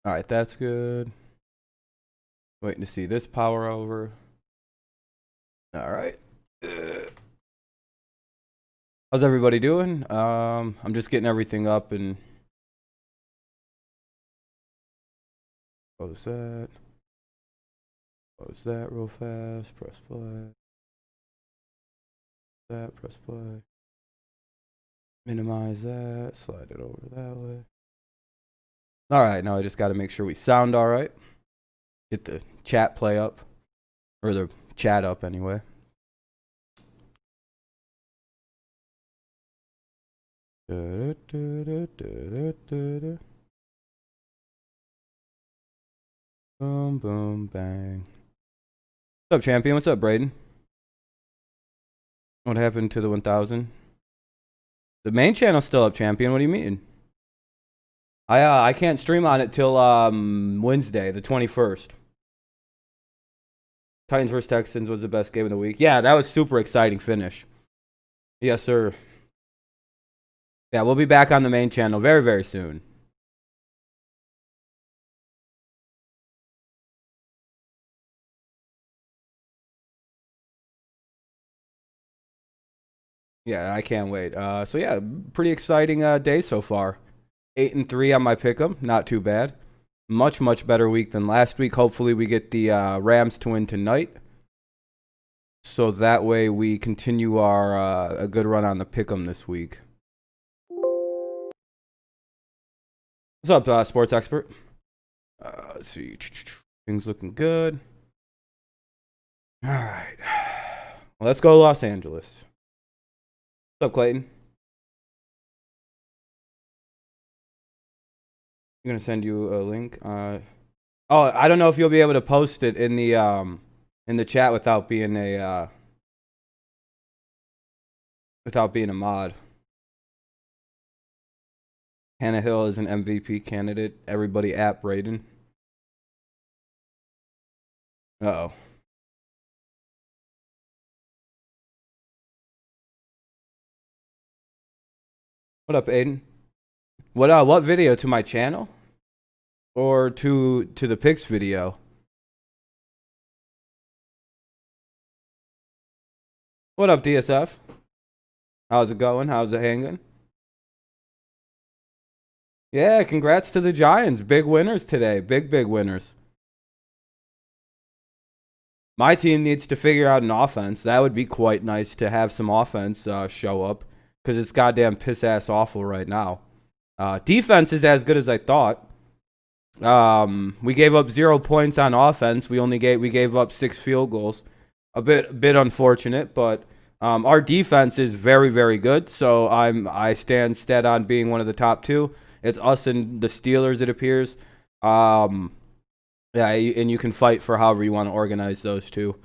All right, that's good. Waiting to see this power over. All right. How's everybody doing? I'm just getting everything up and close that. Close that real fast. Press play. That, press play. Minimize that. Slide it over that way. All right, now I just got to make sure we sound all right. Get the chat play up. Or the chat up anyway. Boom, boom, bang. What's up, champion? What's up, Braden? What happened to the 1000? The main channel's still up, champion. What do you mean? I can't stream on it till Wednesday, the 21st. Titans vs Texans was the best game of the week. Yeah, that was super exciting finish. Yes, sir. Yeah, we'll be back on the main channel very, very soon. Yeah, I can't wait. So yeah, pretty exciting day so far. 8-3 on my pick'em, not too bad. Much, much better week than last week. Hopefully we get the Rams to win tonight. So that way we continue our a good run on the pick'em this week. What's up, sports expert? Let's see. Things looking good. All right. Well, let's go Los Angeles. What's up, Clayton? I'm gonna send you a link. Oh, I don't know if you'll be able to post it in the chat without being a mod. Hannah Hill is an MVP candidate. Everybody at Braden. Uh-oh. What up, Aiden? What video? To my channel? Or to the Pix video? What up, DSF? How's it going? How's it hanging? Yeah, congrats to the Giants. Big winners today. Big winners. My team needs to figure out an offense. That would be quite nice to have some offense show up. Because it's goddamn piss-ass awful right now. Defense is as good as I thought. We gave up 0 points on offense. We gave up 6 field goals. A bit unfortunate, but our defense is very, very good. So I stand stead on being one of the top 2. It's us and the Steelers, it appears. Yeah, and you can fight for however you want to organize those two.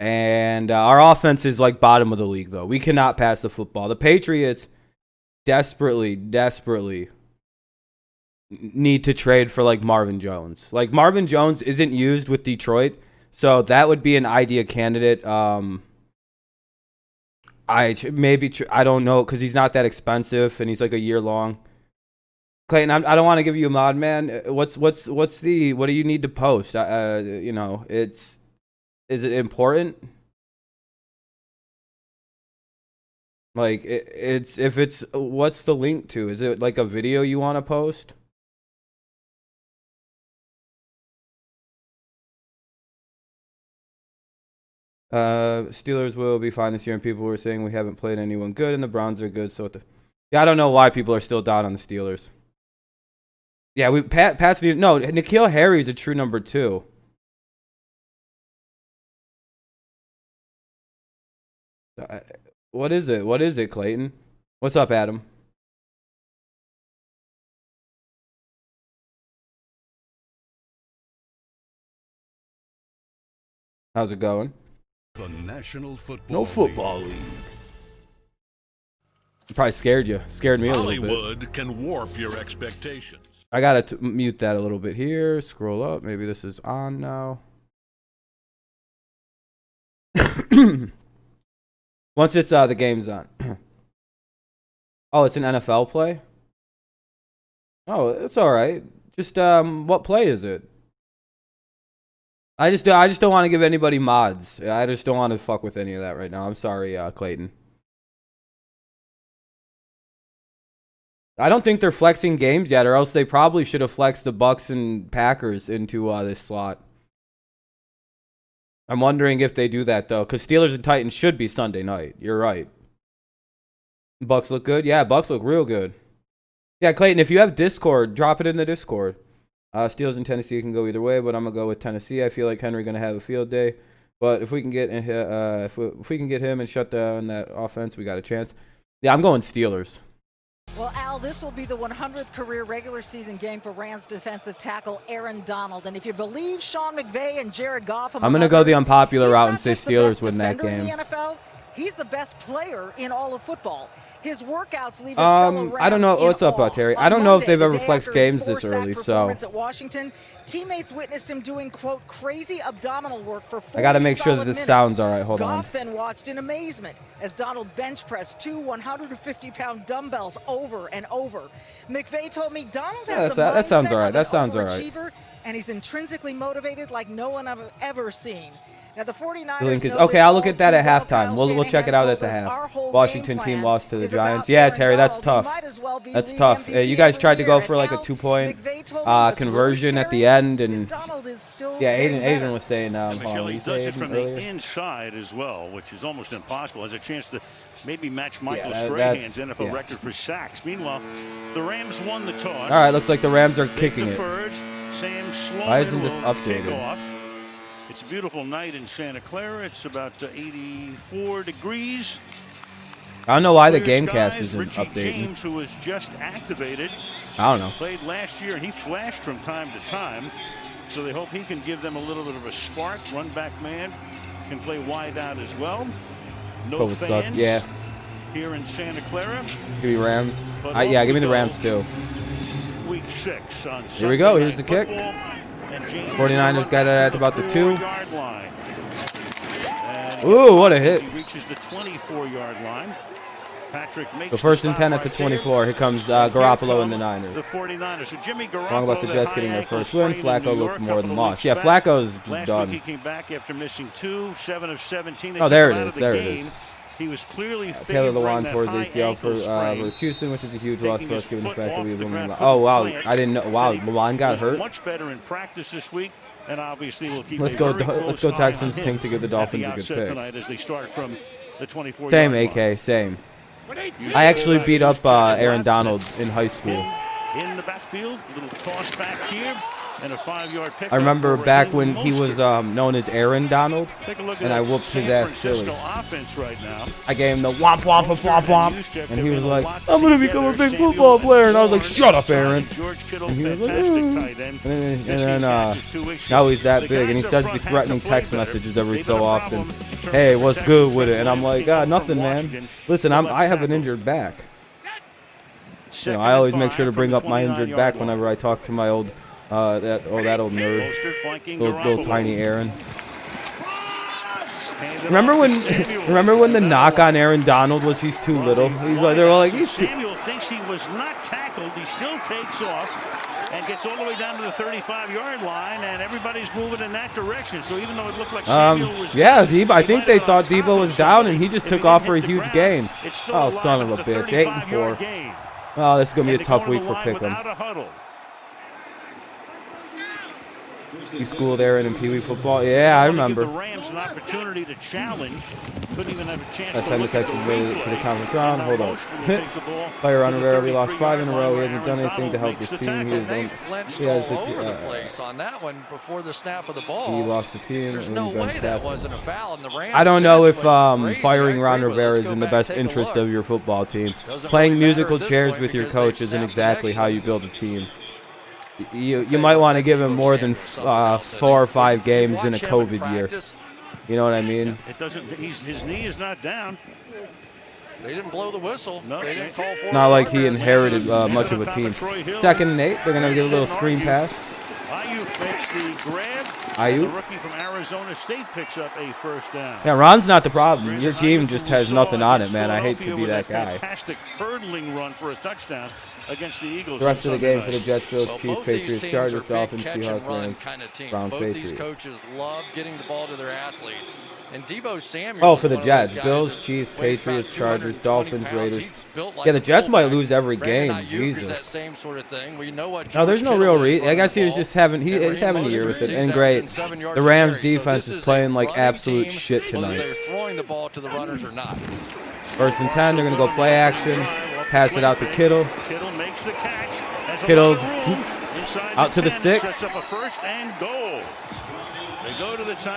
And our offense is like bottom of the league, though. We cannot pass the football. The Patriots desperately need to trade for like Marvin Jones. Like Marvin Jones isn't used with Detroit, so that would be an idea candidate. I don't know because he's not that expensive and he's like a year long. Clayton, I don't want to give you a mod, man. What do you need to post? You know, is it important? Like what's the link to? Is it like a video you want to post? Steelers will be fine this year, and people were saying we haven't played anyone good, and the Browns are good. So yeah, I don't know why people are still down on the Steelers. Yeah, Pat's need no. N'Keal Harry is a true number 2. What is it? What is it, Clayton? What's up, Adam? How's it going? The National Football League. Probably scared you. Scared me a little bit. Hollywood can warp your expectations. I gotta mute that a little bit here. Scroll up. Maybe this is on now. Once it's the game's on. Oh, it's an NFL play? Oh, it's all right. Just what play is it? I just don't want to give anybody mods. I just don't want to fuck with any of that right now. I'm sorry, Clayton. I don't think they're flexing games yet, or else they probably should have flexed the Bucks and Packers into this slot. I'm wondering if they do that though, because Steelers and Titans should be Sunday night. You're right. Bucks look good. Yeah, Bucks look real good. Yeah, Clayton, if you have Discord, drop it in the Discord. Steelers and Tennessee can go either way, but I'm gonna go with Tennessee. I feel like Henry gonna have a field day, but if we can get if we can get him and shut down that offense, we got a chance. Yeah, I'm going Steelers. Well, Al, this will be the 100th career regular season game for Rams defensive tackle Aaron Donald. And if you believe Sean McVay and Jared Goff, I'm going to go the unpopular route and say Steelers win that game. In the NFL, he's the best player in all of football. His workouts leave his fellow Rams I don't know. What's up, Terry? I don't know if they've ever Monday, flexed games this early, so. At Washington, teammates witnessed him doing, quote, crazy abdominal work for 40 I got to make sure that this minutes. sounds all right. Hold on. Goff then watched in amazement as Donald bench pressed 2 150-pound dumbbells over and over. McVay told me Donald has the mindset that sounds all right. of That an sounds all right. overachiever, and he's intrinsically motivated like no one I've ever seen. Now the 49ers The link is okay. I'll look at that at halftime. We'll check it out at the half. Washington team lost to the Giants. Yeah, Terry, that's tough. That's tough. You guys tried to go for like a 2-point conversion at the end, and yeah, Aiden was saying he does it from the inside as well, which is almost impossible. Has a chance to maybe match Michael Strahan's NFL record for sacks. Meanwhile, the Rams won the toss. All right, looks like the Rams are kicking it. Why isn't this updated? It's a beautiful night in Santa Clara. It's about 84 degrees. I don't know why the Gamecast isn't updating. James, who was just activated, I don't know. Played last year, and he flashed from time to time. So they hope he can give them a little bit of a spark. Run back man can play wide out as well. No fans here in Santa Clara. Give me Rams. Yeah, give me the Rams too. Week 6 on Here we go. Here's the kick. 49ers got it at about the 2. Ooh, what a hit. He reaches the 24-yard line. Patrick makes the first and 10 at the 24. Here comes Garoppolo and the Niners. The 49ers. So Jimmy Garoppolo, talking about the Jets getting their first win. Flacco looks more than lost. Yeah, Flacco's just last done. Week he came back after missing 2, 7 of 17. Oh, there it is. There it is. He was clearly Taylor Lewan towards ACL for versus Houston, which is a huge loss for us given the fact that we eliminated. Oh wow, I didn't know. Wow, Lewan got hurt. Much better in practice this week, and obviously we'll keep. Let's go Texans. Think to give the Dolphins a good pick. Tonight as they start from the 24. Same AK, same. I actually beat up Aaron Donald in high school. In the backfield, a little toss back here. And a 5-yard pick. I remember back when he was known as Aaron Donald, and I whooped his ass silly. Right now. I gave him the womp womp womp womp, and he was like, "I'm gonna become a big football player," and I was like, "Shut up, Aaron." And he was like, and then now he's that big, and he starts to be threatening text messages every so often. Hey, what's good with it? And I'm like, nothing, man. Listen, I have an injured back. You know, I always make sure to bring up my injured back whenever I talk to my old. That old nerd, little tiny Aaron. Remember when the knock on Aaron Donald was he's too little? They were like he's too. Samuel thinks he was not tackled. He still takes off and gets all the way down to the 35-yard line, and everybody's moving in that direction. So even though it looked like Samuel was I think they thought Debo was down, and he just took off for a huge gain. Oh, son of a bitch! 8-4. Oh, this is gonna be a tough week for Pick'em. You schooled Aaron in Pee Wee football? Yeah, I remember. The Rams an opportunity to challenge. Couldn't even have a chance. Last time the Texans made it to the conference round. Hold on. Player on Rivera, we lost 5 in a row. He hasn't done anything to help his team. They flinched all over the place on that one before the snap of the ball. He lost the team. There's no way that wasn't a foul. And the Rams I don't know if firing Ron Rivera is in the best interest of your football team. Playing musical chairs with your coach isn't exactly how you build a team. You might want to give him more than 4 or 5 games in a COVID year. You know what I mean? It doesn't. His knee is not down. They didn't blow the whistle. No, they didn't call for it. Not like he inherited much of a team. 2nd and 8. They're gonna get a little screen pass. Ayuk makes the grab. Ayuk. The rookie from Arizona State picks up a first down. Yeah, Ron's not the problem. Your team just has nothing on it, man. I hate to be that guy. Fantastic hurdling run for a touchdown against the Eagles. The rest of the game for the Jets, Bills, Chiefs, Patriots, Chargers, Dolphins, Seahawks, Rams, Browns, Both Patriots. these coaches love getting the ball to their athletes. And Debo Samuel. Oh, for the Jets, Bills, Chiefs, Patriots, Chargers, Dolphins, Raiders. Yeah, the Jets might lose every game. Jesus. Same sort of thing. We know what no, there's no real reason. I guess he was just having he's having a year with it, and great. The Rams defense is playing like absolute shit tonight. They're throwing the ball to the runners or not. 1st and 10, they're gonna go play action, pass it out to Kittle. Kittle makes the catch. Kittle's out to the 6.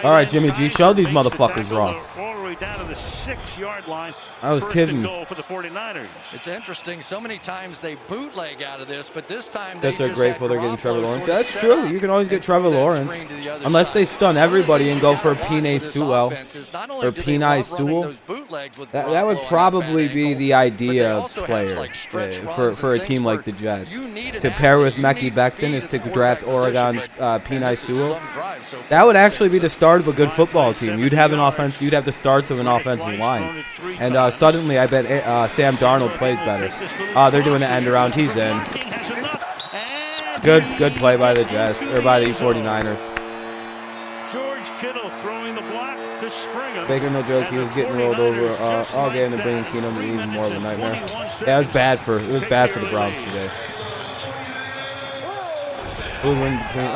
All right, Jimmy G, show these motherfuckers wrong. All the way down to the 6-yard line. I was kidding. Goal for the 49ers. It's interesting. So many times they bootleg out of this, but this time they're grateful they're getting Trevor Lawrence. That's true. You can always get Trevor Lawrence, unless they stun everybody and go for a Penei Sewell or Penei Sewell. That would probably be the idea player for a team like the Jets. To pair with Mekhi Becton is to draft Oregon's Penei Sewell. That would actually be the start of a good football team. You'd have an offense. You'd have the starts of an offensive line, and suddenly I bet Sam Darnold plays better. They're doing the end around. He's in. Good play by the Jets or by the 49ers. George Kittle throwing the block to Springer. Baker, no joke, he was getting rolled over all game and bringing Keenum even more of a nightmare. Yeah, it was bad for the Browns today. Who win between?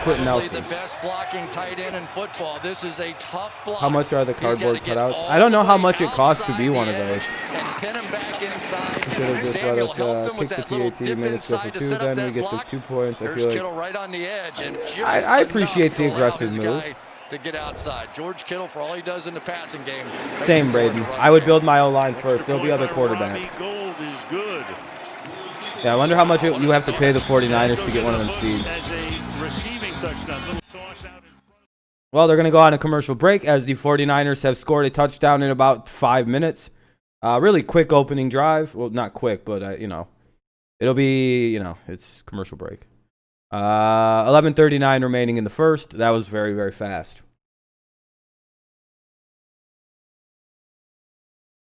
Quentin Nelson. The best blocking tight end in football. This is a tough block. How much are the cardboard cutouts? I don't know how much it costs to be one of those. And pin him back inside. Should have just let us kick the PAT minutes go for 2. Then we get the 2 points. I feel like Kittle right on the edge, and I appreciate the aggressive move. To get outside. George Kittle, for all he does in the passing game. Same, Braden. I would build my O-line first. There'll be other quarterbacks. Gold is good. Yeah, I wonder how much you have to pay the 49ers to get one of them seeds. Well, they're going to go on a commercial break as the 49ers have scored a touchdown in about 5 minutes. Really quick opening drive. Well, not quick, but, it'll be, it's commercial break. 11:39 remaining in the first. That was very, very fast.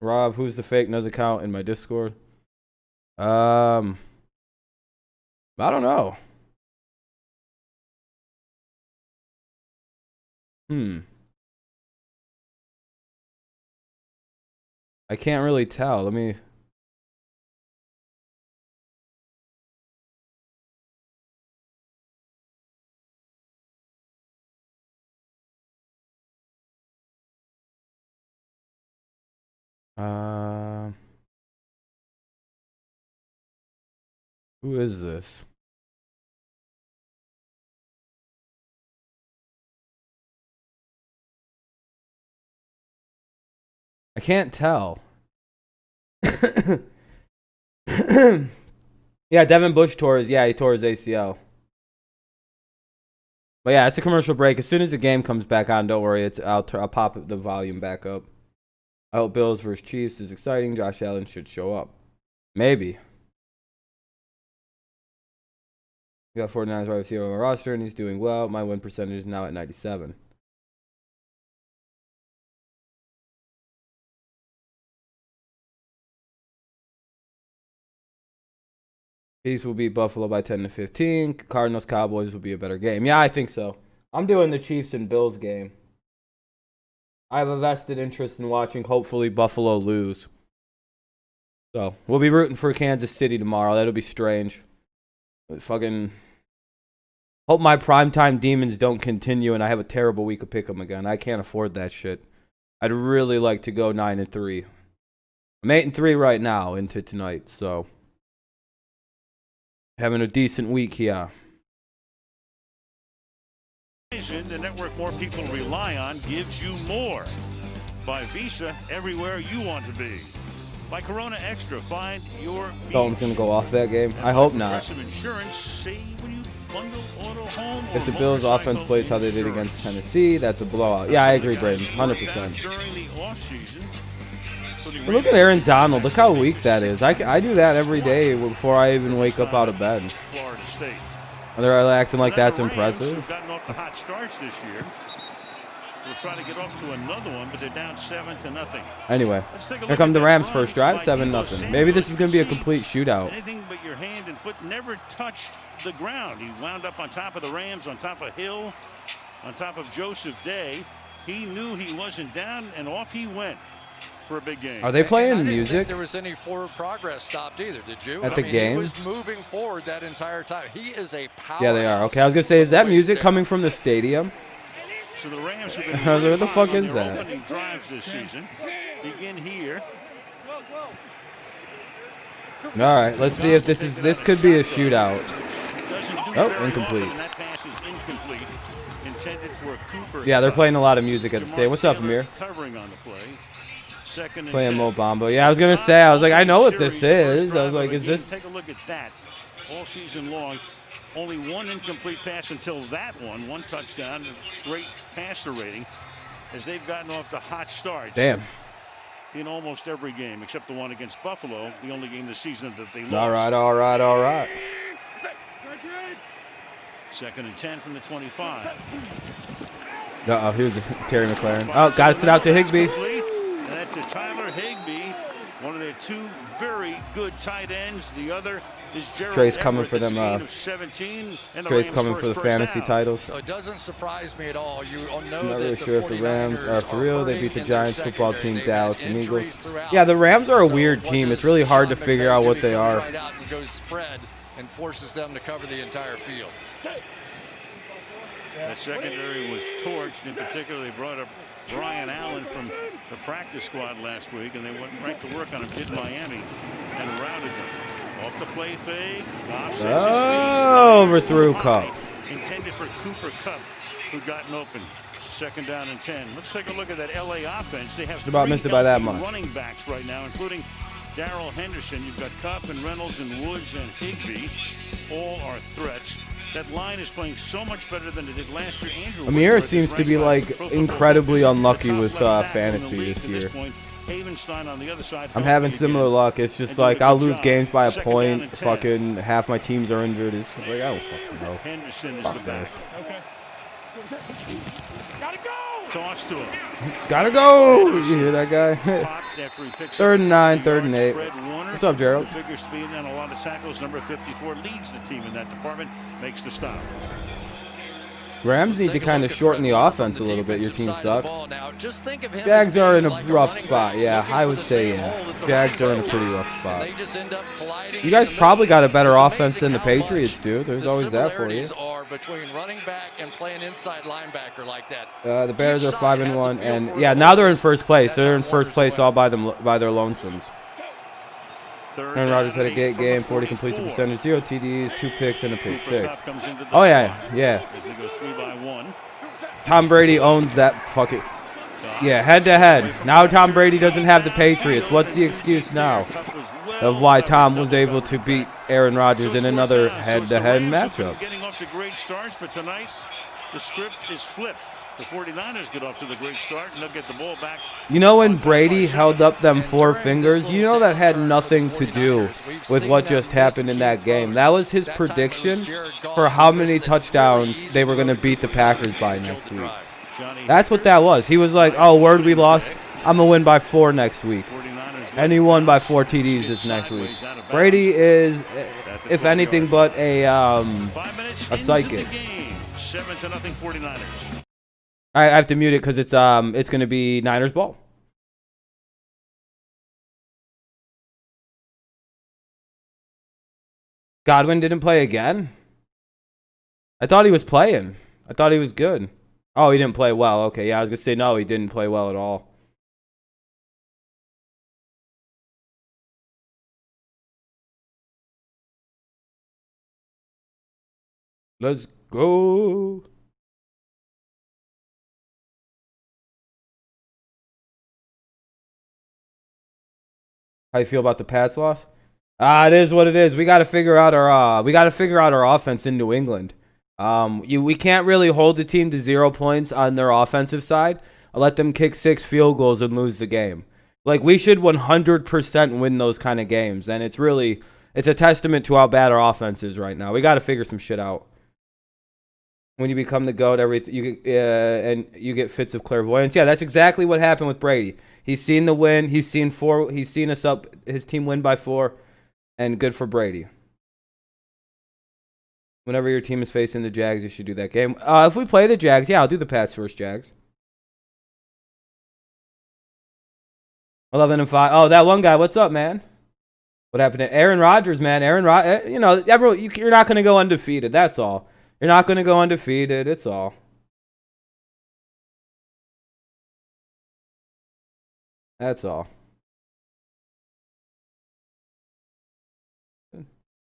Rob, who's the fake Nuz account in my Discord? I don't know. I can't really tell. Let me. Who is this? I can't tell. Yeah, Devin Bush tore his ACL. But yeah, it's a commercial break. As soon as the game comes back on, don't worry. I'll pop the volume back up. I hope Bills versus Chiefs is exciting. Josh Allen should show up. Maybe. We got 49ers wide receiver on my roster, and he's doing well. My win percentage is now at 97. Chiefs will beat Buffalo by 10-15. Cardinals Cowboys will be a better game. Yeah, I think so. I'm doing the Chiefs and Bills game. I have a vested interest in watching, hopefully, Buffalo lose. So, we'll be rooting for Kansas City tomorrow. That'll be strange. Fucking hope my primetime demons don't continue and I have a terrible week of pick'em again. I can't afford that shit. I'd really like to go 9-3. I'm 8-3 right now into tonight, so having a decent week here. The network more people rely on gives you more. By Visa, everywhere you want to be. By Corona Extra, find your Dalton's going to go off that game. I hope not. If the Bills' offense plays how they did against Tennessee, that's a blowout. Yeah, I agree, Braden. 100%. But look at Aaron Donald. Look how weak that is. I do that every day before I even wake up out of bed. Florida State. They're acting like that's impressive. Who've gotten off the hot starts this year. We'll try to get off to another one, but they're down 7-0. Anyway, here come the Rams' first drive, 7-0. Maybe this is going to be a complete shootout. Anything but your hand and foot never touched the ground. He wound up on top of the Rams, on top of Hill, on top of Joseph Day. He knew he wasn't down, and off he went for a big game. Are they playing I didn't music? think there was any forward progress stopped either, did you? At the game? He was moving forward that entire time. He is a powerhouse. Yeah, they are. Okay, I was going to say, is that music coming from the stadium? So the Rams have been What the fuck is that? opening drives this season. Begin here. All right, let's see if this could be a shootout. Oh, incomplete. That pass is incomplete. Intended for Cooper. Yeah, they're playing a lot of music at the stadium. What's up, Amir? Covering on the play. Second and Playing 10. Mo Bamba. Yeah, I was gonna say. I was like, I know what this is. I was like, is this? Take a look at that. All season long, only one incomplete pass until that one. One touchdown. Great passer rating as they've gotten off the hot starts. Damn. In almost every game except the one against Buffalo, the only game this season that they lost. All right. Second and 10 from the 25. Uh-oh, here's Terry McLaren. Oh, got it out to Higbee. And that's to Tyler Higbee, one of their two very good tight ends. The other is Gerald Trey's coming Everett, for them. that's 17, and the Trey's Rams' coming for the first fantasy down. titles. So it doesn't surprise me at all. You know I'm not that really the sure if the Rams 49ers are for real. They beat the hurting in their Giants football secondary. team, They've Dallas, had and injuries Eagles. throughout. Yeah, the Rams are a So weird what team. does It's really hard to Sean figure McVay out do? what He they comes are. right out and goes spread and forces them to cover the entire field. That secondary was torched. In particular, they brought up Brian Allen from the practice squad last week, and they went right to work on him in Miami and routed them. Off the play fake. Overthrew Cup. Intended for Cooper Kupp, who gotten open. Second down and 10. Let's take a look at that LA offense. They have Just about three missed it by that healthy much. running backs right now, including Darrell Henderson. You've got Kupp and Reynolds and Woods and Higbee. All are threats. That line is playing so much better than it did last year. Andrew Amir Whitworth seems is to be ranked like by Pro Football incredibly Focus, unlucky the top with left tackle in the fantasy league this to year. point. Havenstein on the other side. I'm having healthy similar again. luck. It's just And doing like a I'll good lose job. games by a Second down point. and 10. Fucking half my teams are injured. It's just like I don't fucking know. Henderson is Fuck the back. this. Toss to him. Gotta go. You hear that guy? Popped after he picks Third up and 9, the third and yards. 8. Fred Warner, What's up, Gerald? who figures to be in on a lot of tackles. Number 54 leads the team in that department. Makes the stop. Rams need to Take a kind look of at shorten Fred the Warner offense a from the little bit. Your defensive team side of the sucks. ball. Now, just think of him Jags as are being in a like rough running spot. back, Yeah, looking I for would the say same yeah. hole that the Jags running are in a back pretty was. rough And spot. they just end up colliding You in guys the probably middle. got a better It's offense than the amazing how Patriots much do. There's the always that for you. similarities are between running back and playing inside linebacker like that. The Bears Each are side 5 and has a 1, feel and for yeah, the now they're in offense. first place. That's They're how in first Warner's place away. all by their lonesomes. Third Aaron down Rodgers had a and great 8 from game, the 40 completion 44. percentage, 0 TDs, 2 picks, and a pick Cooper 6. Kupp comes into the Oh yeah, slot yeah. as they go 3 by 1. Tom Brady owns that fucking. Yeah, head to head. Now Tom Brady doesn't have the Patriots. What's the excuse now of why Tom was able to beat Aaron Rodgers in another head-to-head matchup? Getting off to great starts, but tonight the script is flipped. The 49ers get off to the great start, and they'll get the ball back. You know when Brady held up them 4 fingers? You know that had nothing to do with what just happened in that game. That was his prediction for how many touchdowns they were going to beat the Packers by next week. That's what that was. He was like, oh, word we lost. I'm going to win by 4 next week. And he won by 4 TDs this next week. Brady is, if anything, but a psychic. 7-0 49ers. I have to mute it because it's going to be Niners ball. Godwin didn't play again? I thought he was playing. I thought he was good. Oh, he didn't play well. Okay, yeah, I was going to say no, he didn't play well at all. Let's go. How you feel about the Pats loss? It is what it is. We got to figure out our offense in New England. We can't really hold the team to 0 points on their offensive side. I'll let them kick 6 field goals and lose the game. Like, we should 100% win those kind of games, and it's a testament to how bad our offense is right now. We got to figure some shit out. When you become the GOAT, and you get fits of clairvoyance. Yeah, that's exactly what happened with Brady. He's seen the win. He's seen us up. His team win by 4, and good for Brady. Whenever your team is facing the Jags, you should do that game. If we play the Jags, yeah, I'll do the Pats versus Jags. 11-5. Oh, that one guy. What's up, man? What happened to Aaron Rodgers, man? Aaron Rodgers. You know, you're not going to go undefeated. That's all. You're not going to go undefeated. It's all. That's all.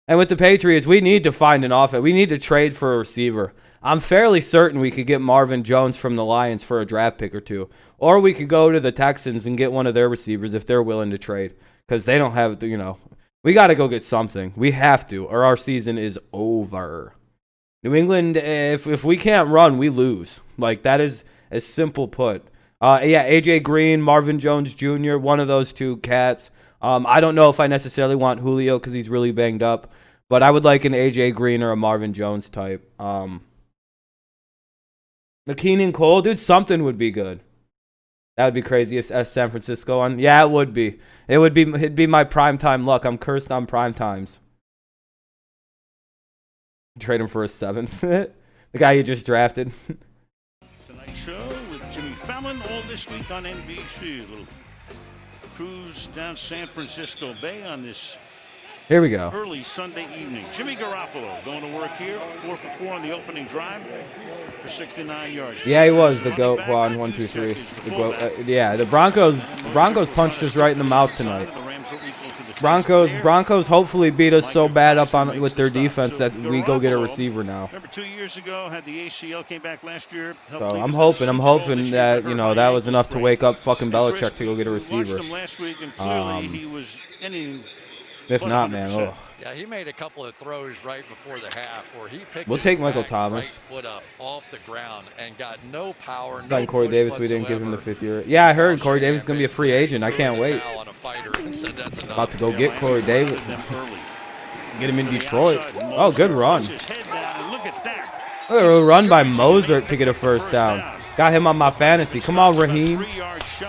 And with the Patriots, we need to find an offense. We need to trade for a receiver. I'm fairly certain we could get Marvin Jones from the Lions for a draft pick or 2. Or we could go to the Texans and get one of their receivers if they're willing to trade. Because they don't have, we got to go get something. We have to, or our season is over. New England, if we can't run, we lose. Like, that is as simple put. Yeah, AJ Green, Marvin Jones Jr., one of those 2 cats. I don't know if I necessarily want Julio because he's really banged up, but I would like an AJ Green or a Marvin Jones type. McKeenan Cole, dude, something would be good. That would be crazy if San Francisco on. Yeah, it would be. It'd be my primetime luck. I'm cursed on prime times. Trade him for a 7th. The guy you just drafted. Tonight show with Jimmy Fallon all this week on NBC. A little cruise down San Francisco Bay on this Here we go. early Sunday evening. Jimmy Garoppolo going to work here. 4 for 4 on the opening drive for 69 yards. Yeah, he was the GOAT. Juan, 1, 2, 3. The GOAT. Yeah, the Broncos punched us right in the mouth tonight. Broncos hopefully beat us so bad up on with their defense that we go get a receiver now. Remember 2 years ago had the ACL, came back last year. So I'm hoping that that was enough to wake up fucking Belichick to go get a receiver. If not, man, oh. Yeah, he made a couple of throws right before the half where he picked We'll take Michael Thomas. Right foot up off the ground and got no power. No Corey Davis, we didn't give him the 5th year. Yeah, I heard Corey Davis is going to be a free agent. I can't wait. About to go get Corey Davis. Get him in Detroit. Oh, good run. Look at a run by Mozart to get a first down. Got him on my fantasy. Come on, Raheem.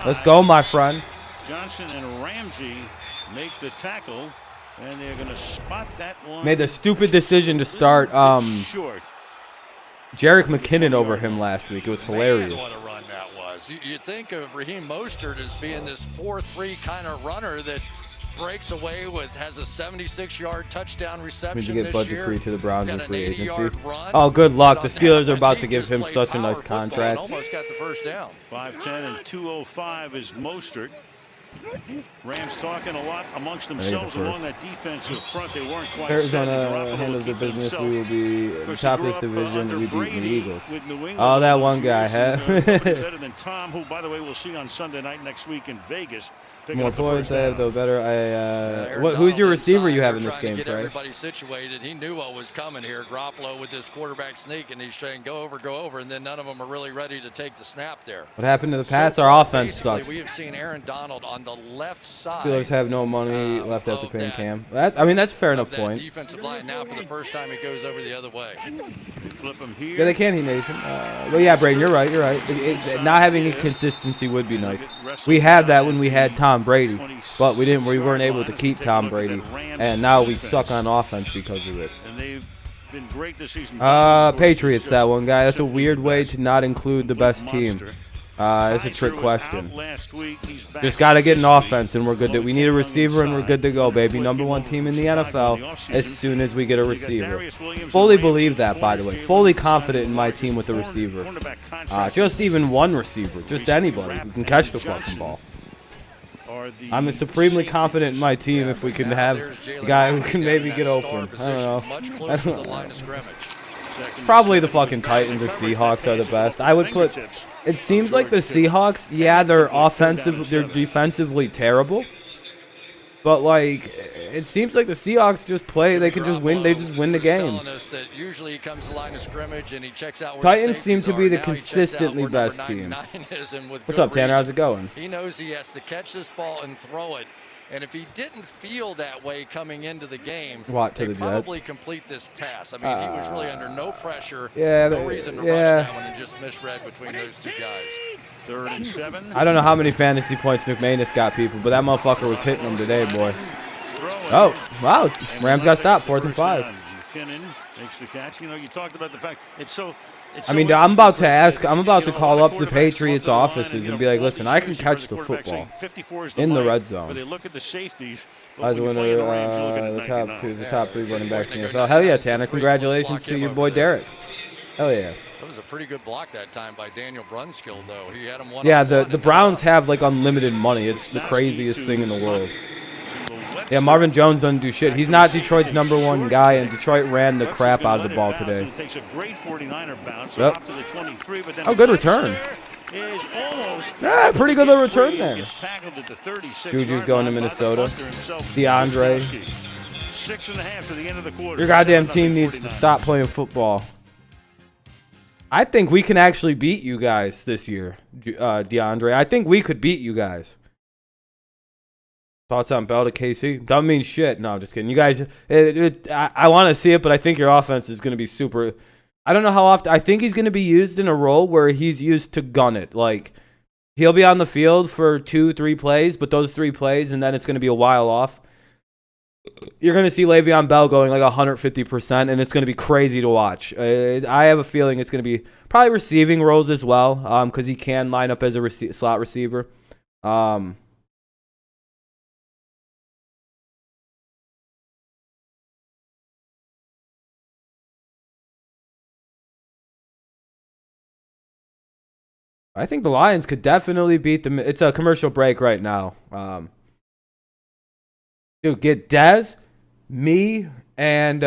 Let's go, my friend. Johnson and Ramsey make the tackle. And they're going to spot that one. Made the stupid decision to start Jerick McKinnon over him last week. It was hilarious. Man, what a run that was. You think of Raheem Mostert as being this 4-3 kind of runner that breaks away has a 76-yard touchdown reception to get Bud Dupree to the Browns in free agency. Oh, good luck. The Steelers are about to give him such a nice contract. Almost got the first down. 5'10" and 205 is Mostert. Rams talking a lot amongst themselves along that defensive front. They weren't quite Arizona handles their business. We will be top of this division. We beat the Eagles. Oh, that one guy. Better than Tom, who, by the way, we'll see on Sunday night next week in Vegas. More points I have, though better. Who's your receiver you have in this game, Frank? Everybody situated. He knew what was coming here. Garoppolo with this quarterback sneak, and he's saying go over, and then none of them are really ready to take the snap there. What happened to the Pats? Our offense sucks. We have seen Aaron Donald on the left side. Steelers have no money left after paying Cam. That's fair enough point. Defensive line now for the first time it goes over the other way. Flip him here. Yeah, they can, Nathan. But yeah, Braden, you're right. Not having any consistency would be nice. We had that when we had Tom Brady, but we weren't able to keep Tom Brady, and now we suck on offense because of it. And they've been great this season. Patriots, that one guy. That's a weird way to not include the best team. It's a trick question. Just got to get an offense, and we're good. We need a receiver, and we're good to go, baby. #1 team in the NFL as soon as we get a receiver. Fully believe that, by the way. Fully confident in my team with a receiver. Just even one receiver. Just anybody who can catch the fucking ball. I'm supremely confident in my team if we can have a guy who can maybe get open. I don't know. Probably the fucking Titans or Seahawks are the best. I would put... It seems like the Seahawks, yeah, they're defensively terrible. But, like, it seems like the Seahawks just play. They can just win. They just win the game. Usually he comes to line of scrimmage and he checks out where Titans seem to be the consistently best team. What's up, Tanner? How's it going? He knows he has to catch this ball and throw it And if he didn't feel that way coming into the game, Watt to they the probably Jets. complete this pass. I mean, he was really under no pressure. Yeah, no reason to rush that one and just misread between those two guys. 3rd and 7. I don't know how many fantasy points McManus got, people, but that motherfucker was hitting them today, boy. Oh, wow. Rams got stopped, 4th and 5. McKinnon makes the catch. You know, you talked about the fact it's so. I mean, I'm about to call up the Patriots offices and be like, listen, I can catch the football in the red zone. They look at the safeties. As one of the top 3 running backs in the NFL. Hell yeah, Tanner. Congratulations to your boy Derek. Hell yeah. That was a pretty good block that time by Daniel Brunskill, though. He had him one. Yeah, the Browns have like unlimited money. It's the craziest thing in the world. Yeah, Marvin Jones doesn't do shit. He's not Detroit's #1 guy, and Detroit ran the crap out of the ball today. Yep. Oh, good return. Yeah, pretty good little return there. Juju's going to Minnesota. DeAndre. 6.5 to the end of the quarter. Your goddamn team needs to stop playing football. I think we can actually beat you guys this year, DeAndre. I think we could beat you guys. Thoughts on Bell to KC? Doesn't mean shit. No, I'm just kidding. You guys, I want to see it, but I think your offense is going to be super. I don't know how often. I think he's going to be used in a role where he's used to gun it. Like, he'll be on the field for 2-3 plays, but those 3 plays, and then it's going to be a while off. You're going to see Le'Veon Bell going like 150%, and it's going to be crazy to watch. I have a feeling it's going to be probably receiving roles as well, because he can line up as a slot receiver. I think the Lions could definitely beat them. It's a commercial break right now. Dude, get Dez, me, and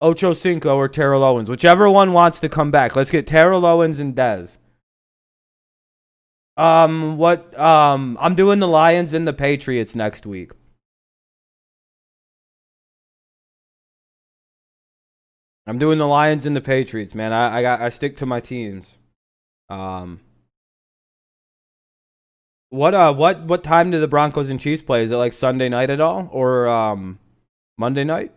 Ocho Cinco or Terrell Owens. Whichever one wants to come back. Let's get Terrell Owens and Dez. I'm doing the Lions and the Patriots next week. I'm doing the Lions and the Patriots, man. I stick to my teams. What time do the Broncos and Chiefs play? Is it like Sunday night at all, or Monday night?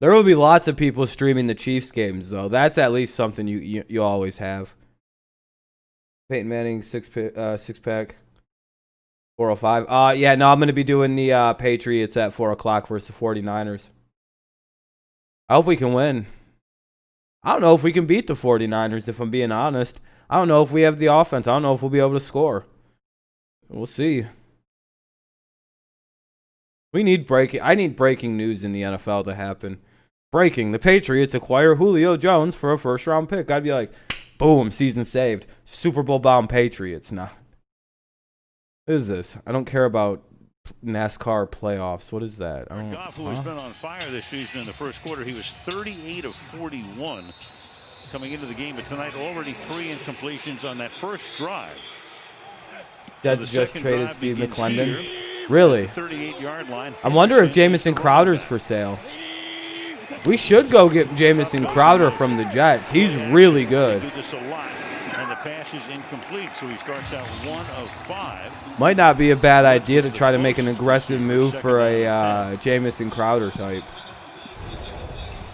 There will be lots of people streaming the Chiefs games, though. That's at least something you always have. Peyton Manning six pack. 405. Yeah, no, I'm going to be doing the Patriots at 4 o'clock versus the 49ers. I hope we can win. I don't know if we can beat the 49ers, if I'm being honest. I don't know if we have the offense. I don't know if we'll be able to score. We'll see. I need breaking news in the NFL to happen. Breaking. The Patriots acquire Julio Jones for a first-round pick. I'd be like, boom, season saved. Super Bowl bound Patriots. Nah. What is this? I don't care about NASCAR playoffs. What is that? Goff, who has been on fire this season in the first quarter, he was 38 of 41 coming into the game, but tonight already 3 incompletions on that first drive. Jets just traded Steve McClendon. Really? 38-yard line. I wonder if Jamison Crowder's for sale. We should go get Jamison Crowder from the Jets. He's really good. Pass is incomplete, so he starts out 1 of 5. Might not be a bad idea to try to make an aggressive move for a Jamison Crowder type.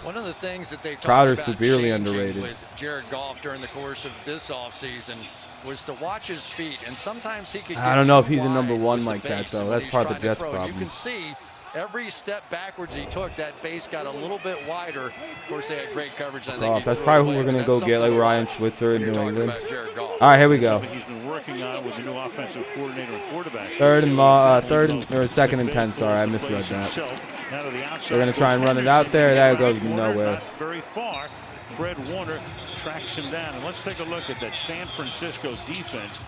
One of the things that they talked Crowder's about severely underrated with Jared Goff during the course of this offseason was to watch his feet, and sometimes he could. I don't know if he's a #1 like that, though. That's part of the Jets' problem. You can see every step backwards he took, that base got a little bit wider. Of course, they had great coverage. That's probably who we're going to go get, like Ryan Switzer in New England. All right, here we go. He's been working on with the new offensive coordinator and quarterback. Second and 10. Sorry, I misread that. They're going to try and run it out there. That goes nowhere. Very far. Fred Warner tracks him down. And let's take a look at that San Francisco defense.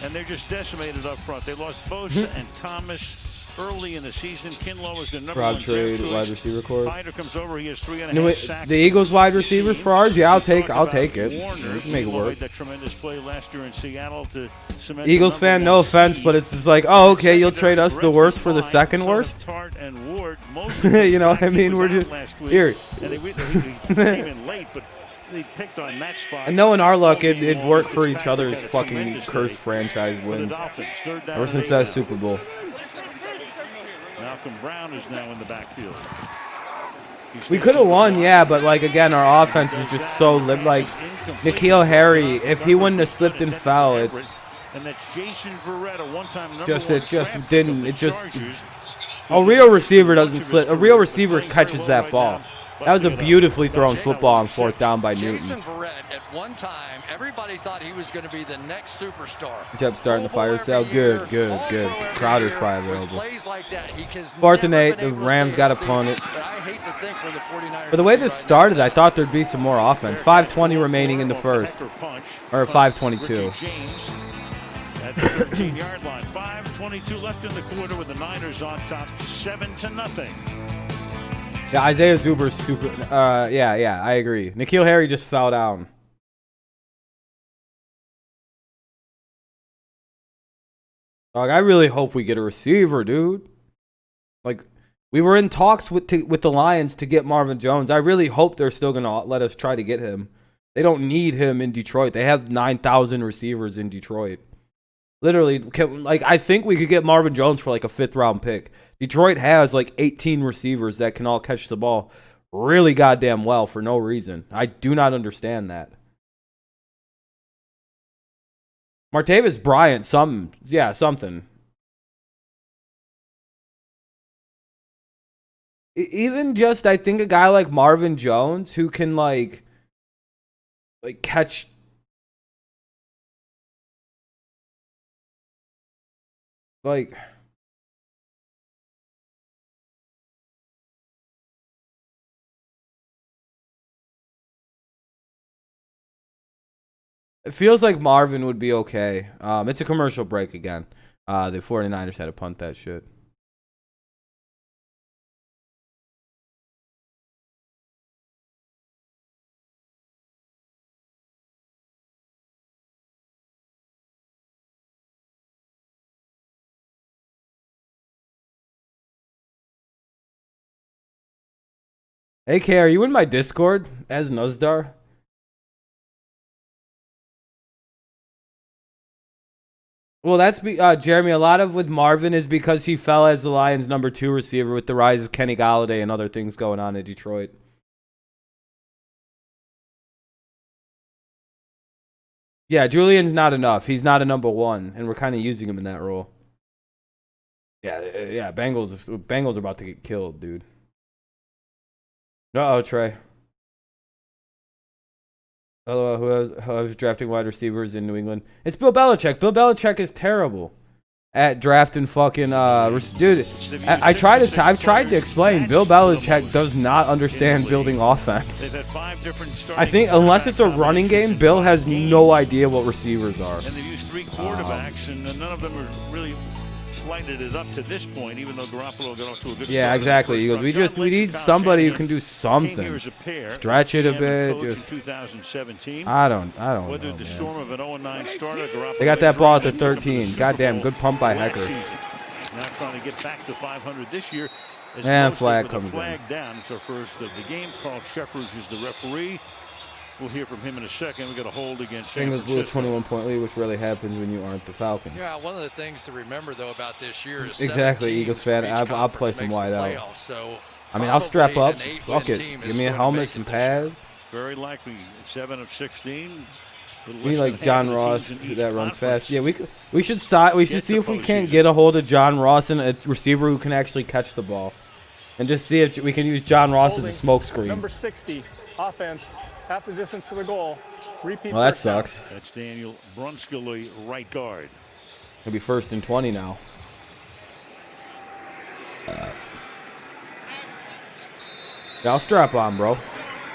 And they're just decimated up front. They lost Bosa and Thomas early in the season. Kinlaw is the #1 trade wide receiver course. Comes over. He has 3.5 sacks. The Eagles wide receivers for ours? Yeah, I'll take it. We can make it work. That tremendous play last year in Seattle to cement Eagles fan, no offense, but it's just like, oh, okay, you'll trade us the worst for the second worst? Tart and Ward hurt most You know what I mean? We're just here. And he came in late, but they picked on that spot. And knowing our luck, it'd work for each other's fucking cursed franchise wins. Ever since that Super Bowl. Malcolm Brown is now in the backfield. We could have won, yeah, but like again, our offense is just so like N'Keal Harry. If he wouldn't have slipped and fell, it's just didn't. It just a real receiver doesn't slip. A real receiver catches that ball. That was a beautifully thrown football on 4th down by Newton. Jason Verrett, at one time, everybody thought he was going to be the next superstar. Jeb starting the fire sale. Good. Crowder's probably available. Plays like that, he has 4th and 8. The Rams got to punt it. But I hate to think where the 49ers. But the way this started, I thought there'd be some more offense. 5:20 remaining in the first, or 5:22. At the 13-yard line, 5:22 left in the quarter with the Niners on top, 7-0. Yeah, Isaiah Zuber's stupid. Yeah, I agree. N'Keal Harry just fell down. Dog, I really hope we get a receiver, dude. Like, we were in talks with the Lions to get Marvin Jones. I really hope they're still going to let us try to get him. They don't need him in Detroit. They have 9,000 receivers in Detroit. Literally, I think we could get Marvin Jones for like a 5th-round pick. Detroit has like 18 receivers that can all catch the ball really goddamn well for no reason. I do not understand that. Martavis Bryant, something. Even just, I think a guy like Marvin Jones who can like catch. Like, it feels like Marvin would be okay. It's a commercial break again. The 49ers had to punt that shit. AK, are you in my Discord as Nuzdar? Well, that's Jeremy. A lot of with Marvin is because he fell as the Lions' number 2 receiver with the rise of Kenny Golladay and other things going on in Detroit. Yeah, Julian's not enough. He's not a number 1, and we're kind of using him in that role. Yeah. Bengals are about to get killed, dude. Uh-oh, Trey. Hello, whoever's drafting wide receivers in New England. It's Bill Belichick. Bill Belichick is terrible at drafting fucking dude. I've tried to explain. Bill Belichick does not understand building offense. I think unless it's a running game, Bill has no idea what receivers are. And they use 3 quarterbacks, and none of them are really lighted it up to this point, even though Garoppolo got off to a good start. Yeah, exactly. He goes, we need somebody who can do something. Stretch it a bit. Just 2017. I don't Whether know, the storm of an 0-9 starter, Garoppolo they got that ball at the 13. Goddamn, good pump by Hecker. Now trying to get back to 500 this year. And flag comes flag down. It's our first of the game. Carl Sheffers is the referee. We'll hear from him in a second. We got a hold against San Bengals blew a Francisco. 21-point lead, which rarely happens when you aren't the Falcons. Yeah, one of the things to remember though about this year is exactly, Eagles fan. I'll play some wide out. So I mean, I'll strap up. Fuck it. Give me a helmet, some pads. Very likely 7 of 16. We need like John Ross that runs fast. Yeah, we should see if we can't get a hold of John Ross and a receiver who can actually catch the ball, and just see if we can use John Ross as a smoke screen. Number 60, offense, half the distance to the goal. Repeat. Well, that sucks. That's Daniel Brunskill, right guard. It'll be 1st and 20 now. Yeah, I'll strap on, bro.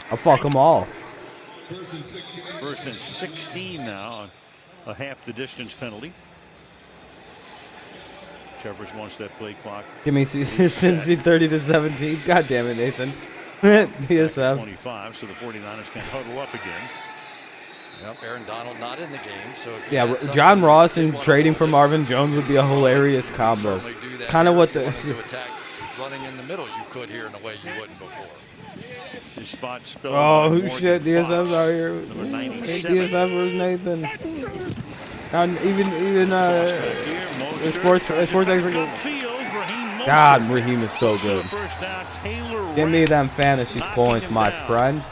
I'll fuck them all. 1st and 16 now, a half the distance penalty. Shepard wants that play clock. Give me Cincy 30-17. God damn it, Nathan. DSF. 25, so the 49ers can huddle up again. Yep, Aaron Donald not in the game, so yeah, John Ross and trading for Marvin Jones would be a hilarious combo. Kind of what the running in the middle you could here in a way you wouldn't before. His spot spelled Oh by shit, Morgan DSF's Fox, out here. number Hey, 97. DSF versus Nathan. And even Toss back here, Mostert sports tries to expert. back upfield, Raheem God, Mostert. Raheem is so Goes for the good. first down. Taylor Give me Rapp them fantasy knocking points, him my down. friend.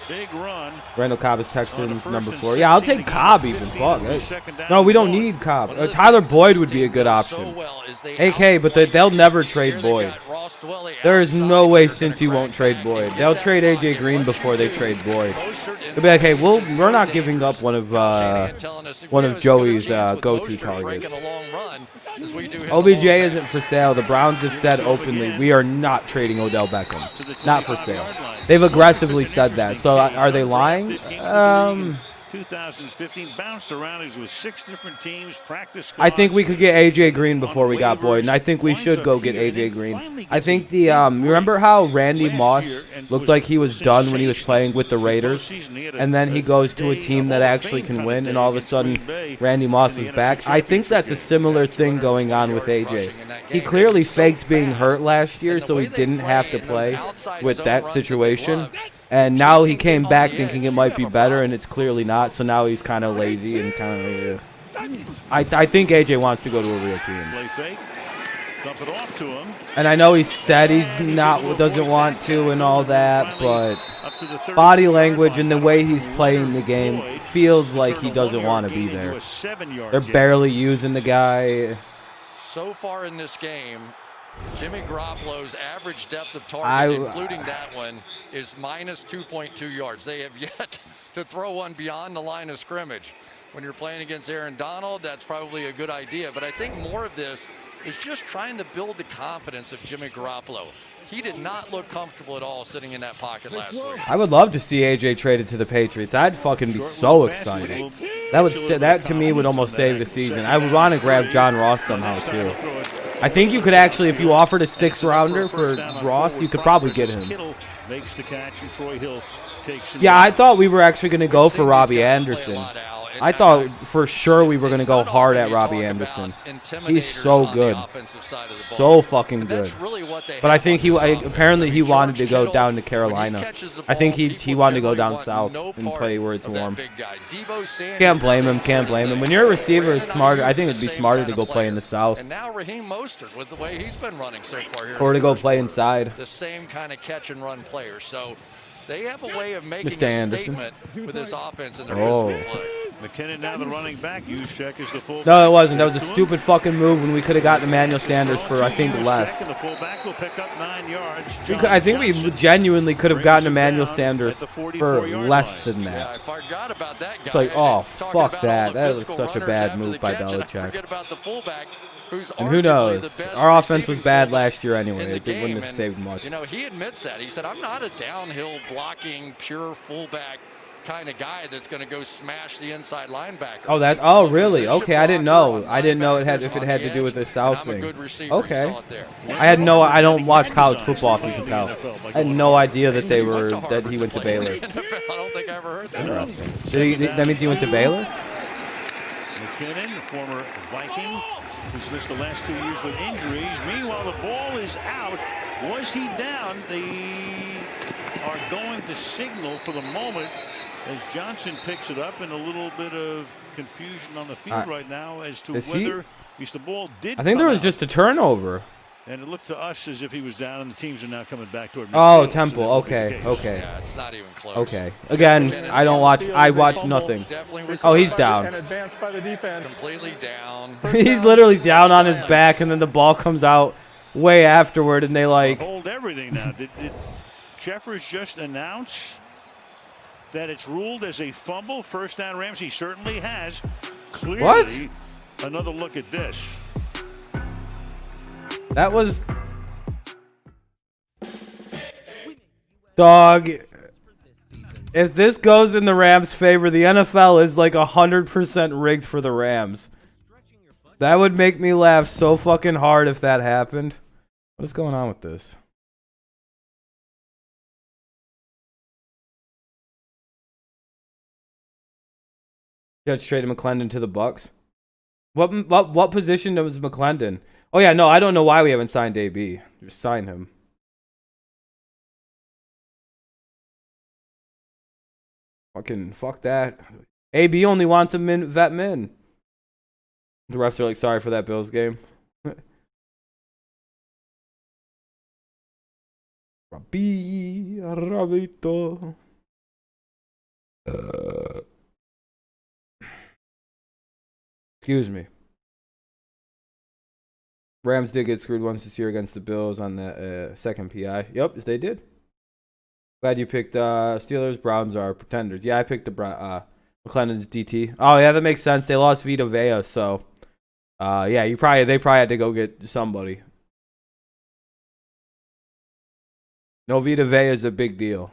Big run. Randall Cobb is On the Texans first number and 4. Yeah, I'll 16 take to Cobb gain even. 50 Fuck to it. second down No, we don't and need Cobb. One of the Tyler things that Boyd this would be a team good does so option. well is they AK, but they'll never trade Here they Boyd. got Ross Dwelly There is outside. no way They're gonna Cincy won't crack trade back Boyd. and get They'll that trade block. AJ And Green what before you they do, trade Boyd. Mostert They'll be like, hey, is so we're not giving dangerous. up one of Shanahan telling us if one we of have as good a Joey's chance with go-to Mostert targets. breaking a long run as we do him OBJ the long isn't pass. for sale. The Browns have said openly, we are not trading Odell Beckham. Not for sale. They've aggressively said that. So are they lying? 2015 bounced around. He was with 6 different teams. Practice. I think we could get AJ Green before we got Boyd, and I think we should go get AJ Green. I think the remember how Randy Moss looked like he was done when he was playing with the Raiders, and then he goes to a team that actually can win, and all of a sudden Randy Moss is back. I think that's a similar thing going on with AJ. He clearly faked being hurt last year, so he didn't have to play with that situation. And now he came back thinking it might be better, and it's clearly not. So now he's kind of lazy and kind of. I think AJ wants to go to a real team. Play fake. Dump it off to him. And I know he said he's doesn't want to and all that, but body language and the way he's playing the game feels like he doesn't want to be there. They're barely using the guy. So far in this game, Jimmy Garoppolo's average depth of target, including that one, is minus 2.2 yards. They have yet to throw one beyond the line of scrimmage. When you're playing against Aaron Donald, that's probably a good idea. But I think more of this is just trying to build the confidence of Jimmy Garoppolo. He did not look comfortable at all sitting in that pocket last week. I would love to see AJ traded to the Patriots. I'd fucking be so excited. That to me would almost save the season. I would want to grab John Ross somehow too. I think you could actually, if you offered a 6th rounder for Ross, you could probably get him. Yeah, I thought we were actually going to go for Robbie Anderson. I thought for sure we were going to go hard at Robbie Anderson. He's so good. So fucking good. But I think apparently he wanted to go down to Carolina. I think he wanted to go down south and play where it's warm. Can't blame him. Can't blame him. When you're a receiver, it's smarter. I think it'd be smarter to go play in the south. And now Raheem Mostert with the way he's been running so far here. Or to go play inside. The same kind of catch and run player. So they have a way of making Mr. a Anderson. statement with this offense and their physical play. McKinnon now the running back. Juszczyk is the fullback. No, it wasn't. That was a stupid fucking move when we could have gotten Emmanuel Sanders for, I think, less. The fullback will pick up 9 yards. I think we genuinely could have gotten Emmanuel Sanders for less than that. Yeah, I forgot about that guy. It's like, oh, Talking fuck about that. all the That was physical such a runners bad after move the by catch, and I Belichick. forget about the fullback, who's And who arguably knows? the best Our offense was receiving bad fullback last year in anyway. the It wouldn't game, have saved much. You know, he admits that. He said, I'm not a downhill blocking, pure fullback kind of guy that's going to go smash the inside linebacker. Oh, really? Okay, I didn't know. I didn't know if it had to do with the South thing. Okay. I don't watch college football, if you can tell. I had no idea that he went to Baylor. I don't think I ever heard that. Interesting. That means he went to Baylor? McKinnon, the former Viking, who's missed the last 2 years with injuries. Meanwhile, the ball is out. Was he down? They are going to signal for the moment as Johnson picks it up, in a little bit of confusion on the field right now as to whether the ball did. I think there was just a turnover. And it looked to us as if he was down, and the teams are now coming back toward midfield. Oh, Temple. Okay. Yeah, it's not even close. Okay. Again, I don't watch. I watch nothing. Oh, he's down. And advanced by the defense. Completely down. He's literally down on his back, and then the ball comes out way afterward, and they like hold everything now. Did Jeffers just announce that it's ruled as a fumble? First down Rams. He certainly has. Clearly, what? Another look at this. That was dog. If this goes in the Rams' favor, the NFL is like 100% rigged for the Rams. That would make me laugh so fucking hard if that happened. What is going on with this? Judge traded McClendon to the Bucks. What position was McClendon? Oh yeah, no, I don't know why we haven't signed AB. Just sign him. Fucking fuck that. AB only wants a vet min. The refs are like, sorry for that Bills game. Rabito. Excuse me. Rams did get screwed once this year against the Bills on the second PI. Yep, they did. Glad you picked Steelers. Browns are pretenders. Yeah, I picked the McLennan's DT. Oh yeah, that makes sense. They lost Vita Vea, so yeah, they probably had to go get somebody. No, Vita Vea is a big deal.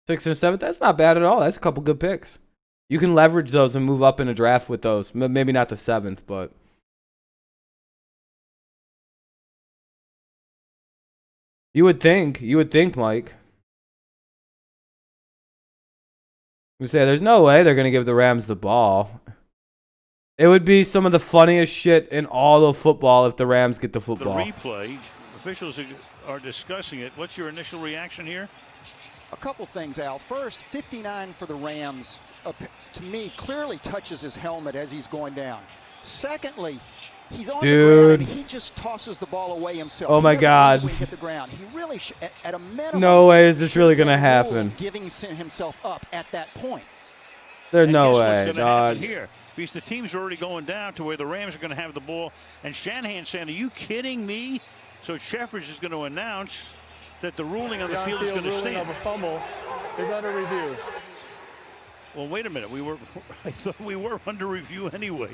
Sixth and seventh, that's not bad at all. That's a couple good picks. You can leverage those and move up in a draft with those. Maybe not the seventh, but you would think, Mike. You say there's no way they're gonna give the Rams the ball. It would be some of the funniest shit in all of football if the Rams get the football. The replay, officials are discussing it. What's your initial reaction here? A couple things, Al. First, 59 for the Rams, to me, clearly touches his helmet as he's going down. Secondly, he's on the ground and he just tosses the ball away himself. Oh my God. Hit the ground. He really, at a minimum, no way is this really going to happen. Giving himself up at that point. There's no way, what's gonna dog. happen here? Because the team's already going down to where the Rams are going to have the ball. And Shanahan saying, are you kidding me? So Sheffers is going to announce that the ruling on the field is going to stand. Of a fumble is under review. Well, wait a minute. I thought we were under review anyway.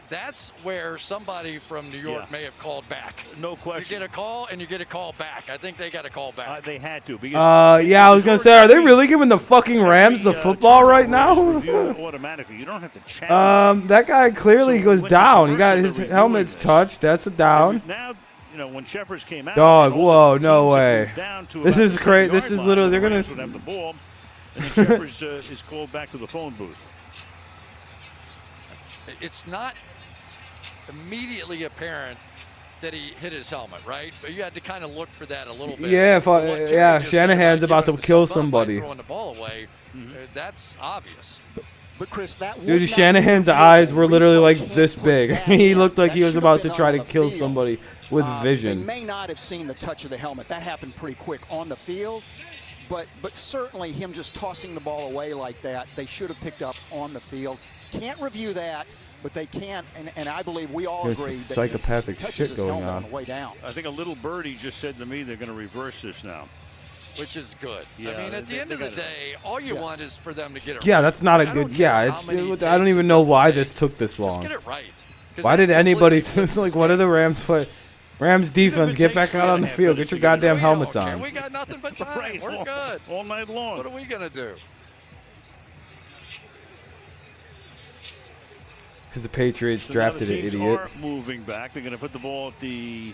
That's where somebody from New York may have called back. No question. You get a call and you get a call back. I think they got a call back. They had to. Because yeah, I was going to say, are they really giving the fucking Rams the football right now? Automatically. You don't have to challenge. That guy clearly goes down. He got his helmet's touched. That's a down. Now, you know, when Sheffers came out, dog, whoa, no way. This is crazy. This is literally, they're going to have the ball. And Sheffers is called back to the phone booth. It's not immediately apparent that he hit his helmet, right? But you had to kind of look for that a little bit. Yeah, Shanahan's about to kill somebody. Throwing the ball away, that's obvious. But Chris, dude, Shanahan's eyes were literally like this big. He looked like he was about to try to kill somebody with vision. They may not have seen the touch of the helmet. That happened pretty quick on the field. But certainly him just tossing the ball away like that, they should have picked up on the field. Can't review that, but they can, and I believe we all agree that psychopathic shit going on. The way down. I think a little birdie just said to me they're going to reverse this now. Which is good. Yeah, I mean, at the end of the day, all you want is for them to get it right. Yeah, that's not a good. Yeah, I don't even know why this took this long. Just get it right. Why did anybody like? What did the Rams play? Rams defense, get back out on the field. Get your goddamn helmets on. We got nothing but time. We're good. All night long. What are we going to do? Because the Patriots drafted an idiot. Are moving back. They're going to put the ball at the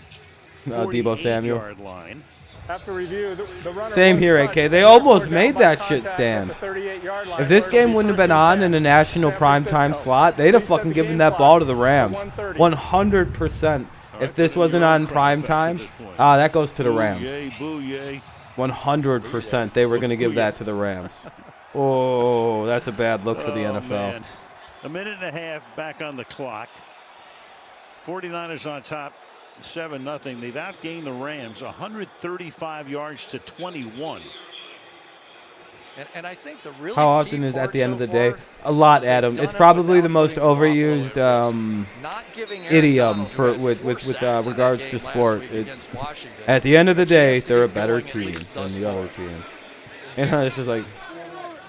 Debo Samuel. 48-yard line. After review, the runner same here, AK. They almost made that shit stand. If this game wouldn't have been on in a national primetime slot, they'd have fucking given that ball to the Rams. 100%. If this wasn't on prime time, that goes to the Rams. 100% they were going to give that to the Rams. Oh, that's a bad look for the NFL. Man. A minute and a half back on the clock. 49ers on top, 7-0. They've outgained the Rams 135 yards to 21. And I think the really how often is at the end of the day? A lot, Adam. It's probably the most overused idiom with regards to sport. It's at the end of the day, they're a better team than the other team. And it's just like,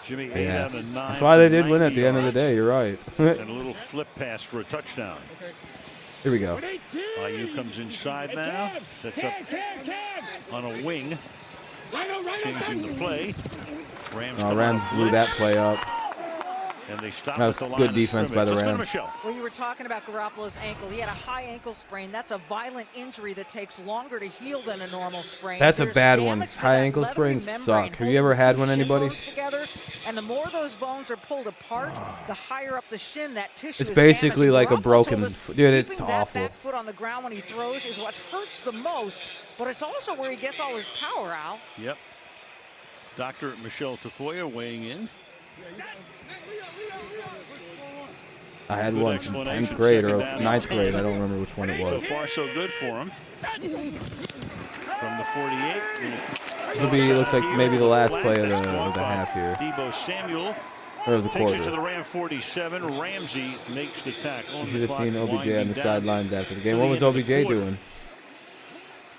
Jimmy, yeah. That's why they did win at the end of the day. You're right. And a little flip pass for a touchdown. Here we go. Ayu comes inside now, sets up on a wing, changing the play. Rams blew that play up. And they stopped That was at the good line defense of by the scrimmage. Rams. Let's go to Michelle. Well, you were talking about Garoppolo's ankle. He had a high ankle sprain. That's a violent injury that takes longer to heal than a normal sprain. That's a There's bad one. damage to High that ankle leathery sprains membrane suck. Have you ever holding had two one, shin anybody? bones together, and the more those bones are pulled apart, the higher up the shin that tissue It's is basically damaged. like a Garoppolo broken told us dude, it's keeping awful. that back foot on the ground when he throws is what hurts the most, but it's also where he gets all his power out. Yep. Dr. Michelle Tafoya weighing in. I had Good one in explanation. 10th grade or Second down. 9th grade. I don't remember which one it So was. far, so good for him. From the 48. This will be, looks like maybe the last play of the half here. Debo Samuel Or of the takes it to quarter. the Ram 47. Ramsey makes the tackle. You should have seen OBJ on the sidelines after the game. What was OBJ doing?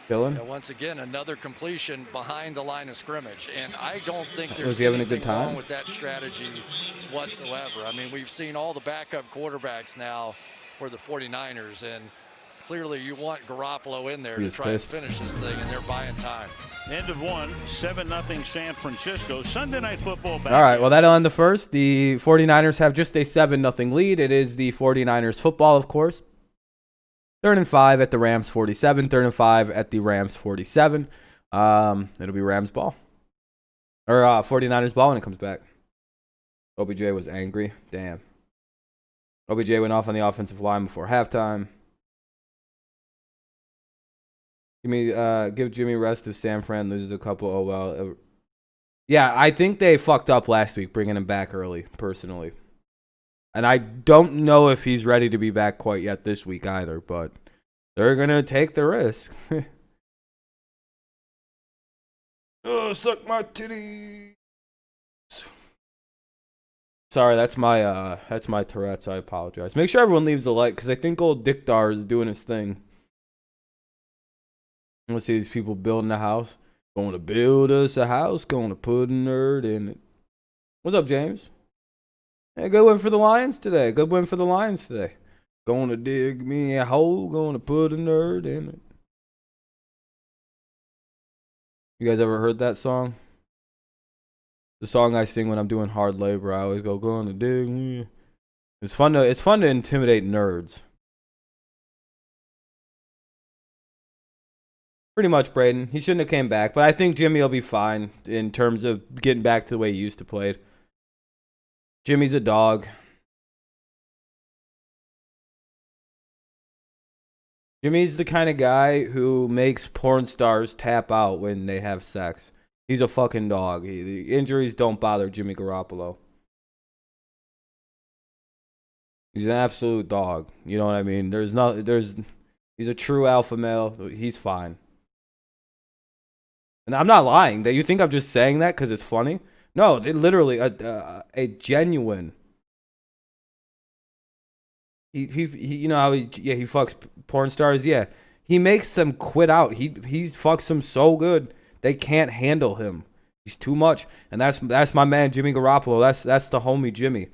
Chilling? Yeah, once again, another completion behind the line of scrimmage. And I don't think there's Was he having a good anything wrong time? with that strategy whatsoever. I mean, we've seen all the backup quarterbacks now for the 49ers, and clearly you want Garoppolo in there He to was try pissed. and finish this thing, and they're buying time. End of one. 7-0 San Francisco. Sunday Night Football back. All right, well, that'll end the first. The 49ers have just a 7-0 lead. It is the 49ers football, of course. 3rd and 5 at the Rams 47. 3rd and 5 at the Rams 47. It'll be Rams ball. Or 49ers ball when it comes back. OBJ was angry. Damn. OBJ went off on the offensive line before halftime. Give Jimmy rest if San Fran loses a couple. Oh, well. Yeah, I think they fucked up last week bringing him back early, personally. And I don't know if he's ready to be back quite yet this week either, but they're going to take the risk. Oh, suck my titties. Sorry, that's my Tourette's. I apologize. Make sure everyone leaves the like, because I think old Dick Dar is doing his thing. Let's see these people building a house. Going to build us a house. Going to put a nerd in it. What's up, James? Hey, good win for the Lions today. Good win for the Lions today. Going to dig me a hole. Going to put a nerd in it. You guys ever heard that song? The song I sing when I'm doing hard labor. I always go, going to dig me. It's fun to intimidate nerds. Pretty much, Braden. He shouldn't have came back, but I think Jimmy will be fine in terms of getting back to the way he used to play. Jimmy's a dog. Jimmy's the kind of guy who makes porn stars tap out when they have sex. He's a fucking dog. The injuries don't bother Jimmy Garoppolo. He's an absolute dog. You know what I mean? He's a true alpha male. He's fine. And I'm not lying. That you think I'm just saying that because it's funny? No, they literally a genuine. He you know how he fucks porn stars. Yeah, he makes them quit out. He fucks them so good they can't handle him. He's too much, and that's my man Jimmy Garoppolo. That's the homie Jimmy.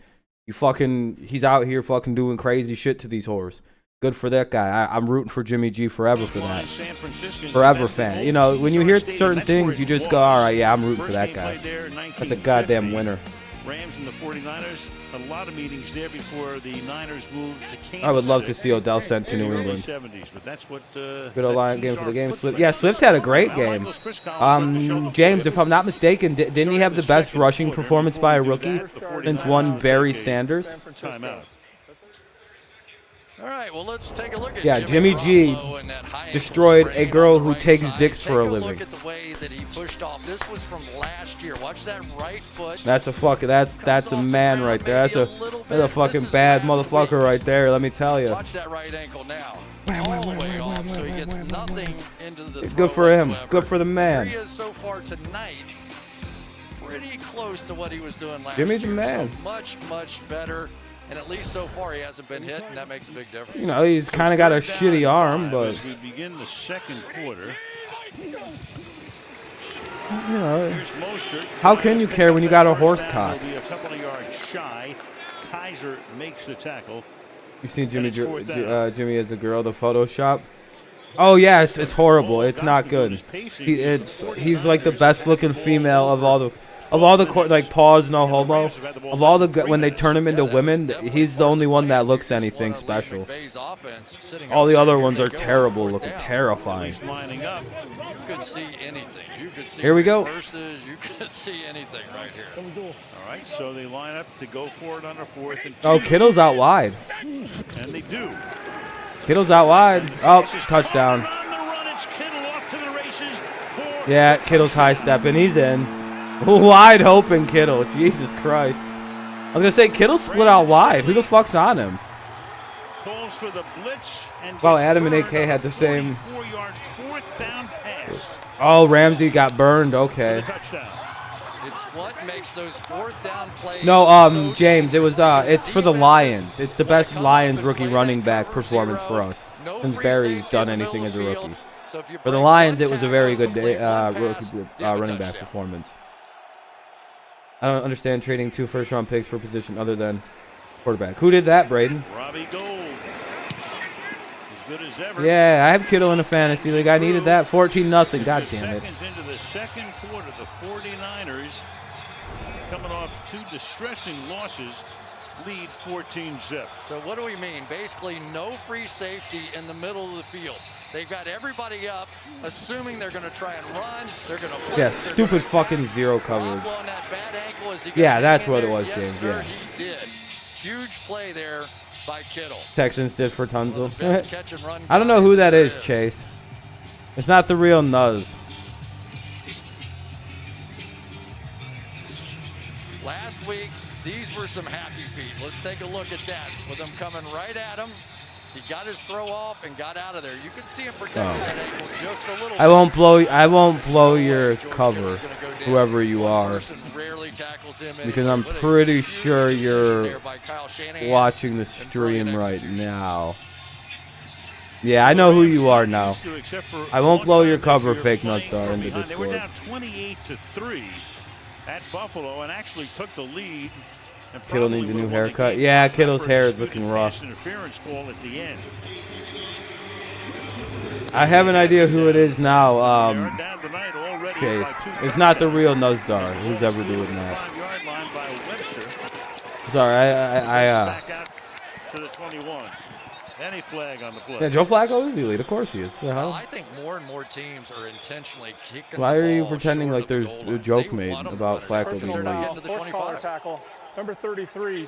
He's out here fucking doing crazy shit to these whores. Good for that guy. I'm rooting for Jimmy G forever for that. Forever fan. You know, when you hear certain things, you just go, all right, yeah, I'm rooting for that guy. That's a goddamn winner. Rams and the 49ers, a lot of meetings there before the Niners moved to Kansas. I would love to see Odell sent to New early England. 70s, but that's what, good Lion game for the game. Swift had a great game. James, if I'm not mistaken, didn't he have the best rushing performance by a rookie since one Barry Sanders? Timeout. All right, well, let's take a look at Jimmy G destroyed a girl who takes dicks for a living. Look at the way that he pushed off. This was from last year. Watch that right foot. That's a man right there. That's a fucking bad motherfucker right there. Let me tell you. Watch that right ankle now. All the way off, so he gets nothing into the throw Good for him. whatsoever. Good for the man. Here he is so far tonight. Pretty close to what he was doing last Jimmy's a year. man. So much better. And at least so far he hasn't been hit, and that makes a big difference. You know, he's kind of got a shitty arm, but as we begin the second quarter. you know, how can you care when you got a horse cock? Will be a couple of yards shy. Kaiser makes the tackle. You seen Jimmy as a girl, the Photoshop? Oh yes, it's horrible. It's not good. He's like the best looking female of all the. Of all the like pause, no homo. Of all the when they turn him into women, he's the only one that looks anything special. All the other ones are terrible, looking terrifying. You could see anything. You could see here we go. Versus, you could see anything right here. All right, so they line up to go for it on a 4th and 2. Oh, Kittle's out wide. And they do. Kittle's out wide. Oh, touchdown. Yeah, Kittle's high stepping. He's in. Wide open Kittle. Jesus Christ. I was going to say, Kittle split out wide. Who the fuck's on him? Calls for the blitz and wow, Adam and AK had the same. 4-yard 4th down pass. Oh, Ramsey got burned. Okay. It's what makes those 4th down plays. No, James, it was it's for the Lions. It's the best Lions rookie running back performance for us since Barry's done anything as a rookie. For the Lions, it was a very good rookie running back performance. I don't understand trading 2 first-round picks for a position other than quarterback. Who did that, Braden? Robbie Gould. As good as ever. Yeah, I have Kittle in a fantasy league. I needed that. 14-0. God damn it. Seconds into the second quarter, the 49ers, coming off 2 distressing losses, lead 14-zip. So what do we mean? Basically, no free safety in the middle of the field. They've got everybody up, assuming they're going to try and run. They're going to blitz. Yeah, stupid fucking zero coverage. Yeah, that's what it was, yes, James. Sir, yeah. He did. Huge play there by Kittle. Texans did for Tunzel. I don't know who that is, Chase. It's not the real Nuz. Last week, these were some happy feet. Let's take a look at that. With them coming right at him. He got his throw off and got out of there. You can see him protecting that ankle just a little. I won't blow your cover, whoever you are, because I'm pretty sure you're watching the stream right now. Yeah, I know who you are now. I won't blow your cover, fake Nutstar, into Discord. We're down 28-3 at Buffalo and actually took the lead. Kittle needs a new haircut. Yeah, Kittle's hair is looking rough. I have an idea who it is now. Case. It's not the real Nuzdar who's ever doing that. Sorry, Any flag on the play. Yeah, Joe Flacco is elite. Of course he is. The hell? Well, I think more and more teams are intentionally kicking. Why the are you ball pretending short like of the there's goal a line. joke They made want 'em about to Flacco put it being down elite? into the Horse 25. collar tackle, number 33.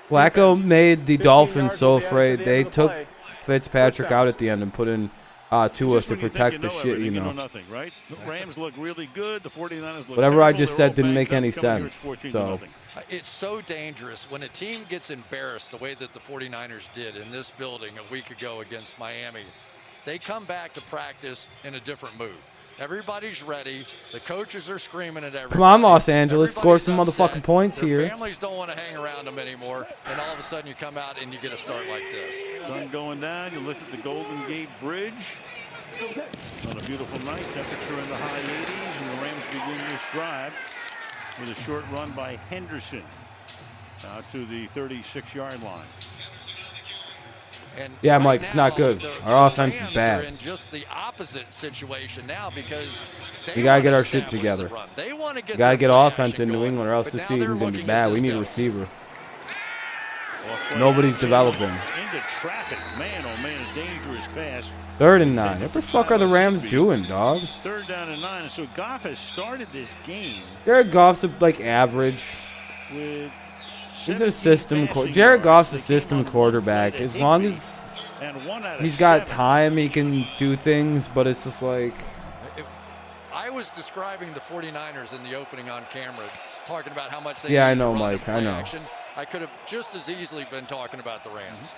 Flacco made the 15 Dolphins yards so at the end afraid of they the took play. Fitzpatrick out at the end and put in Tua Just to when you protect think the you know shit, everything, you know. nothing, right? The Rams look really good. The 49ers look Whatever I terrible. just They're all said didn't banged make any up, coming here at sense. 14-0. It's so dangerous when a team gets embarrassed the way that the 49ers did in this building a week ago against Miami. They come back to practice in a different mood. Everybody's ready. The coaches are screaming at everybody. Come on, Los Angeles, score some Everybody's motherfucking upset. points Their here. Families don't want to hang around them anymore, and all of a sudden you come out and you get a start like this. Sun going down. You look at the Golden Gate Bridge. On a beautiful night, temperature in the high 80s, and the Rams begin this drive with a short run by Henderson out to the 36-yard line. And Yeah, right Mike, it's not now, good. the Our offense is Rams bad. are in just the opposite situation now because they We gotta get wanna our shit establish together. the run. They want to get We gotta their get play offense action in New going, England, or else but this now they're season's gonna be looking bad. at We this need a guy. receiver. Well, Nobody's developing. Into traffic. Man, oh man, a dangerous pass. 3rd and 9. What the fuck are the Rams doing, dog? 3rd down and 9. So Goff has started this game Jared Goff's like average. with He's a system. Jared Goff's a system quarterback. As long as he's got time, he can do things. But it's just like. I was describing the 49ers in the opening on camera, talking about how much they Yeah, I need to know, run and Mike. I play know. action. I could have just as easily been talking about the Rams.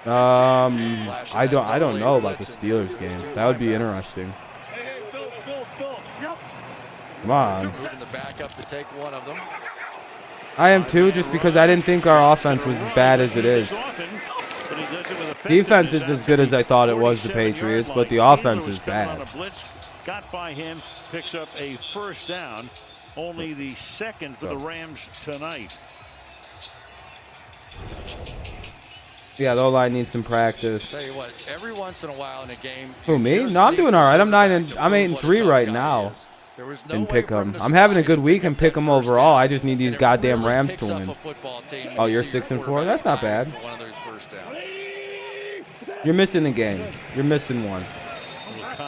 I don't know about the Steelers game. That would be interesting. Come on. Moving the back up to take one of them. I am too, just because I didn't think our offense was as bad as it is. Defense is as good as I thought it was, the Patriots, but the offense is bad. Got by him, picks up a first down. Only the second for the Rams tonight. Yeah, the O-line needs some practice. Tell you what, every once in a while in a game. Who, me? just No, I'm need doing to all right. I'm prove 8-3 what a right tough guy now. is. There was no and way pick for him them. to I'm having a slide good and week pick and up pick that them first overall. down. I just need these And it goddamn really Rams picks to up win. a football team when Oh, you you're see your 6-4. quarterback That's not tied bad. for one of those first downs. You're missing a game. You're missing one.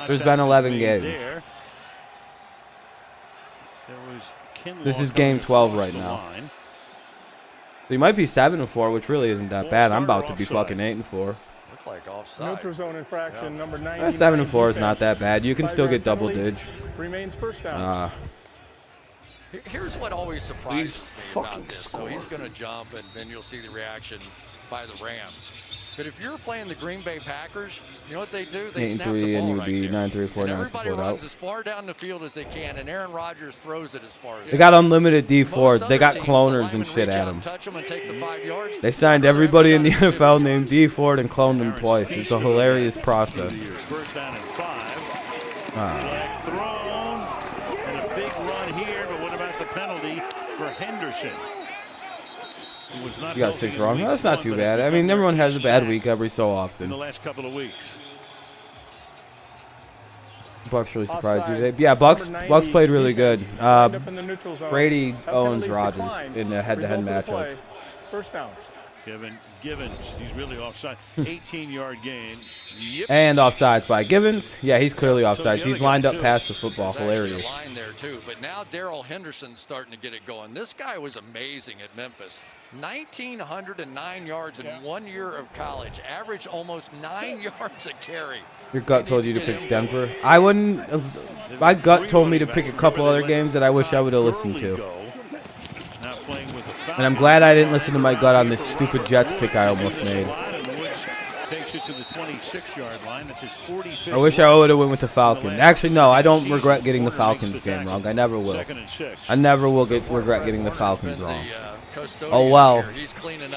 There's been Contact 11 made games. there. This is game 12 right now. So you might be 7-4, which really isn't that bad. I'm about to be fucking 8-4. Look like offside. Neutral zone infraction, number 90. 7-4 is not that bad. You can still get double dig. Remains first down. Here's what always surprises me about fucking this. So he's going to jump, and then you'll see the reaction by the Rams. But if you're playing the Green Bay Packers, you know what they do? They snap the 8-3, ball and you'd right be there. 9-3-4 And now. everybody Support runs out. as far down the field as they can, and Aaron Rodgers throws it as far as They got unlimited Most D4s. They other got teams, cloners the and linemen shit reach at out them. and touch them and take the 5 yards. They signed Packers everybody in have the shot at NFL 50 named D Ford and cloned them twice. It's a hilarious process. First down and 5. Flag thrown. And a big run here, but what about the penalty for Henderson? You got 6 wrong. That's not too bad. I mean, everyone has a bad week every so In the often. last couple of weeks. Bucks really surprised you today. Yeah, Bucks played really good. Brady owns Rodgers in the head-to-head matchups. First down. Kevin Givens, he's really offside. 18-yard gain. Yep. And offsides by Givens. Yeah, he's clearly offsides. He's lined up past the football. There's actually Hilarious. a line there too, but now Darrell Henderson's starting to get it going. This guy was amazing at Memphis. 1,909 yards in 1 year of college. Average almost 9 yards a carry. Your gut told you to pick Denver. I wouldn't. My gut told me to pick a couple other games that I wish I would have listened to. And I'm glad I didn't listen to my gut on this stupid Jets pick I almost made. Takes it to the 26-yard line. That's his 45th. I wish I would have went with the Falcons. Actually, no, I don't regret getting the Falcons game wrong. I never will. I never will regret getting the Falcons wrong. Oh well.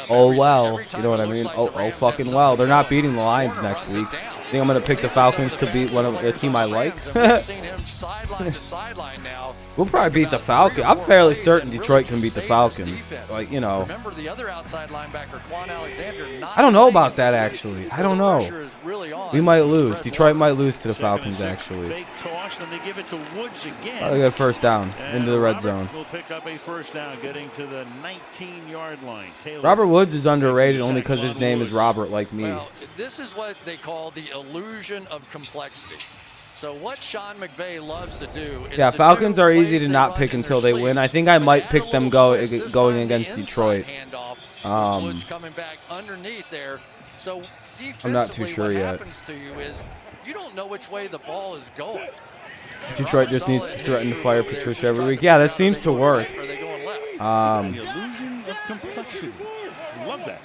Oh well. You know what I mean? Oh fucking well. They're not beating the Lions next week. Think I'm gonna pick the Falcons to beat a team I like? We'll probably beat the Falcons. I'm fairly certain Detroit can beat the Falcons. Like, you know. Remember the other outside linebacker, Quan Alexander. I don't know about that actually. I don't know. We might lose. Detroit might lose to the Falcons actually. Fake toss, and they give it to Woods again. I'll get first down into the red zone. Will pick up a first down, getting to the 19-yard line. Taylor. Robert Woods is underrated only because his name is Robert, like me. Well, this is what they call the illusion of complexity. So what Sean McVay loves to do is Falcons are easy to not pick until they win. I think I might pick them going against Detroit. Woods coming back underneath there. So I'm not too sure what yet. happens to you is you don't know which way the ball is going. Detroit just needs to threaten to fire Patricia every week. Yeah, that seems to work. Are they going left? The illusion of complexity. Love that.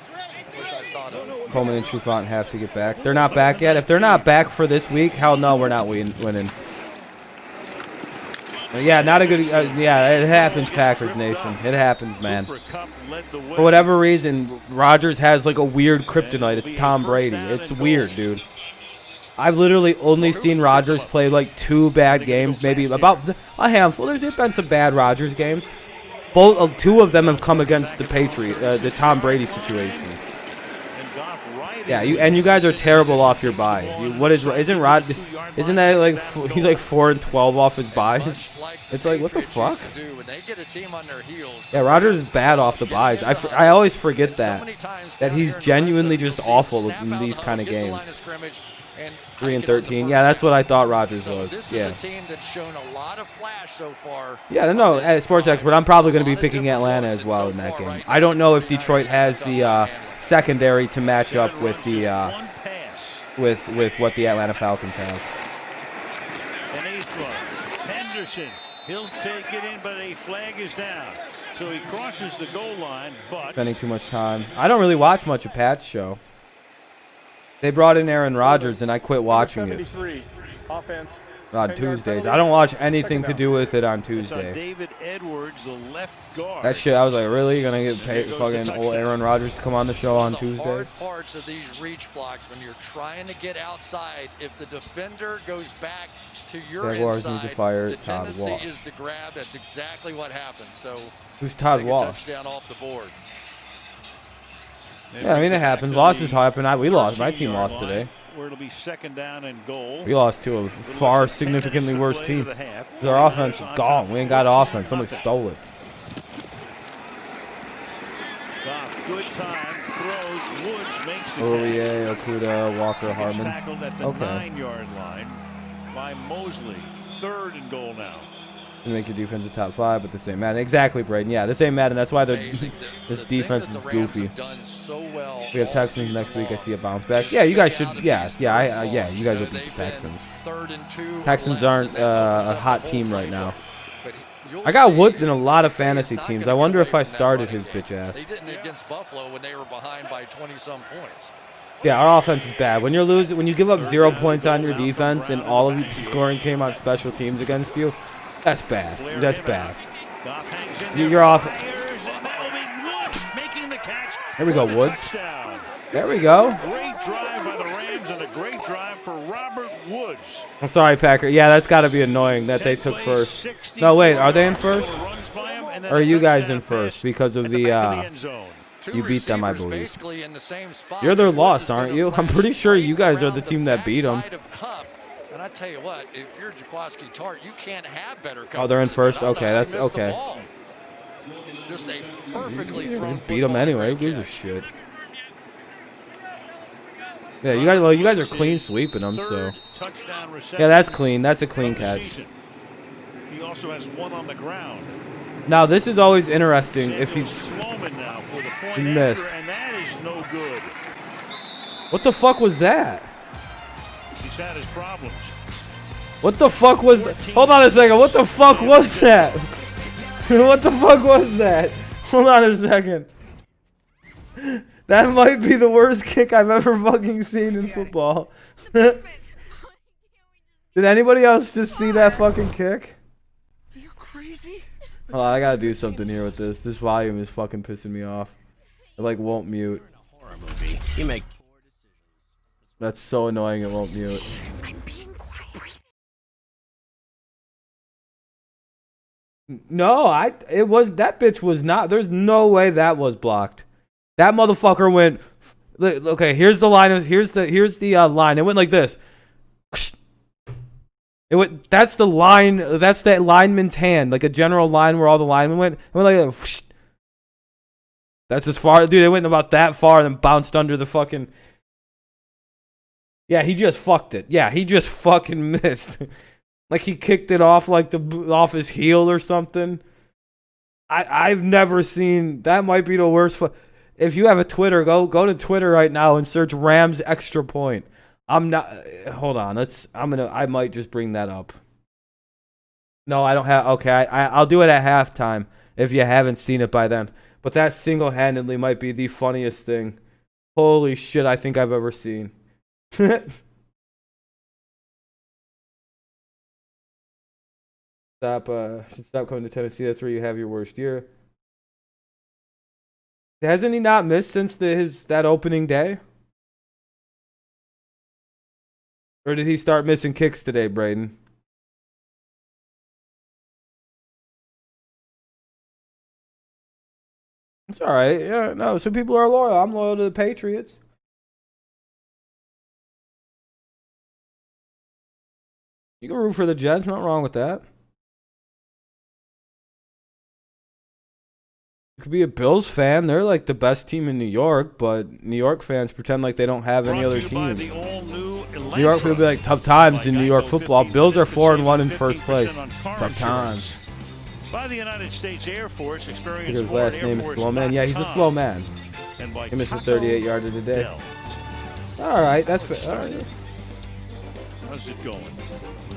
Wish I thought of it. Coleman and Trufant have to get back. They're not back yet. If they're not back for this week, hell no, we're not winning. Yeah, not a good. Yeah, it happens, Packers Nation. It happens, man. For whatever reason, Rodgers has like a weird kryptonite. It's Tom Brady. It's weird, dude. I've literally only seen Rodgers play like 2 bad games, maybe about a handful. There's been some bad Rodgers games. 2 of them have come against the the Tom Brady situation. Yeah, you guys are terrible off your bye. Isn't that like he's like 4-12 off his buys? It's like, what the fuck? Yeah, Rodgers is bad off the buys. I always forget that he's genuinely just awful in these kind of games. 3-13. Yeah, that's what I thought Rodgers was. Yeah. This is a team that's shown a lot of flash so far. Yeah, no, as sports expert, I'm probably going to be picking Atlanta as well in that game. I don't know if Detroit has the secondary to match up with the with what the Atlanta Falcons have. An 8th run. Henderson, he'll take it in, but a flag is down. So he crosses the goal line, but Spending too much time. I don't really watch much of Pat's show. They brought in Aaron Rodgers, and I quit watching it Offense. on Tuesdays. I don't watch anything to do with it on it's Tuesday. on David Edwards, the left guard. That shit, I was like, really? You're going to get paid fucking old Aaron Rodgers to come on the show on Tuesday? Hard parts of these reach blocks when you're trying to get outside. If the defender goes back to your Jaguars inside, need to fire the Todd tendency Walsh. is to grab. That's exactly what happens. So Who's Todd take a Walsh? touchdown off the board. Yeah, I mean, it happens. Losses happen. We lost. My team lost today. where it'll be 2nd down and goal. We lost to a far significantly worse team. Our offense is gone. We ain't got offense. Somebody stole it. Good time, throws, Woods makes the yeah, Okuda, Walker, Harmon. Tackled at the 9-yard line by Mosley. 3rd and goal now. To make your defense a top 5, but this ain't Madden. Exactly, Braden. Yeah, this ain't Madden. That's why this defense is goofy. We have Texans next week. I see a bounce back. Yeah, you guys should. Yeah, you guys will beat the Texans. Texans aren't a hot team right now. I got Woods in a lot of fantasy teams. I wonder if I started his bitch ass. They didn't against Buffalo when they were behind by 20-some points. Yeah, our offense is bad. When you're losing, when you give up 0 points on your defense and all of the scoring came on special teams against you, that's bad. That's bad. You're off. There we go, Woods. There we go. Great drive by the Rams and a great drive for Robert Woods. I'm sorry, Packer. Yeah, that's got to be annoying that they took first. No, wait, are they in first? Or are you guys in first because of the you beat them, I believe. You're their loss, aren't you? I'm pretty sure you guys are the team that beat them. And I tell you what, if you're Jaquaski Tart, you can't have better coverage. Oh, they're in first? Okay, that's okay. Just a perfectly thrown beat them anyway. Who gives a shit? Yeah, you guys are clean sweeping them, so. Yeah, that's clean. That's a clean catch. He also has 1 on the ground. Now, this is always interesting if he missed. And that is no good. What the fuck was that? He's had his problems. What the fuck was that? Hold on a second. What the fuck was that? What the fuck was that? Hold on a second. That might be the worst kick I've ever fucking seen in football. Did anybody else just see that fucking kick? Are you crazy? Hold on, I gotta do something here with this. This volume is fucking pissing me off. It like won't mute. You make poor decisions. That's so annoying. It won't mute. I'm being quiet. No, it was that bitch was not. There's no way that was blocked. That motherfucker went. Okay, here's the line. Here's the line. It went like this. It went. That's the line. That's that lineman's hand, like a general line where all the linemen went. It went like that. That's as far, dude. It went about that far and then bounced under the fucking. Yeah, he just fucked it. Yeah, he just fucking missed. Like he kicked it off like off his heel or something. I've never seen that. Might be the worst. If you have a Twitter, go to Twitter right now and search Rams extra point. I'm not. Hold on. I might just bring that up. No, I don't have. Okay, I'll do it at halftime if you haven't seen it by then. But that single-handedly might be the funniest thing. Holy shit! I think I've ever seen. Should stop coming to Tennessee. That's where you have your worst year. Hasn't he not missed since that opening day? Or did he start missing kicks today, Braden? It's all right. Yeah, no, some people are loyal. I'm loyal to the Patriots. You can root for the Jets. Nothing wrong with that. You could be a Bills fan. They're like the best team in New York, but New York fans pretend like they don't have any other teams. New York will be like tough times in New York football. Bills are 4-1 in first place. Tough times. By the United States Air Force, experienced his last name is Slow Man. Yeah, he's a slow man. He missed a 38-yarder today. All right, that's fair. All right. How's it going?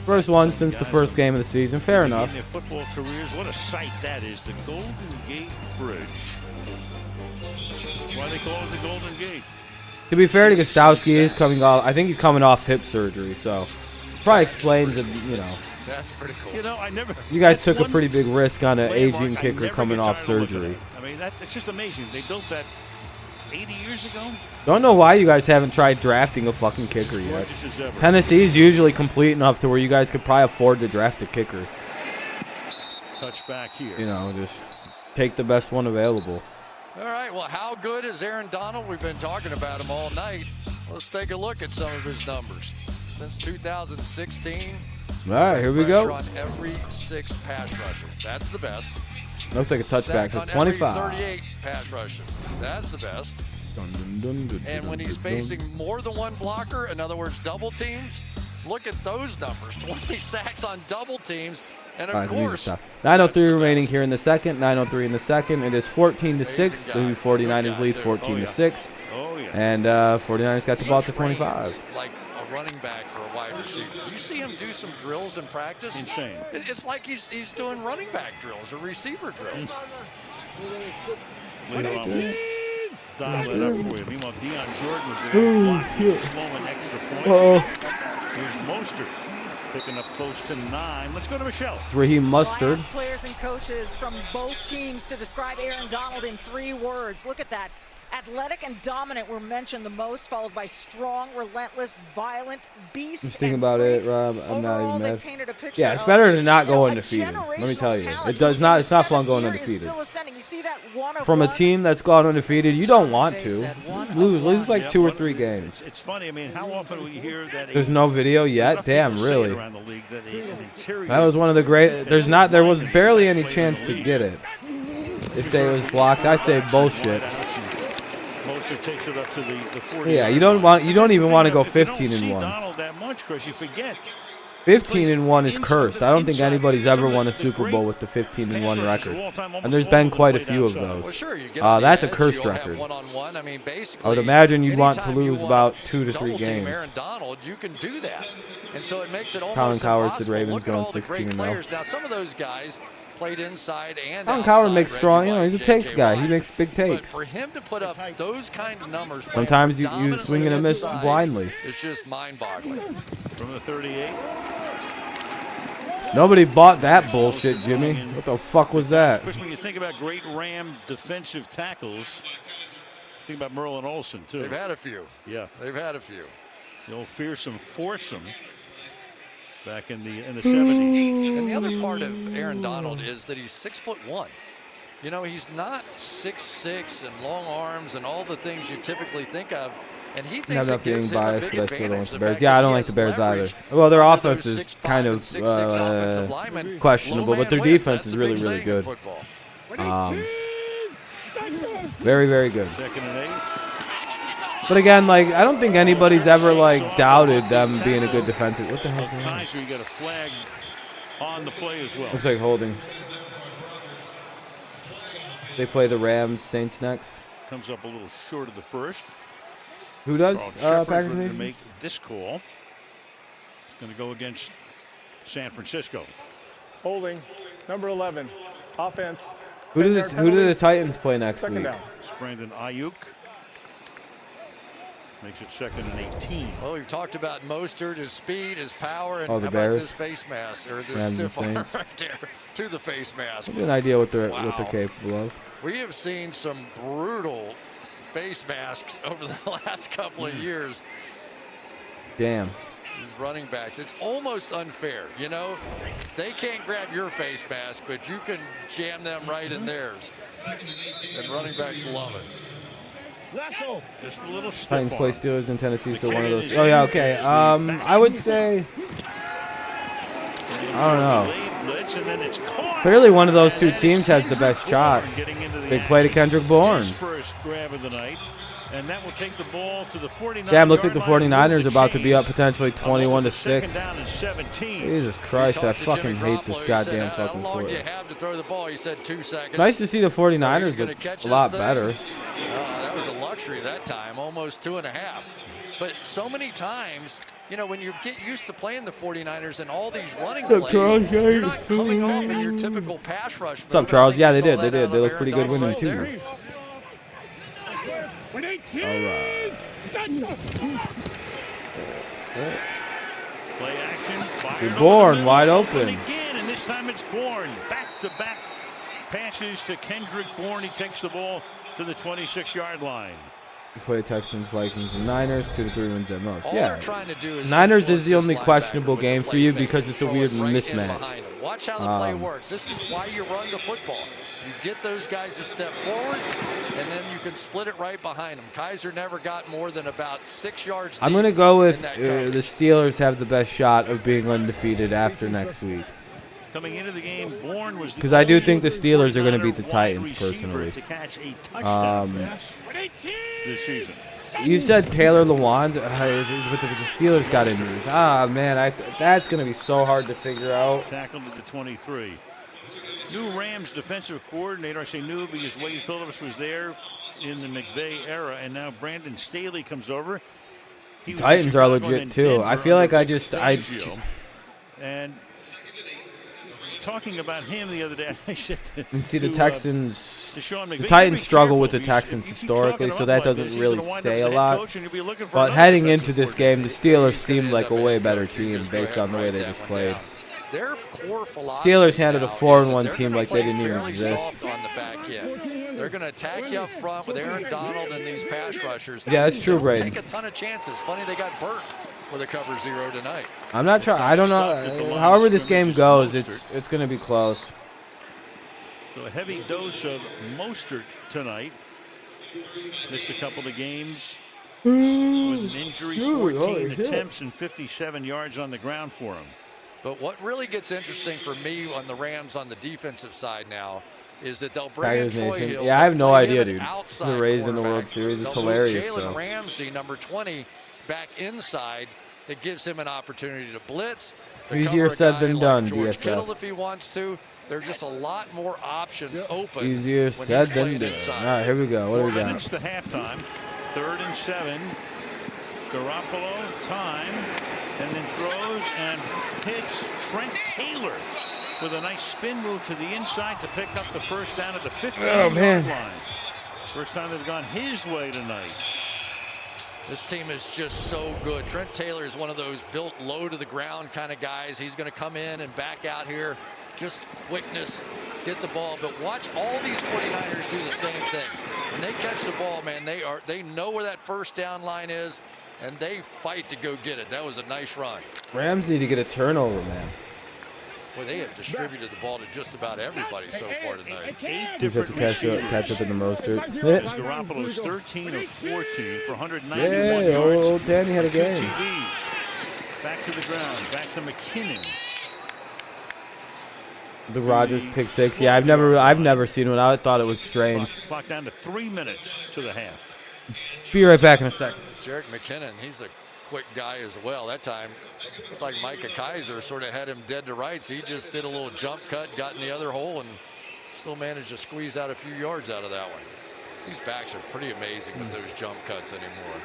First one since the first game of the season. Fair enough. Their football careers, what a sight that is. The Golden Gate Bridge. That's why they call it the Golden Gate. To be fair to Gostowski, is coming off. I think he's coming off hip surgery, so probably explains it. You know. That's pretty cool. You know, you guys took a pretty big risk on an aging kicker coming off surgery. I mean, it's just amazing. They built that 80 years ago. Don't know why you guys haven't tried drafting a fucking kicker yet. Tennessee's usually complete enough to where you guys could probably afford to draft a kicker. Touchback here. You know, just take the best one available. All right, well, how good is Aaron Donald? We've been talking about him all night. Let's take a look at some of his numbers. Since 2016, all right, here we go. On every 6 pass rushes. That's the best. Looks like a touchback. So 25. 38 pass rushes. That's the best. And when he's facing more than one blocker, in other words, double teams, look at those numbers. 20 sacks on double teams. And of course, 9:03 remaining here in the second. 9:03 in the second. It is 14-6. The 49ers lead 14-6. Oh, yeah. And 49ers got the ball to 25. Like a running back or a wide receiver. You see him do some drills in practice. Insane. It's like he's doing running back drills or receiver drills. Later on, dial it up for you. Meanwhile, Deion Jordan was there blocking, slow an extra point. Here's Mostert picking up close to 9. Let's go to Michelle. Raheem Mustard. Players and coaches from both teams to describe Aaron Donald in 3 words. Look at that. Athletic and dominant were mentioned the most, followed by strong, relentless, violent, beast. Just thinking and about freak. it, Rob. I'm not Overall, even they painted a picture Yeah, it's of, better to not go a undefeated. Let me generational tell you, talent. it does not. It's not fun going Year is undefeated. still ascending. You see that one of From a one? team that's gone undefeated, you don't want They to said one of lose like Yeah, 2 or 3 games. It's funny. I mean, how often we hear that? There's no video yet. enough Damn, people say it really. around the league that an interior That was one of the great. There was barely any chance to get it. They say it was blocked. I say bullshit. Mostert takes it up to the 40. Yeah, you don't even want to go If you don't 15 see and 1. Donald that much, Chris, you forget. 15 and 1 is cursed. I don't think anybody's ever won a Super Bowl with the 15 and 1 record. And there's been quite a few of those. Well, sure, you get on the That's a edge, cursed you'll have record. one-on-one. I mean, basically, I would imagine you'd want to anytime you lose want about 2 to 3 double team games. Aaron Donald, you can do that, and so it makes it almost Colin Cowherd said impossible. Ravens Look at going all the 16 great and 0. players. Now, some of those guys played inside and Colin outside. Cowherd makes strong. Reggie He's a White, takes J.J. guy. He Watt. makes big But takes. for him to put up those kind of numbers, Sometimes you dominantly swing and a miss inside, blindly. It's just mind-boggling. From the 38. Nobody bought that bullshit, Jimmy. What the fuck was that? Chris, when you think about great Ram defensive tackles, think about Merlin Olsen, too. They've had a few. Yeah. They've had a few. The old fearsome foursome back in the 70s. And the other part of Aaron Donald is that he's 6'1". You know, he's not 6'6" and long arms and all the things you typically think of. And he thinks I'm not it being gives him a biased, big but I still don't like advantage. the The Bears. fact Yeah, that I don't he like the has Bears either. leverage Well, their under offense those is 6'5" kind and of 6'6" offensive linemen. questionable, Low but their man wins. defense That's is the really, big really saying good. in football. Very, very good. 2nd and 8. But again, like, I don't think anybody's ever like doubted them being a good defensive. What the hell's going on? Kaiser, you got a flag on the play as well. Looks like holding. They play the Rams Saints next. Comes up a little short of the first. Who does Carl Shepard's Packers ready to Nation? make this call. It's going to go against San Francisco. Holding. Number 11. Offense. Who do 10-yard the penalty. Titans play next Second week? down. It's Brandon Ayuk. Makes it 2nd and 18. Well, we've talked about Mostert, his speed, his power, and Oh, how the about Bears? this face mask, or this Rams and stiff arm Saints. right there to the face mask. Get an idea what they're Wow. capable of. We have seen some brutal face masks over the last couple of years. Damn. These running backs, it's almost unfair. You know, they can't grab your face mask, but you can jam them right in theirs. And running backs love it. Just a little stiff Titans play arm. Steelers in Tennessee, so one of those. Oh yeah, okay. I would say I don't know. Blitz, and then it's caught. Clearly, one of those two teams has the best shot. Getting into the Big play to action. Kendrick Bourne. His first grab of the night, and that will take the ball to the 49. Damn, looks like the 49ers about to be up potentially 21-6. Down and 17. Jesus Christ, I Talked to fucking Jimmy hate this Garoppolo. He goddamn said, fucking how long do you foot. have to throw the ball? He said 2 seconds. Nice to see the 49ers he's gonna look catch a lot this thing. better. That was a luxury that time, almost 2.5. But so many times, you know, when you get used to playing the 49ers and all these running plays, Charles? you're not coming off in your typical pass rush. What's up, mode. Charles? I think Yeah, we they saw did. They that did. out of They look Aaron pretty good Donald winning right too. Play action. Good Bourne, wide open. Again, and this time it's Bourne. Back-to-back passes to Kendrick Bourne. He takes the ball to the 26-yard line. You play Texans, Vikings, and Niners, 2 to 3 wins at most. All Yeah. they're trying to do is Niners is influence the only this questionable linebacker with game the for you play fake because it's a and weird throw it right in mismatch. behind him. Watch how the play works. This is why you run the football. You get those guys a step forward, and then you can split it right behind them. Kaiser never got more than about 6 yards deep. I'm going to go with the Steelers have the best shot of being undefeated after next week. Coming into the game, Bourne was because I do think the Steelers are going to beat the Titans personally. To catch a touchdown pass this season. You said Taylor Lewan, but the Steelers got injuries. Ah, man, that's going to be so hard to figure out. Tackled at the 23. New Rams defensive coordinator. I say new because Wade Phillips was there in the McVay era, and now Brandon Staley comes over. Titans are legit too. I feel like and talking about him the other day, I said and see the Texans. The Titans struggle with the Texans historically, so that doesn't really say a lot. But heading into this game, the Steelers seemed like a way better team based on the way they just played. Their core philosophy Steelers handled a 4-1 team like they didn't even exist. On the back end. They're going to attack you up front with Aaron Donald and these pass rushers. Yeah, that's true, Braden. Take a ton of chances. Funny they got burnt with a cover 0 tonight. I'm not trying. I don't know. However this game goes, it's going to be close. So a heavy dose of Mostert tonight. Missed a couple of games with an injury. 14 attempts and 57 yards on the ground for him. But what really gets interesting for me on the Rams on the defensive side now is that they'll bring in Troy Hill. Yeah, I have no idea, dude. The Rays in the World Series is hilarious, though. Jalen Ramsey, number 20, back inside. It gives him an opportunity to blitz. Easier said than done, George DSF. Kittle if he wants to. There are just a lot more options open. Easier said than done. All right, here we go. What do we got? 4 minutes to halftime. 3rd and 7. Garoppolo, time, and then throws and hits Trent Taylor with a nice spin move to the inside to pick up the first down at the 15-yard line. First time they've gone his way tonight. This team is just so good. Trent Taylor is one of those built low to the ground kind of guys. He's going to come in and back out here. Just quickness, get the ball. But watch all these 49ers do the same thing. When they catch the ball, man, they know where that first down line is, and they fight to go get it. That was a nice run. Rams need to get a turnover, man. Well, they have distributed the ball to just about everybody so far tonight. 8 different catch up in the Mostert. Garoppolo's 13 of 14 for 191 yards. Old Danny had a game. 2 TDs. Back to the ground. Back to McKinnon. The Rodgers pick 6. Yeah, I've never seen one. I thought it was strange. Clock down to 3 minutes to the half. Be right back in a second. Jerick McKinnon, he's a quick guy as well. That time, it's like Micah Kaiser sort of had him dead to rights. He just did a little jump cut, got in the other hole, and still managed to squeeze out a few yards out of that one. These backs are pretty amazing with those jump cuts anymore.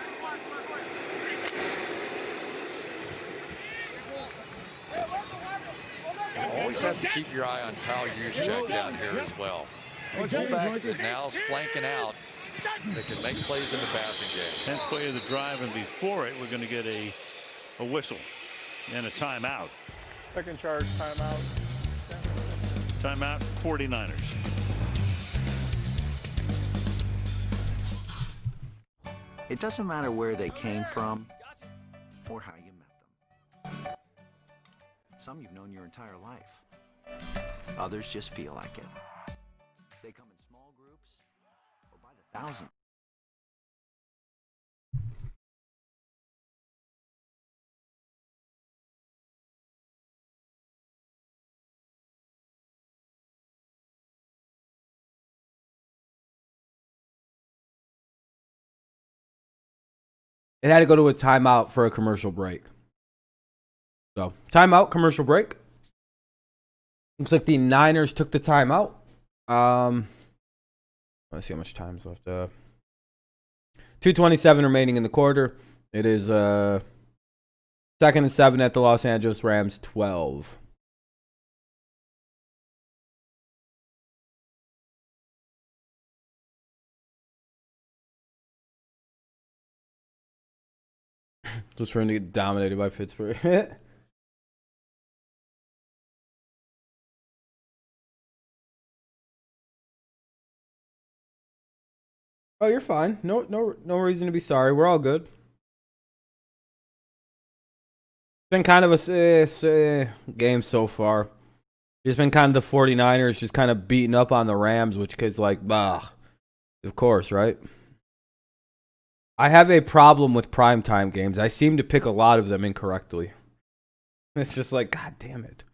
You always have to keep your eye on Kyle Juszczyk down here as well. A fullback that now is flanking out. They can make plays in the passing game. 10th play of the drive, and before it, we're going to get a whistle and a timeout. Second charge, timeout. Timeout, 49ers. It doesn't matter where they came from or how you met them. Some you've known your entire life. Others just feel like it. They come in small groups or by the thousand. It had to go to a timeout for a commercial break. So, timeout, commercial break. Looks like the Niners took the timeout. Let's see how much time's left. 2:27 remaining in the quarter. It is 2nd and 7 at the Los Angeles Rams 12. Just for him to get dominated by Pittsburgh. Oh, you're fine. No reason to be sorry. We're all good. Been kind of a game so far. It's been kind of the 49ers just kind of beating up on the Rams, which is like, bah. Of course, right? I have a problem with primetime games. I seem to pick a lot of them incorrectly. It's just like, God damn it.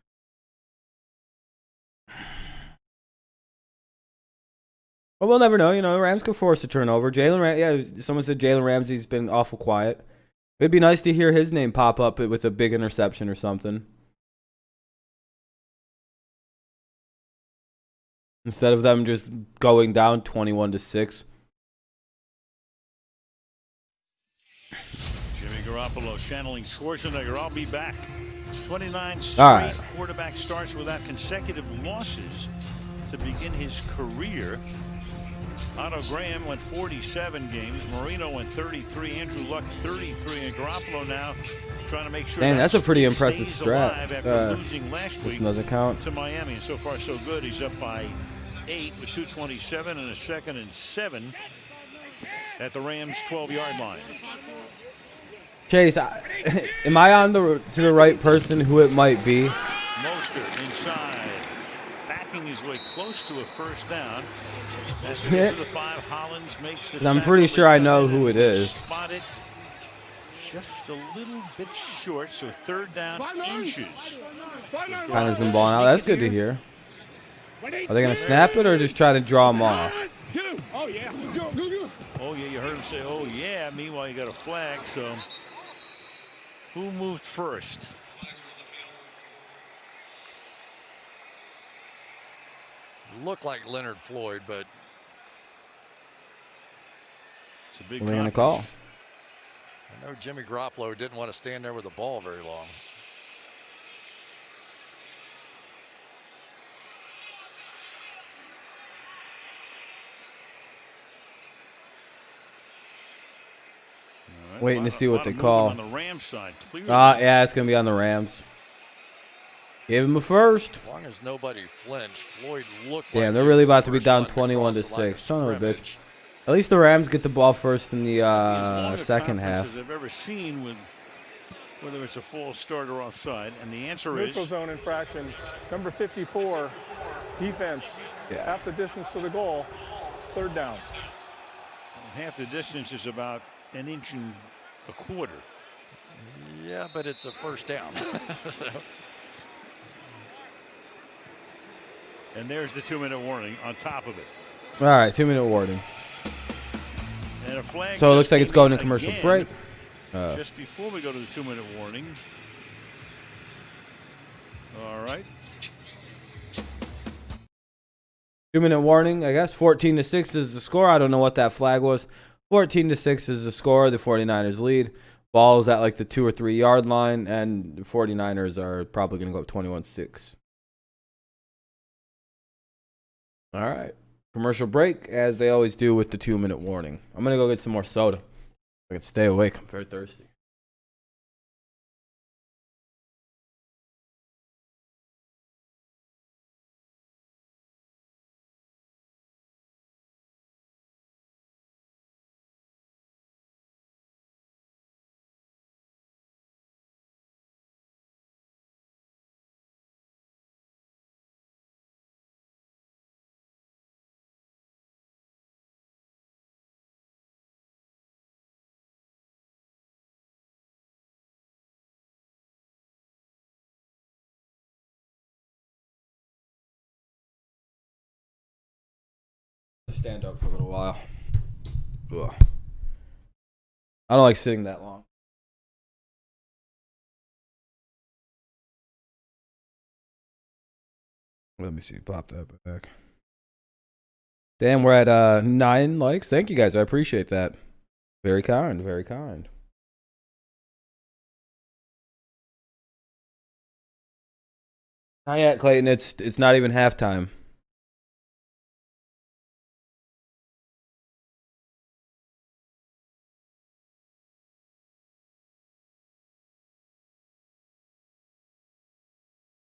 Well, we'll never know. You know, the Rams could force a turnover. Someone said Jalen Ramsey's been awful quiet. It'd be nice to hear his name pop up with a big interception or something. Instead of them just going down 21-6. Jimmy Garoppolo channeling Schwarzenegger. I'll be back. 29 straight quarterback starts without consecutive losses to begin his career. Otto Graham went 47 games. Marino went 33. Andrew Luck 33. And Garoppolo now trying to make sure. Dang, that's a pretty impressive strat. After losing last week doesn't count to Miami, and so far so good. He's up by 8 with 2:27 and a 2nd and 7 at the Rams' 12-yard line. Chase, am I on to the right person who it might be? Mostert inside, backing his way close to a first down. That's to the 5. Hollins makes the I'm pretty sure I know who it is. Spotted just a little bit short, so 3rd down inches. Connor's been balling out. That's good to hear. Are they going to snap it or just try to draw him off? Oh, yeah. Oh, yeah, you heard him say, oh, yeah. Meanwhile, you got a flag, so who moved first? Looked like Leonard Floyd, but it's a big what are they going to call? I know Jimmy Garoppolo didn't want to stand there with the ball very long. Right, waiting to see what they call. On the Rams side, yeah, it's going to be on the Rams. Give him a first. As long as nobody flinched, Floyd looked Damn, like they're really about to be down 21-6. Son of a bitch. At least the Rams get the ball first in the second half. I've ever seen with whether it's a false start or offside, and the answer is neutral zone infraction. Number 54, defense. Half the distance to the goal. 3rd down. Half the distance is about 1 inch and a quarter. Yeah, but it's a first down. And there's the 2-minute warning on top of it. All right, 2-minute warning. And a flag. So it looks like it's going to commercial break. Just before we go to the 2-minute warning. All right. 2-minute warning, I guess. 14-6 is the score. I don't know what that flag was. 14-6 is the score. The 49ers lead. Ball's at like the 2 or 3 yard line, and the 49ers are probably going to go up 21-6. All right. Commercial break, as they always do with the 2-minute warning. I'm going to go get some more soda. I can stay awake. I'm very thirsty. Stand up for a little while. Ugh. I don't like sitting that long. Let me see. Pop that back. Damn, we're at 9 likes. Thank you guys. I appreciate that. Very kind. Very kind. Not yet, Clayton. It's not even halftime.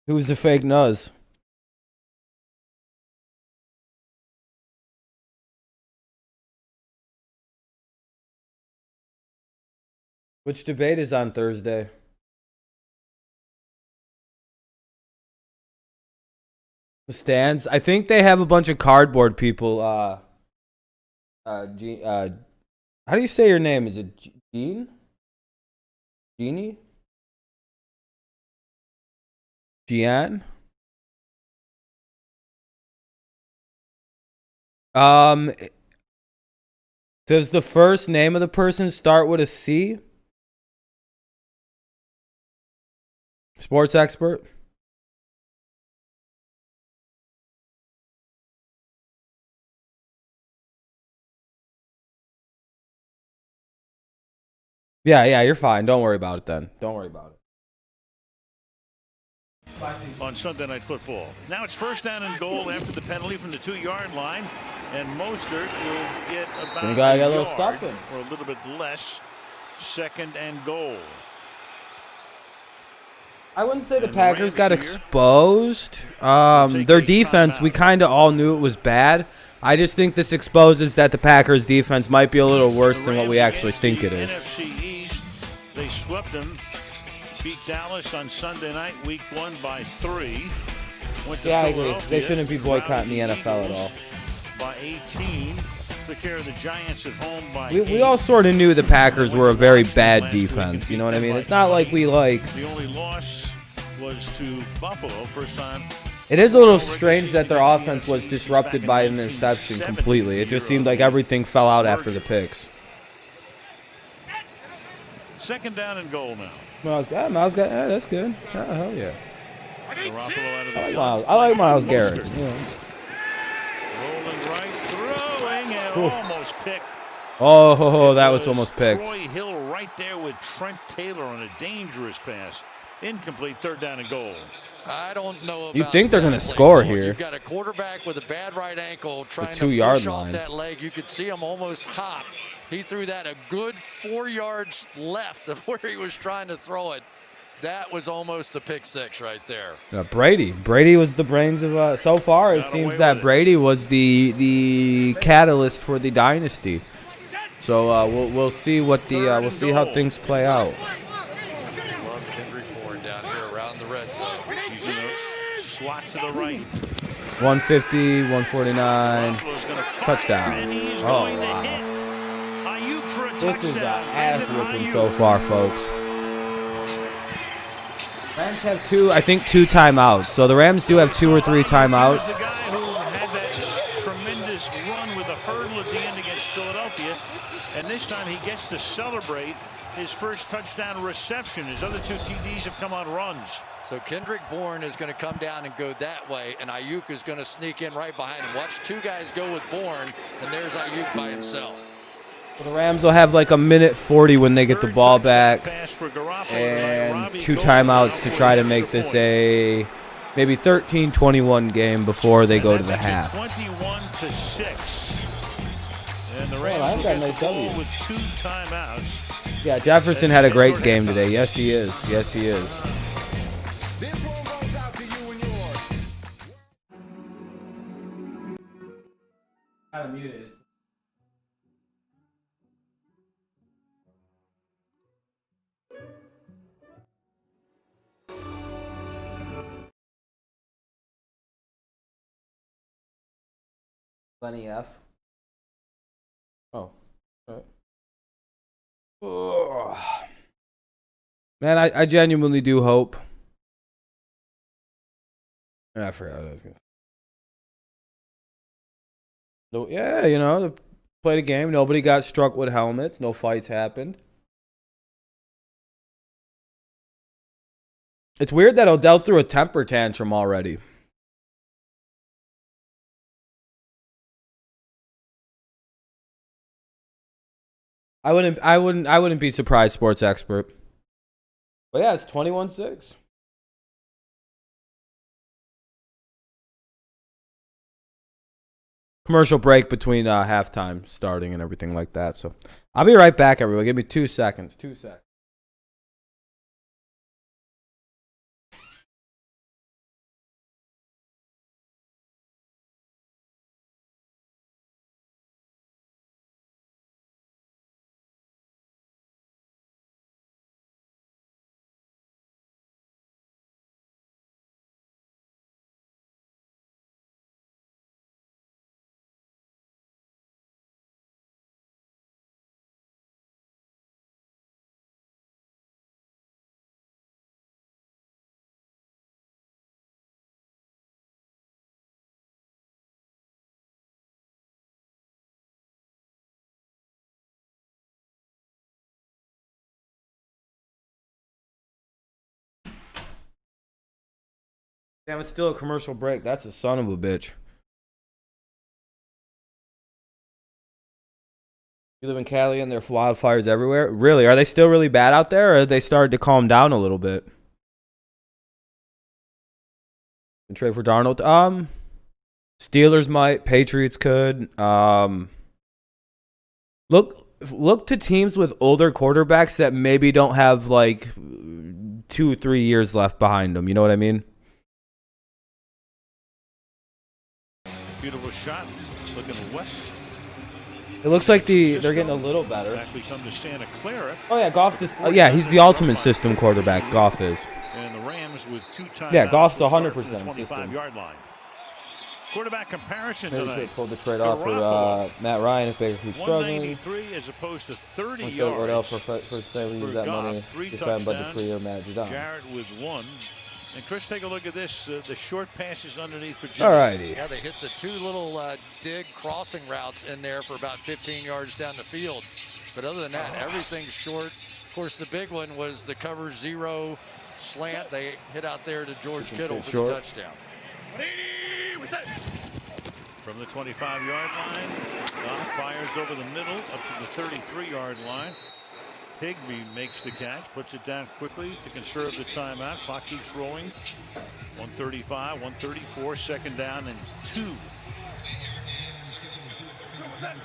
Who's the fake nuz? Which debate is on Thursday? The stands. I think they have a bunch of cardboard people. How do you say your name? Is it Gene? Jeannie? Gian? Does the first name of the person start with a C? Sports expert? Yeah, you're fine. Don't worry about it then. Don't worry about it. On Sunday Night Football. Now it's first down and goal after the penalty from the 2-yard line, and Mostert will get about a yard or a little bit less. Second and goal. I wouldn't say the Packers got exposed. Their defense, we kind of all knew it was bad. I just think this exposes that the Packers defense might be a little worse than what we actually think it is. NFC East, they swept them. Beat Dallas on Sunday night, week 1 by 3. Yeah, I agree. They shouldn't be boycotting the NFL at all. By 18. Took care of the Giants at home by we all sort of knew the Packers were a very bad defense. You know what I mean? It's not like we like. The only loss was to Buffalo, first time. It is a little strange that their offense was disrupted by an interception completely. It just seemed like everything fell out after the picks. Second down and goal now. Miles Garrett, that's good. Oh, hell yeah. I like Miles Garrett. Yeah. Rolling right, throwing, and almost picked. Oh, that was almost picked. Troy Hill right there with Trent Taylor on a dangerous pass. Incomplete, third down and goal. I don't know about you think they're going to score here. You've got a quarterback with a bad right ankle trying to 2-yard push line off that leg. You could see him almost hop. He threw that a good 4 yards left of where he was trying to throw it. That was almost a pick six right there. Brady was the brains of. So far, it seems that Brady was the catalyst for the dynasty. So we'll see what the we'll see how things play out. Love Kendrick Bourne down here around the red zone. He's in a slot to the right. 150, 149, touchdown. Oh wow. This is an ass whipping so far, folks. Rams have two timeouts. So the Rams do have 2 or 3 timeouts. The guy who had that tremendous run with a hurdle at the end against Philadelphia, and this time he gets to celebrate his first touchdown reception. His other 2 TDs have come on runs. So Kendrick Bourne is going to come down and go that way, and Ayuk is going to sneak in right behind him. Watch 2 guys go with Bourne, and there's Ayuk by himself. The Rams will have like a minute 40 when they get the ball back, and 2 timeouts to try to make this a maybe 13-21 game before they go to the half. 21-6, and the Rams will get the ball with 2 timeouts. Yeah, Jefferson had a great game today. Yes, he is. Yes, he is. This one goes out to you and yours. I'm muted. Lenny F. Oh. All right. Ugh. Man, I genuinely do hope. I forgot what I was going to say. Yeah, you know, played a game. Nobody got struck with helmets. No fights happened. It's weird that Odell threw a temper tantrum already. I wouldn't be surprised, sports expert. But yeah, it's 21-6. Commercial break between halftime starting and everything like that. So I'll be right back, everyone. Give me 2 seconds. 2 seconds. Damn, it's still a commercial break. That's a son of a bitch. You live in Cali and there are wildfires everywhere? Really? Are they still really bad out there, or have they started to calm down a little bit? And trade for Darnold? Steelers might. Patriots could. Look to teams with older quarterbacks that maybe don't have like 2-3 years left behind them. You know what I mean? Beautiful shot. Looking west. It looks like they're getting a little better. Actually come to Santa Clara. Oh yeah, Goff's just he's the ultimate system quarterback. Goff is. And the Rams with 2 timeouts. Yeah, Goff's the 100% 25-yard line. Quarterback comparison Maybe tonight. they pulled the trade off for Matt Ryan if Baker keeps struggling. 193 as opposed to 30 yards. yards. Odell for Stanley use that money to sign Bud Dupree or Matt Judon. Jarrett with 1. And Chris, take a look at this. The short passes underneath for Jimmy. Alrighty. Yeah, they hit the 2 little dig crossing routes in there for about 15 yards down the field. But other than that, everything's short. Of course, the big one was the cover 0 slant. They hit out there to George Kittle for the touchdown. From the 25-yard line, Goff fires over the middle up to the 33-yard line. Higbee makes the catch, puts it down quickly to conserve the timeout. Clock keeps rolling. 135, 134, second down and 2.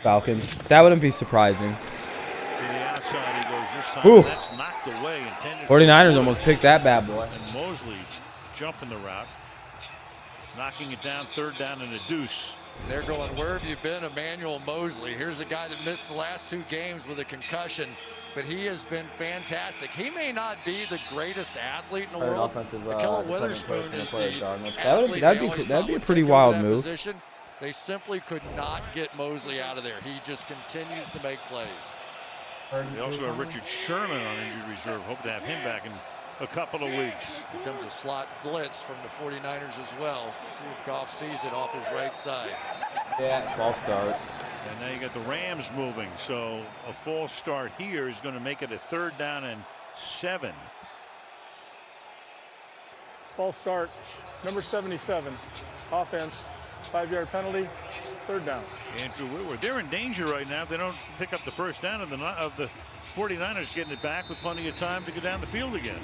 Falcons. That wouldn't be surprising. To the outside he goes this time. That's knocked away. 49ers almost picked that bad boy. And Mosley jumping the route. Knocking it down, 3rd down and a deuce. They're going, where have you been, Emmanuel Mosley? Here's a guy that missed the last 2 games with a concussion, but he has been fantastic. He may not be the greatest athlete in the world. Ahkello Witherspoon is the that'd be a pretty wild move. Position. They simply could not get Mosley out of there. He just continues to make plays. They also have Richard Sherman on injured reserve. Hope to have him back in a couple of weeks. Here comes a slot blitz from the 49ers as well. See if Goff sees it off his right side. Yeah, false start. And now you got the Rams moving. So a false start here is going to make it a 3rd down and 7. False start. Number 77. Offense. 5-yard penalty. 3rd down. Andrew Whitworth. They're in danger right now. If they don't pick up the first down of the 49ers getting it back with plenty of time to go down the field again.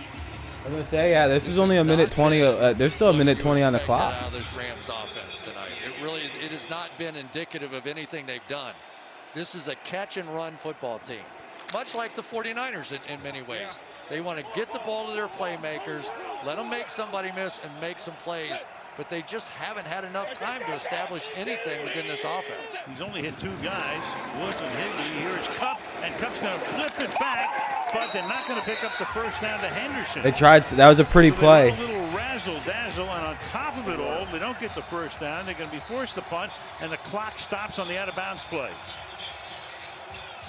I'm going to say, yeah, this is only a minute 20. There's still a minute 20 on the clock. This Rams offense tonight. It has not been indicative of anything they've done. This is a catch and run football team, much like the 49ers in many ways. They want to get the ball to their playmakers, let them make somebody miss and make some plays, but they just haven't had enough time to establish anything within this offense. He's only hit 2 guys, Woods and Higley. Here's Kupp, and Kupp's going to flip it back, but they're not going to pick up the first down to Henderson. They tried. That was a pretty play. A little razzle-dazzle, and on top of it all, they don't get the first down. They're going to be forced to punt, and the clock stops on the out-of-bounds play.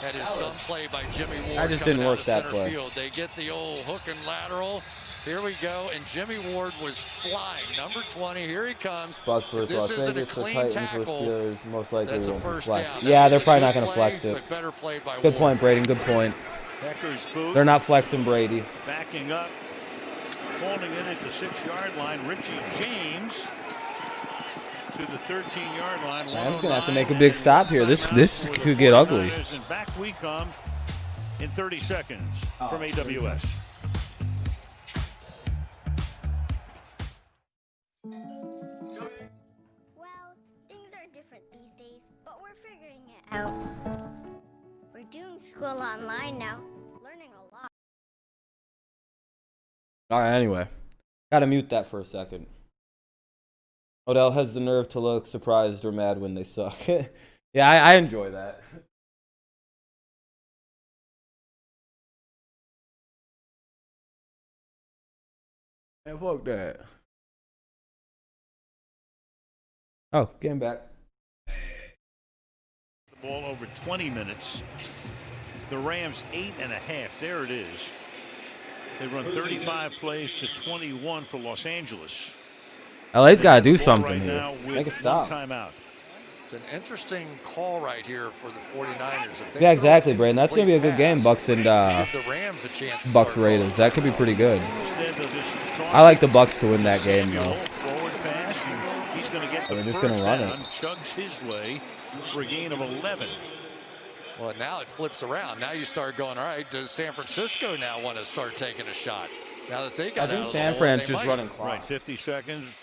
That is some play by Jimmy Ward. That just didn't work that play. Field. They get the old hook and lateral. Here we go, and Jimmy Ward was flying. Number 20, here he comes. Bucks versus Las Vegas, the Titans versus Steelers, most likely that's a won't first flex. down. Yeah, they're probably not going to flex it. But better played by Good Ward. point, Braden. Good point. They're not flexing Brady. Backing up, holding it at the 6-yard line. Richie James to the 13-yard line. Rams going to have to make a big stop here. This could get ugly. And back we come in 30 seconds from AWS. Out. We're doing school online now, learning a lot. All right, anyway. Got to mute that for a second. Odell has the nerve to look surprised or mad when they suck. Yeah, I enjoy that. Man, fuck that. Oh, getting back. Ball over 20 minutes. The Rams 8.5. There it is. They run 35 plays to 21 for Los Angeles. LA's got to do something right here. now with Make a stop. Timeout. It's an interesting call right here for the 49ers. Yeah, exactly, Brandon. That's going to be a good game, Bucks and Bucks Raiders. That could be pretty good. I like the Bucks to win that game, though. pass, and he's going to get the they're just first gonna run down. it. Chugs his way for a gain of 11. Well, now it flips around. Now you start going, all right, does San Francisco now want to start taking a shot? Now that they got I out think of San the Fran's hole, just running clock. Right, 50 seconds.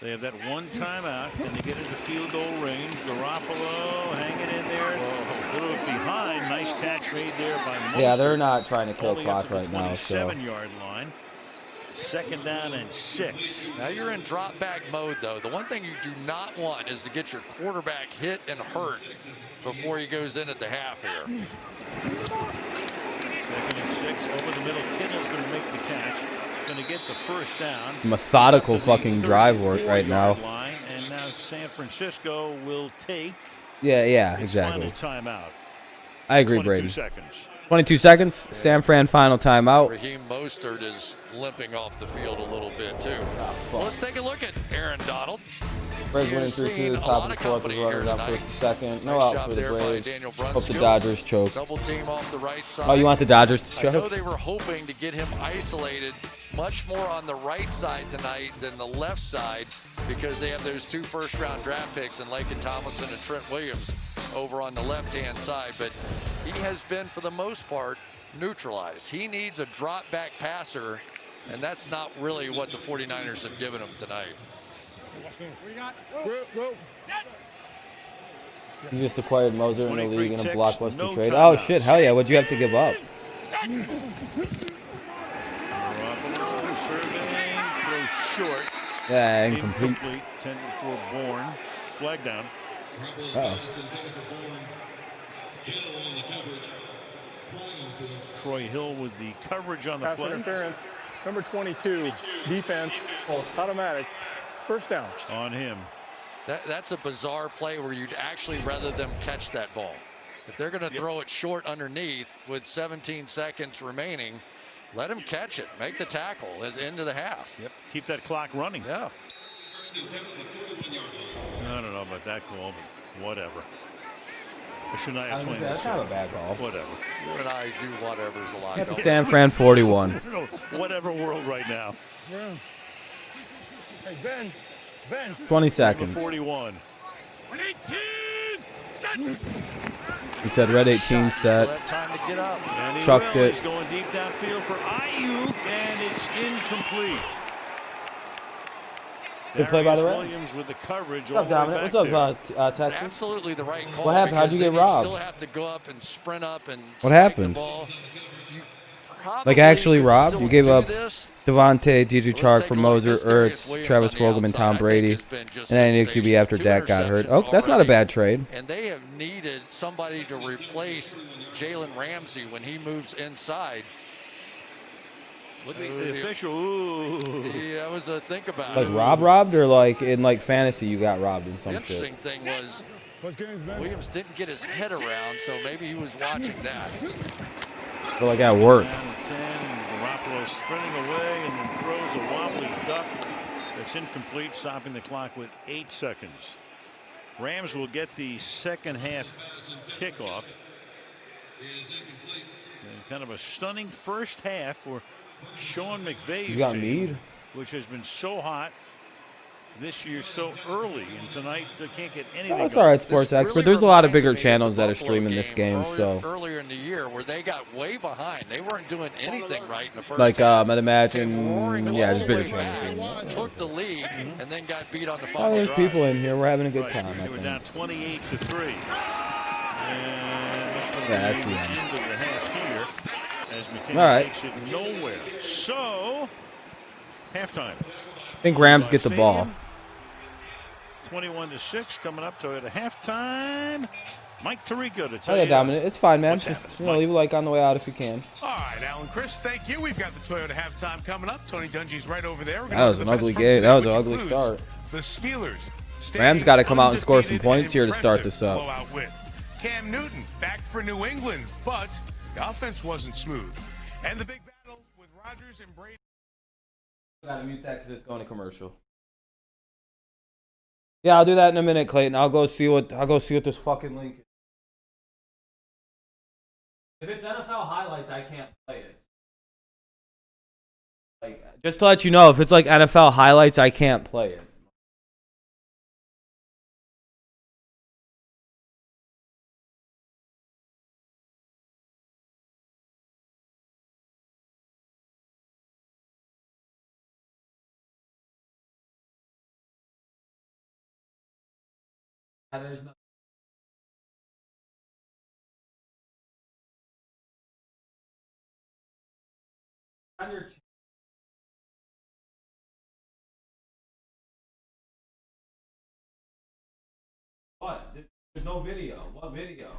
They have that one timeout, and they get into field goal range. Garoppolo hanging in there. A little bit behind. Nice catch made there by Mostert. Yeah, they're not trying to kill Only up clock to the right now. So 27-yard line. 2nd down and 6. Now you're in drop back mode, though. The one thing you do not want is to get your quarterback hit and hurt before he goes in at the half here. 2nd and 6 over the middle. Kittle's going to make the catch. Going to get the first down. methodical fucking drive work right now. Line, and now San Francisco will take. Yeah, its exactly. Final timeout. I agree, 22 Brady. seconds. 22 seconds. San Fran final timeout. Raheem Mostert is limping off the field a little bit, too. Well, let's take a look at Aaron Donald. Braves He winning has 3-2. seen The a top lot of the of fourth was company running here down first tonight. and second. No Nice out job for the there by Braves. Daniel Hope the Brunskill. Dodgers choke. Double team off the right side. Oh, you want the Dodgers to I know choke? they were hoping to get him isolated much more on the right side tonight than the left side because they have those 2 first-round draft picks in Laken Tomlinson and Trent Williams over on the left-hand side. But he has been, for the most part, neutralized. He needs a drop-back passer, and that's not really what the 49ers have given him tonight. You just acquired Moser in the 23 league in a ticks, blockbuster no trade. timeouts. Oh, shit. Hell yeah. What'd you have to give up? Garoppolo surveying, throws short. Yeah, incomplete. Intended for Bourne. Flag down. Uh-oh. Troy Hill with the coverage on the Pass play. interference. Number 22, defense, automatic. First down. On him. That's a bizarre play where you'd actually rather them catch that ball. If they're going to throw it short underneath with 17 seconds remaining, let them catch it. Make the tackle as into the half. Yep. Keep that clock running. Yeah. I don't know about that call, but whatever. Shania Twain. That's not a bad call. Whatever. You and I do whatever's a lot. At the San Fran 41. Whatever world right now. Yeah. Hey, Ben. 20 seconds. 41. He said red 18 set. Time to get up. And he Chucked will. it. He's going deep downfield for Ayuk, and it's incomplete. Good play by the Darius Rams. Williams with the coverage. What's up, Dominic? What's up, Texas? It's absolutely the right call. What happened? How'd you get because robbed? You still have to go up and sprint up and What spike happened? The ball. Like actually could robbed? still You gave do up this. Devontae, DJ Let's Chark take for a look at Moser, this. Darius Ertz, Williams Travis on the Fulgham, and outside, Tom I think Brady. has been just And then any QB sensational. after 2 Dak got hurt. interceptions Oh, that's not a already. bad trade. And they have needed somebody to replace Jalen Ramsey when he moves inside. Look at the official. Ooh. Yeah, that was a think about Like it. robbed, or like in like fantasy you got robbed in The some interesting shit. thing was Williams didn't get his head around, so maybe he was watching that. But like at work. Down to 10. Garoppolo sprinting away and then throws a wobbly duck that's incomplete, stopping the clock with 8 seconds. Rams will get the second half kickoff. And kind of a stunning first half for Sean McVay's You got team, Mead? which has been so hot this year so early, and tonight they can't get anything. That's going. all right, sports This expert. really There's a lot of reminds bigger me of channels the that are Buffalo streaming this game, so earlier in the year where they got way behind. They weren't doing anything right in the first like half. I'd Came imagine, roaring yeah, all just the bigger way channels. back, doing it. took the lead, and then got beat on the Oh, final there's drive. people in here. We're having a good Right, time, I they were down think. 28-3. And this will Yeah, be that's the the end. end of the half here as McKinney All right. takes it nowhere. So, halftime. I think Rams get the ball. 21-6 coming up to at halftime. Mike Tirico to Oh tell yeah, you. Dominic. It's fine, man. what's Just happening. leave a like on the way out if you can. All right, Alan, Chris, thank you. We've got the Toyota halftime coming up. Tony Dungy's right over there. We're gonna That was look an at the ugly best game. from That was an today, ugly which start. includes The Steelers. Rams got to come out and score some undefeated points here to start and this up. blowout win. Cam Newton back for New England, but the offense wasn't smooth. And the big battle with Rodgers and Brady. Gotta mute that because it's going to commercial. Yeah, I'll do that in a minute, Clayton. I'll go see what this fucking link is. If it's NFL highlights, I can't play it. Like, just to let you know, if it's like NFL highlights, I can't play it. There's no. On your what? There's no video. What video?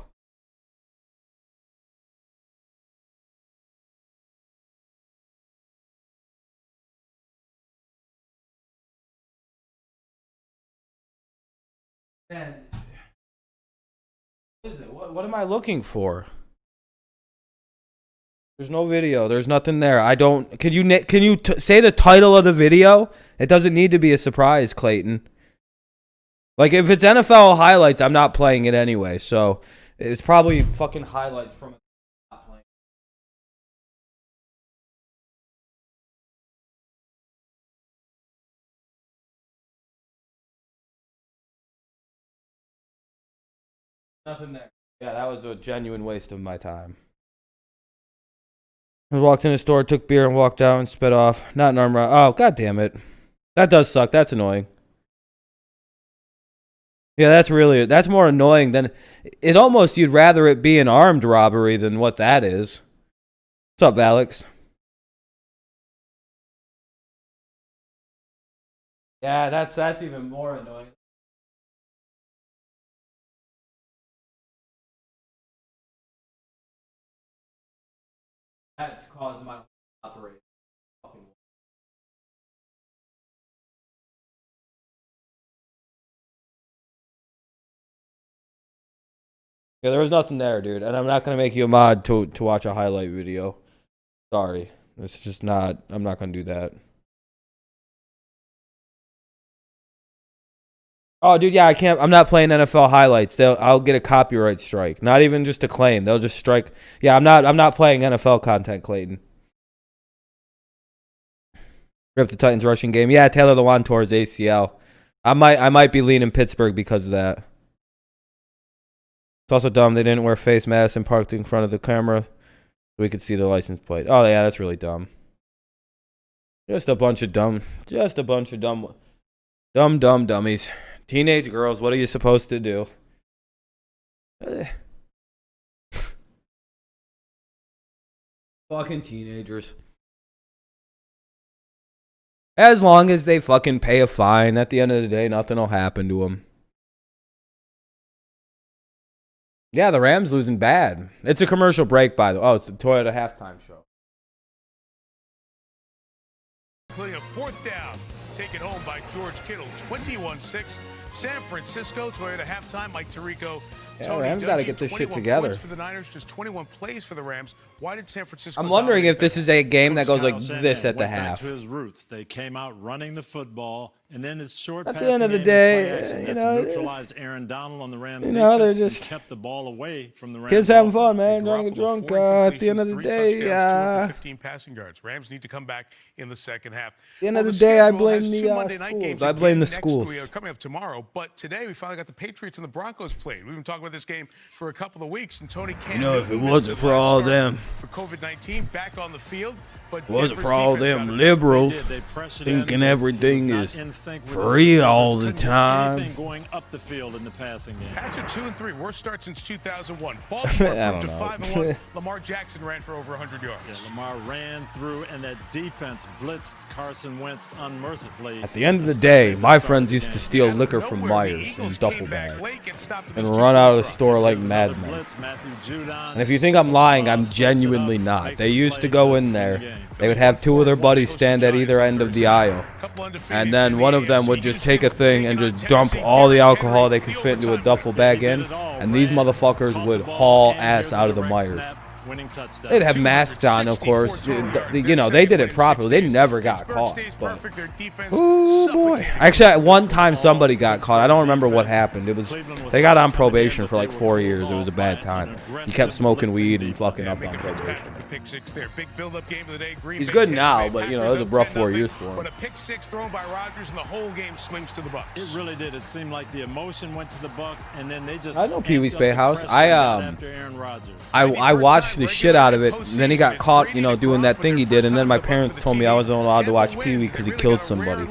Man, what is it? What am I looking for? There's no video. There's nothing there. I don't. Can you say the title of the video? It doesn't need to be a surprise, Clayton. Like if it's NFL highlights, I'm not playing it anyway. So it's probably fucking highlights from. Not playing. Nothing there. Yeah, that was a genuine waste of my time. I walked in the store, took beer, and walked out and sped off. Not an arm round. Oh, god damn it. That does suck. That's annoying. Yeah, that's more annoying than it almost you'd rather it be an armed robbery than what that is. What's up, Alex? Yeah, that's even more annoying. That caused my operation. Yeah, there was nothing there, dude, and I'm not gonna make you a mod to watch a highlight video. Sorry, it's just not. I'm not gonna do that. Oh, dude, yeah, I can't. I'm not playing NFL highlights. I'll get a copyright strike. Not even just a claim. They'll just strike. Yeah, I'm not playing NFL content, Clayton. Rip the Titans rushing game. Yeah, Taylor Lewan tore his ACL. I might be leaning Pittsburgh because of that. It's also dumb they didn't wear face masks and parked in front of the camera so we could see the license plate. Oh yeah, that's really dumb. Just a bunch of dumb dummies. Teenage girls, what are you supposed to do? Fucking teenagers. As long as they fucking pay a fine, at the end of the day, nothing will happen to them. Yeah, the Rams losing bad. It's a commercial break, by the way. Oh, it's the Toyota halftime show. Including a fourth down. Taken home by George Kittle, 21-6. San Francisco, Toyota halftime, Mike Tirico. Yeah, Rams got to get this shit together. For the Niners, just 21 plays for the Rams. Why did San Francisco? I'm wondering if this is a game that goes like this at the half. To his roots, they came out running the football, and then his short at the end of the day, you know, neutralized Aaron Donald on the Rams. You know, they're just kept the ball away from the Rams. Kids having fun, man. Trying to get drunk. At the end of the day, 15 passing yards. Rams need to come back in the second half. At the end of the day, I blame the schools. I blame the schools. Coming up tomorrow, but today we finally got the Patriots and the Broncos played. We've been talking about this game for a couple of weeks, and Tony Khan. You know, if it wasn't for all of them, for COVID-19, back on the field. But wasn't for all them liberals thinking everything is free all the time. Going up the field in the passing game. Pats are 2-3, worst start since 2001. Baltimore moved to 5-1. Lamar Jackson ran for over 100 yards. Yeah, Lamar ran through, and that defense blitzed Carson Wentz unmercifully. At the end of the day, my friends used to steal liquor from Myers in duffel bags and run out of the store like madmen. And if you think I'm lying, I'm genuinely not. They used to go in there. They would have two of their buddies stand at either end of the aisle, and then one of them would just take a thing and just dump all the alcohol they could fit into a duffel bag in, and these motherfuckers would haul ass out of the Myers. They'd have masks on, of course. You know, they did it properly. They never got caught. Oh boy! Actually, at one time somebody got caught. I don't remember what happened. It was they got on probation for like 4 years. It was a bad time. He kept smoking weed and fucking up on probation. He's good now, but you know, it was a rough 4 years for him. But a pick six thrown by Rodgers, and the whole game swings to the Bucs. It really did. It seemed like the emotion went to the Bucs, and then they just. I know Pee Wee's Playhouse. I watched the shit out of it, and then he got caught, you know, doing that thing he did, and then my parents told me I wasn't allowed to watch Pee Wee because he killed somebody.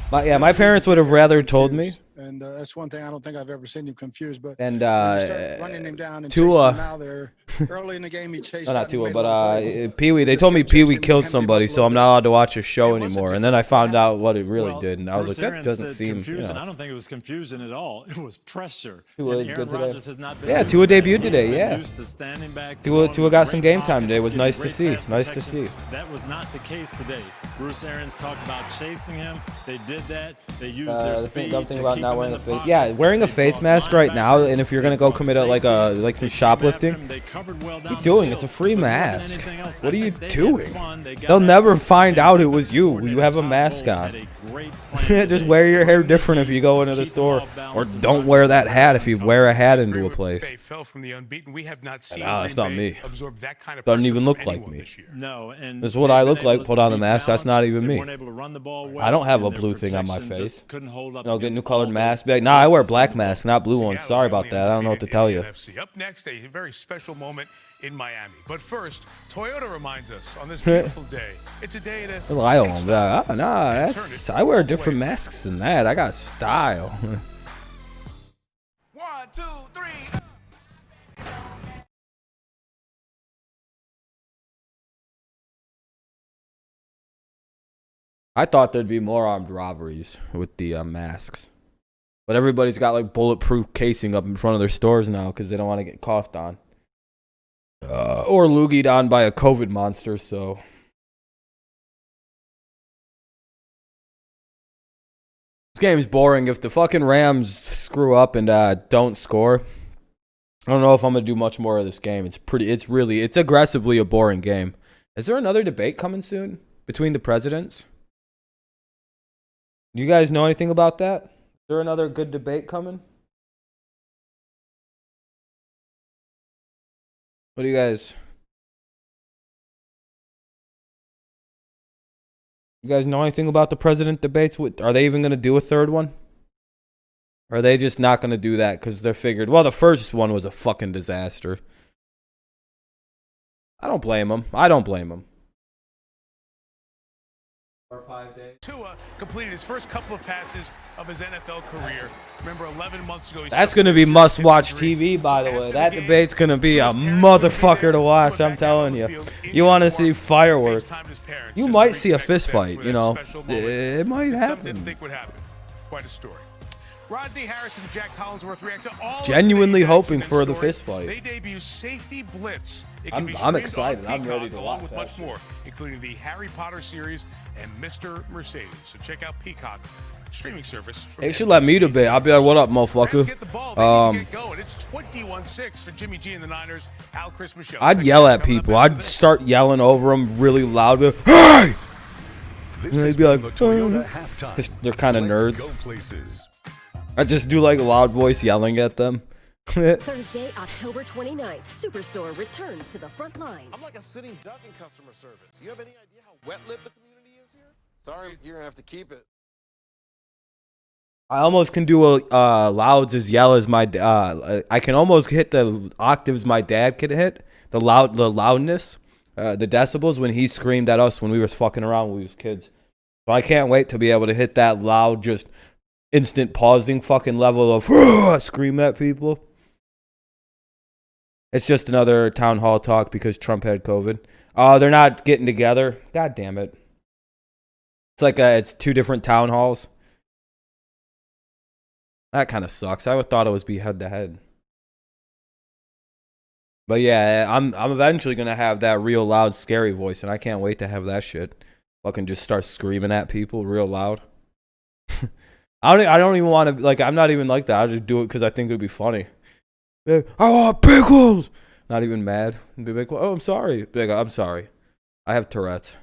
But yeah, my parents would have rather told me And that's one thing I don't think I've ever seen him confused. But And when you start running him down and chasing him out there, early in the game he chased. Not Tua, but Pee-wee. They told me Pee-wee killed somebody, so I'm not allowed to watch his show anymore. And then I found out what it really did, and I was like, that doesn't seem. Confusion. I don't think it was confusion at all. It was pressure. Tua is good today. Has not been yeah, Tua debuted today. Yeah. Tua got some game time today. It was nice to see. Nice to see. That was not the case today. Bruce Arians talked about chasing him. They did that. They used their speed to keep him in the pocket. Yeah, wearing a face mask right now, and if you're gonna go commit like some shoplifting, what are you doing? It's a free mask. What are you doing? They'll never find out it was you. You have a mask on. Just wear your hair different if you go into the store, or don't wear that hat if you wear a hat into a place. Nah, it's not me. Doesn't even look like me. No, and this is what I look like. Put on the mask. That's not even me. I don't have a blue thing on my face. No, get new colored mask. Be like, nah, I wear black masks, not blue ones. Sorry about that. I don't know what to tell you. Up next, a very special moment in Miami. But first, Toyota reminds us on this beautiful day, it's a day to lie on them. Nah, I wear different masks than that. I got style. 1, 2, 3. I thought there'd be more armed robberies with the masks. But everybody's got like bulletproof casing up in front of their stores now because they don't want to get coughed on. Or loogied on by a COVID monster, so. This game's boring. If the fucking Rams screw up and don't score, I don't know if I'm going to do much more of this game. It's aggressively a boring game. Is there another debate coming soon between the presidents? Do you guys know anything about that? Is there another good debate coming? What do you guys? You guys know anything about the president debates? Are they even going to do a third one? Or are they just not going to do that because they're figured, well, the first one was a fucking disaster. I don't blame them. I don't blame them. 4 or 5 days. Tua completed his first couple of passes of his NFL career. Remember, 11 months ago, that's going to be must-watch TV, by the way. That debate's going to be a motherfucker to watch, I'm telling you. You want to see fireworks. You might see a fist fight, you know. It might happen. Didn't think would happen. Quite a story. Rodney Harrison and Jack Collinsworth react to all genuinely hoping for the fist fight. They debut Safety Blitz. I'm excited. I'm ready to watch with that. Much more, including the Harry Potter series and Mr. Mercedes. So check out Peacock streaming service. They should let me debate. I'll be like, "What up, motherfucker?" It's 21-6 for Jimmy G and the Niners. Al Chris Michelle. I'd yell at people. I'd start yelling over them really loud. Hey! And they'd be like, they're kind of nerds. I just do like a loud voice yelling at them. Thursday, October 29th, Superstore returns to the front lines. I'm like a sitting duck in customer service. You have any idea how wet-lipped the community is here? Sorry, you're gonna have to keep it. I almost can do a louds as yell as my I can almost hit the octaves my dad could hit, the loudness, the decibels when he screamed at us when we was fucking around when we was kids. So I can't wait to be able to hit that loud, just instant pausing fucking level of scream at people. It's just another town hall talk because Trump had COVID. They're not getting together. God damn it. It's like it's 2 different town halls. That kind of sucks. I thought it was be head to head. But yeah, I'm eventually gonna have that real loud, scary voice, and I can't wait to have that shit. Fucking just start screaming at people real loud. I don't even want to, like, I'm not even like that. I'll just do it because I think it would be funny. Like, I want pickles! Not even mad. Be like, oh, I'm sorry. Be like, I'm sorry. I have Tourette's.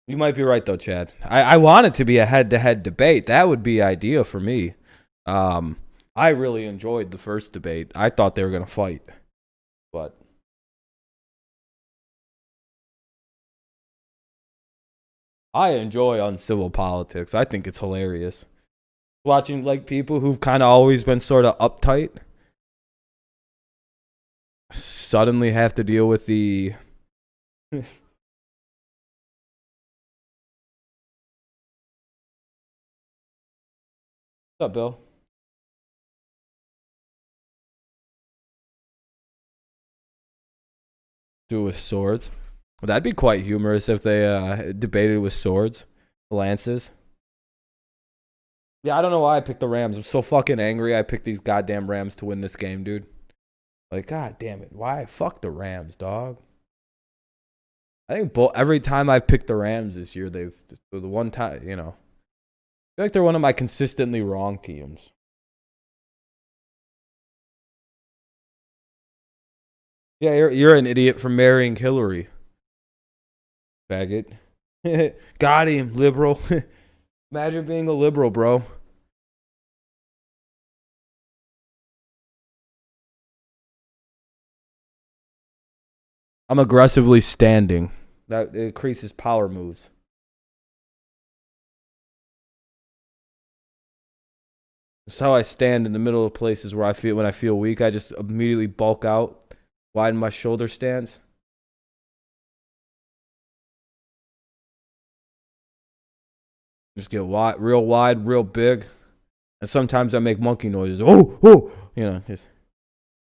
You might be right, though, Chad. I want it to be a head-to-head debate. That would be ideal for me. I really enjoyed the first debate. I thought they were going to fight. But I enjoy uncivil politics. I think it's hilarious. Watching like people who've kind of always been sort of uptight suddenly have to deal with the What's up, Bill? Do it with swords. Well, that'd be quite humorous if they debated with swords, lances. Yeah, I don't know why I picked the Rams. I'm so fucking angry I picked these goddamn Rams to win this game, dude. Like, god damn it. Why? Fuck the Rams, dog. I think every time I've picked the Rams this year, the one time, you know. I feel like they're one of my consistently wrong teams. Yeah, you're an idiot for marrying Hillary. Faggot. Got him, liberal. Imagine being a liberal, bro. I'm aggressively standing. That increases power moves. That's how I stand in the middle of places where when I feel weak, I just immediately bulk out, widen my shoulder stance. Just get wide, real big. And sometimes I make monkey noises. Oh, oh, you know, just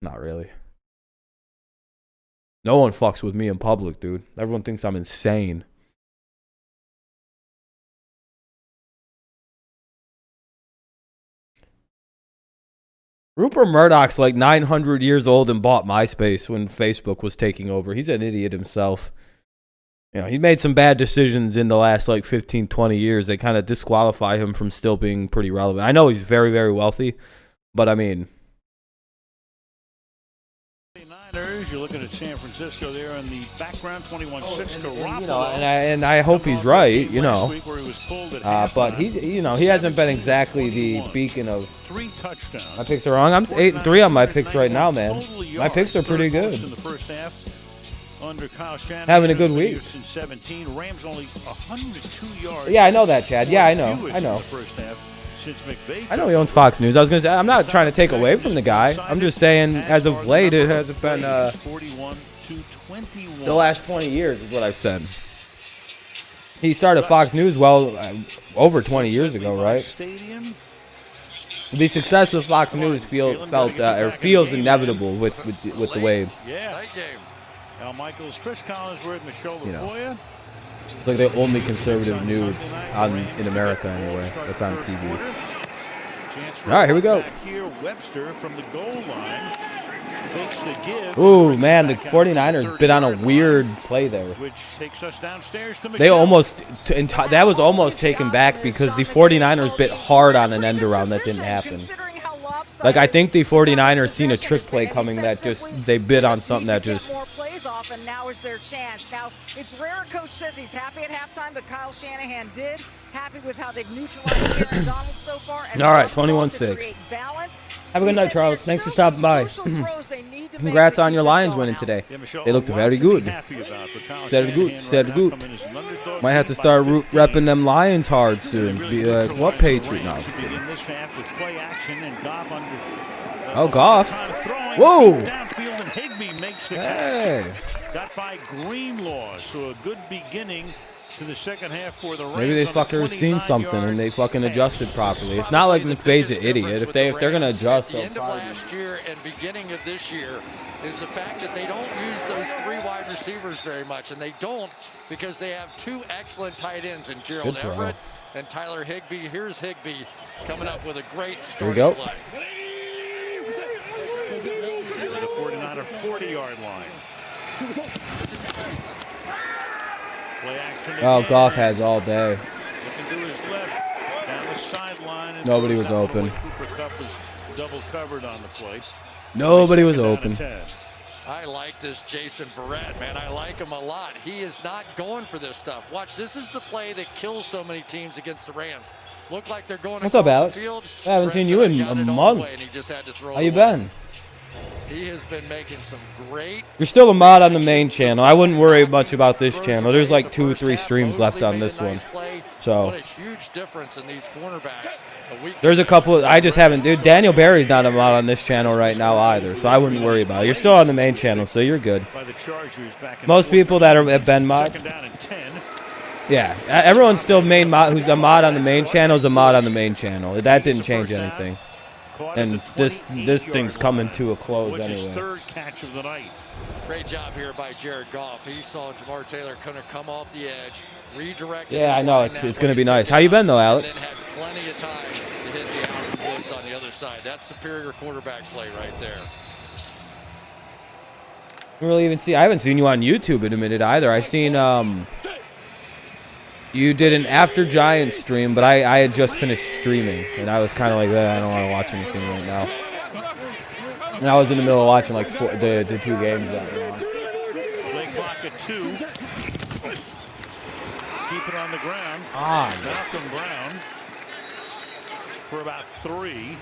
not really. No one fucks with me in public, dude. Everyone thinks I'm insane. Rupert Murdoch's like 900 years old and bought MySpace when Facebook was taking over. He's an idiot himself. You know, he made some bad decisions in the last like 15, 20 years. They kind of disqualify him from still being pretty relevant. I know he's very, very wealthy, but I mean... You're looking at San Francisco there in the background, 21-6 Garoppolo. You know, and I hope he's right, you know. But he hasn't been exactly the beacon of... 3 touchdowns. My picks are wrong. I'm 8-3 on my picks right now, man. My picks are pretty good. In the first half, under Kyle Shanahan, having a good week. 17, Rams only 102 yards. Yeah, I know that, Chad. Yeah, I know. I know. I know he owns Fox News. I was gonna say I'm not trying to take away from the guy. I'm just saying, as of late, it hasn't been the last 20 years is what I've said. He started Fox News over 20 years ago, right? The success of Fox News feels inevitable with the way. Yeah. Al Michaels, Chris Collinsworth, Michelle LaFoya. It's like the only conservative news in America anyway that's on TV. All right, here we go. Webster from the goal line takes the give. Ooh, man, the 49ers bit on a weird play there. Which takes us downstairs to they that was almost taken back because the 49ers bit hard on an end around that didn't happen. Like, I think the 49ers seen a trick play coming that they bid on something that just... Off, and now is their chance. Now, it's rare Coach says he's happy at halftime, but Kyle Shanahan did. Happy with how they've neutralized Aaron Donald so far. And all right, 21-6. Have a good night, Charles. Thanks for stopping by. Congrats on your Lions winning today. They looked very good. Said good. Might have to start repping them Lions hard soon. Be like, what Patriot? No, oh, Goff. Whoa. Hey. Got by Greenlaw, so a good beginning to the second half for the Rams. Maybe they fucking seen something and they fucking adjusted properly. It's not like McVay's an idiot. If they're gonna adjust, the end of last year and beginning of this year is the fact that they don't use those 3 wide receivers very much, and they don't because they have 2 excellent tight ends in Gerald Everett and Tyler Higbee. Here's Higbee coming up with a great starting play. The 49er 40-yard line. Play action again. Oh, Goff has all day. Looking to his left, down the sideline. Nobody was open. Cooper Kupp was double covered on the play. Nobody was open. I like this Jason Verrett, man. I like him a lot. He is not going for this stuff. Watch, this is the play that kills so many teams against the Rams. Look like they're going What's up, across Alex? the field. I haven't seen you in a month. How you been? He has been making some great... You're still a mod on the main channel. I wouldn't worry much about this channel. There's like 2 or 3 streams left on this one. So what a huge difference in these cornerbacks. There's a couple. I just haven't. Dude, Daniel Barry's not a mod on this channel right now either, so I wouldn't worry about it. You're still on the main channel, so you're good. Most people that have been mods, Yeah, everyone's still main mod. Who's a mod on the main channel is a mod on the main channel. That didn't change anything. And this thing's coming to a close anyway. Third catch of the night. Great job here by Jared Goff. He saw Jamar Taylor kind of come off the edge, redirect. Yeah, I know it's gonna be nice. How you been though, Alex? And then had plenty of time to hit the out blitz on the other side. That's superior quarterback play right there. I haven't seen you on YouTube in a minute either. I seen you did an after Giants stream, but I had just finished streaming and I was kind of like, I don't want to watch anything right now. And I was in the middle of watching like the 2 games that were on. Play clock at 2. Keep it on the ground. Malcolm Brown for about 3.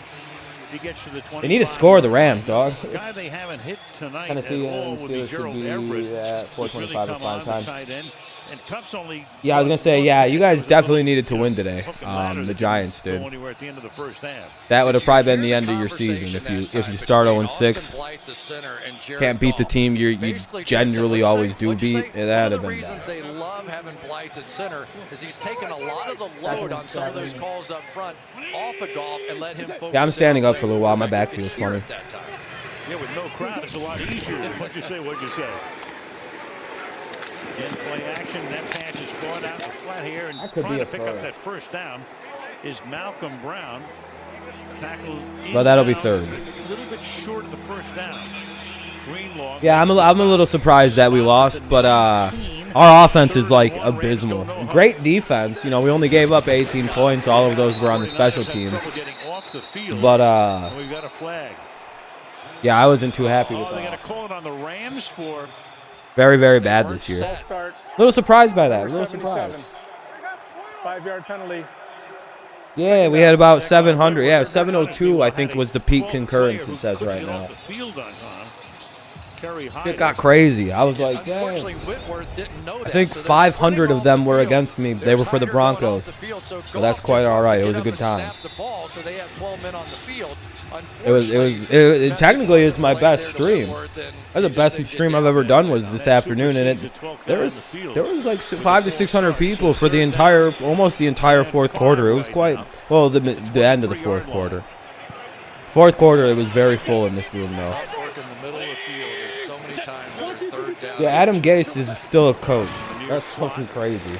He gets to the 20. They need to score the Rams, dog. The guy they haven't hit tonight Tennessee at all and would be Steelers should Gerald be Everett. at 4:25 at prime time. And Cup's only Yeah, I was gonna say, yeah, you guys definitely needed to win today. The Giants did. At the end of the first half. That would have probably been the end of your season if you start 0-6. Can't beat the team you generally always do beat. That'd have been bad. One of the reasons they love having Blythe at center is he's taken a lot of the load on some of those calls up front off of Goff and let him focus. Yeah, I'm standing up for a little while. My back feels funny. Yeah, with no crowd, it's a lot easier. What'd you say? In play action, that pass is caught out the flat here, and trying to pick up that first down is Malcolm Brown. Tackle. Well, that'll be third. A little bit short of the first down. Greenlaw. Yeah, I'm a little surprised that we lost, but our offense is like abysmal. Great defense. You know, we only gave up 18 points. All of those were on the special team. But we've got a flag. Yeah, I wasn't too happy with that. They're going to call it on the Rams for. Very, very bad this year. A little surprised by that. A little surprised. 5-yard penalty. Yeah, we had about 700. Yeah, 702, I think, was the peak concurrence, it says right now. It got crazy. I was like, dang. I think 500 of them were against me. They were for the Broncos. So that's quite all right. It was a good time. Technically, it's my best stream. That's the best stream I've ever done was this afternoon, and there was like 500 to 600 people for almost the entire fourth quarter. It was quite the end of the fourth quarter. Fourth quarter, it was very full in this room though. Yeah, Adam Gase is still a coach. That's fucking crazy.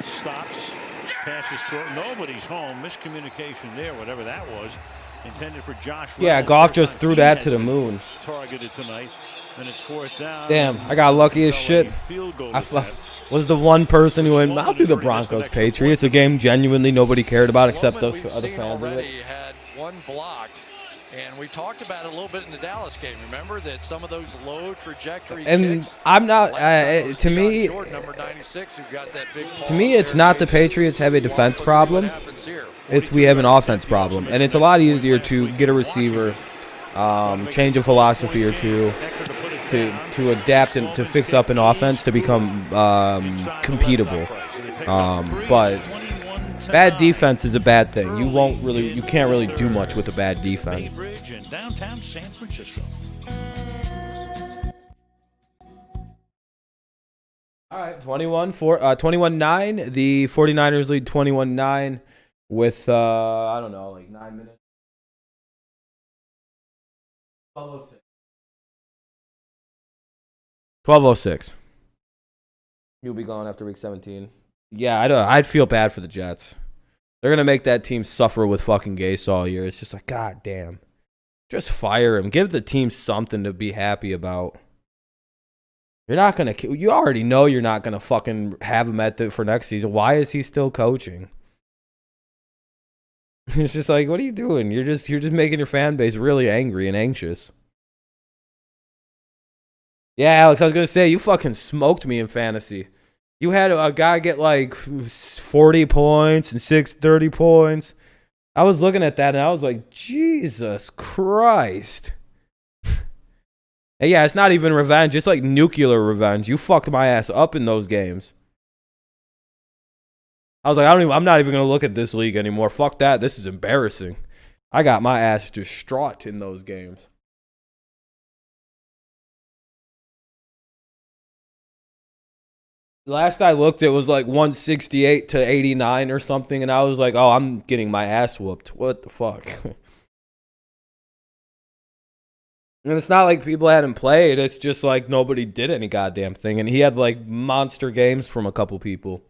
Stops, passes through. Nobody's home. Miscommunication there, whatever that was. Intended for Josh. Yeah, Goff just threw that to the moon. Targeted tonight, and it's 4th down. Damn, I got lucky as shit. I was the one person who went, I'll do the Broncos Patriots, a game genuinely nobody cared about except us other fans of it. Had one blocked. And we talked about it a little bit in the Dallas game. Remember that some of those low trajectory kicks, I'm not. To me, it's not the Patriots have a defense problem. It's we have an offense problem, and it's a lot easier to get a receiver, change a philosophy or two, to adapt and to fix up an offense to become competable. But bad defense is a bad thing. You can't really do much with a bad defense. Downtown San Francisco. All right, 21-9. The 49ers lead 21-9 with I don't know, like 9 minutes. 12:06. 12:06. You'll be gone after week 17. Yeah, I'd feel bad for the Jets. They're going to make that team suffer with fucking Gase all year. It's just like, god damn. Just fire him. Give the team something to be happy about. You're not going to... You already know you're not going to fucking have him for next season. Why is he still coaching? It's just like, what are you doing? You're just making your fan base really angry and anxious. Yeah, Alex, I was going to say, you fucking smoked me in fantasy. You had a guy get like 40 points and 30 points. I was looking at that and I was like, Jesus Christ. And yeah, it's not even revenge. It's like nuclear revenge. You fucked my ass up in those games. I was like, I'm not even going to look at this league anymore. Fuck that. This is embarrassing. I got my ass distraught in those games. Last I looked, it was like 168 to 89 or something, and I was like, oh, I'm getting my ass whooped. What the fuck? And it's not like people hadn't played. It's just like nobody did any goddamn thing. And he had like monster games from a couple people.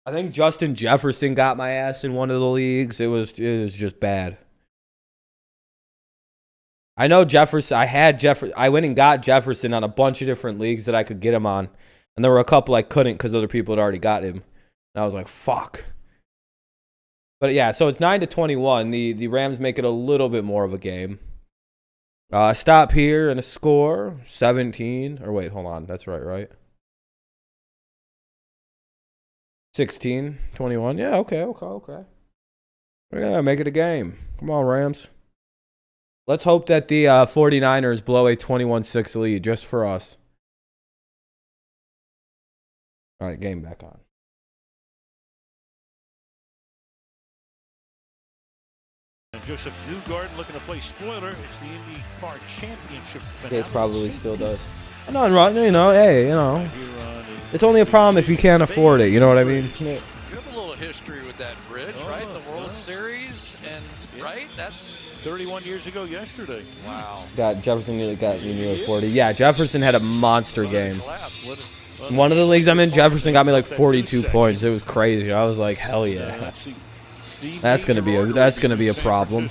I think Justin Jefferson got my ass in one of the leagues. It was just bad. I know Jefferson. I went and got Jefferson on a bunch of different leagues that I could get him on. And there were a couple I couldn't because other people had already got him. And I was like, fuck. But yeah, so it's 9-21. The Rams make it a little bit more of a game. Stop here and a score, 17. Or wait, hold on. That's right? 16, 21. Yeah, okay. We're going to make it a game. Come on, Rams. Let's hope that the 49ers blow a 21-6 lead just for us. All right, game back on. Joseph Newgarden looking to play spoiler. It's the IndyCar Championship finale. It probably still does. No, hey, it's only a problem if you can't afford it. You know what I mean? You have a little history with that bridge, right? The World Series, and right? That's 31 years ago yesterday. Wow. Jefferson nearly got me near 40. Yeah, Jefferson had a monster game. One of the leagues I'm in, Jefferson got me like 42 points. It was crazy. I was like, hell yeah. That's gonna be a problem.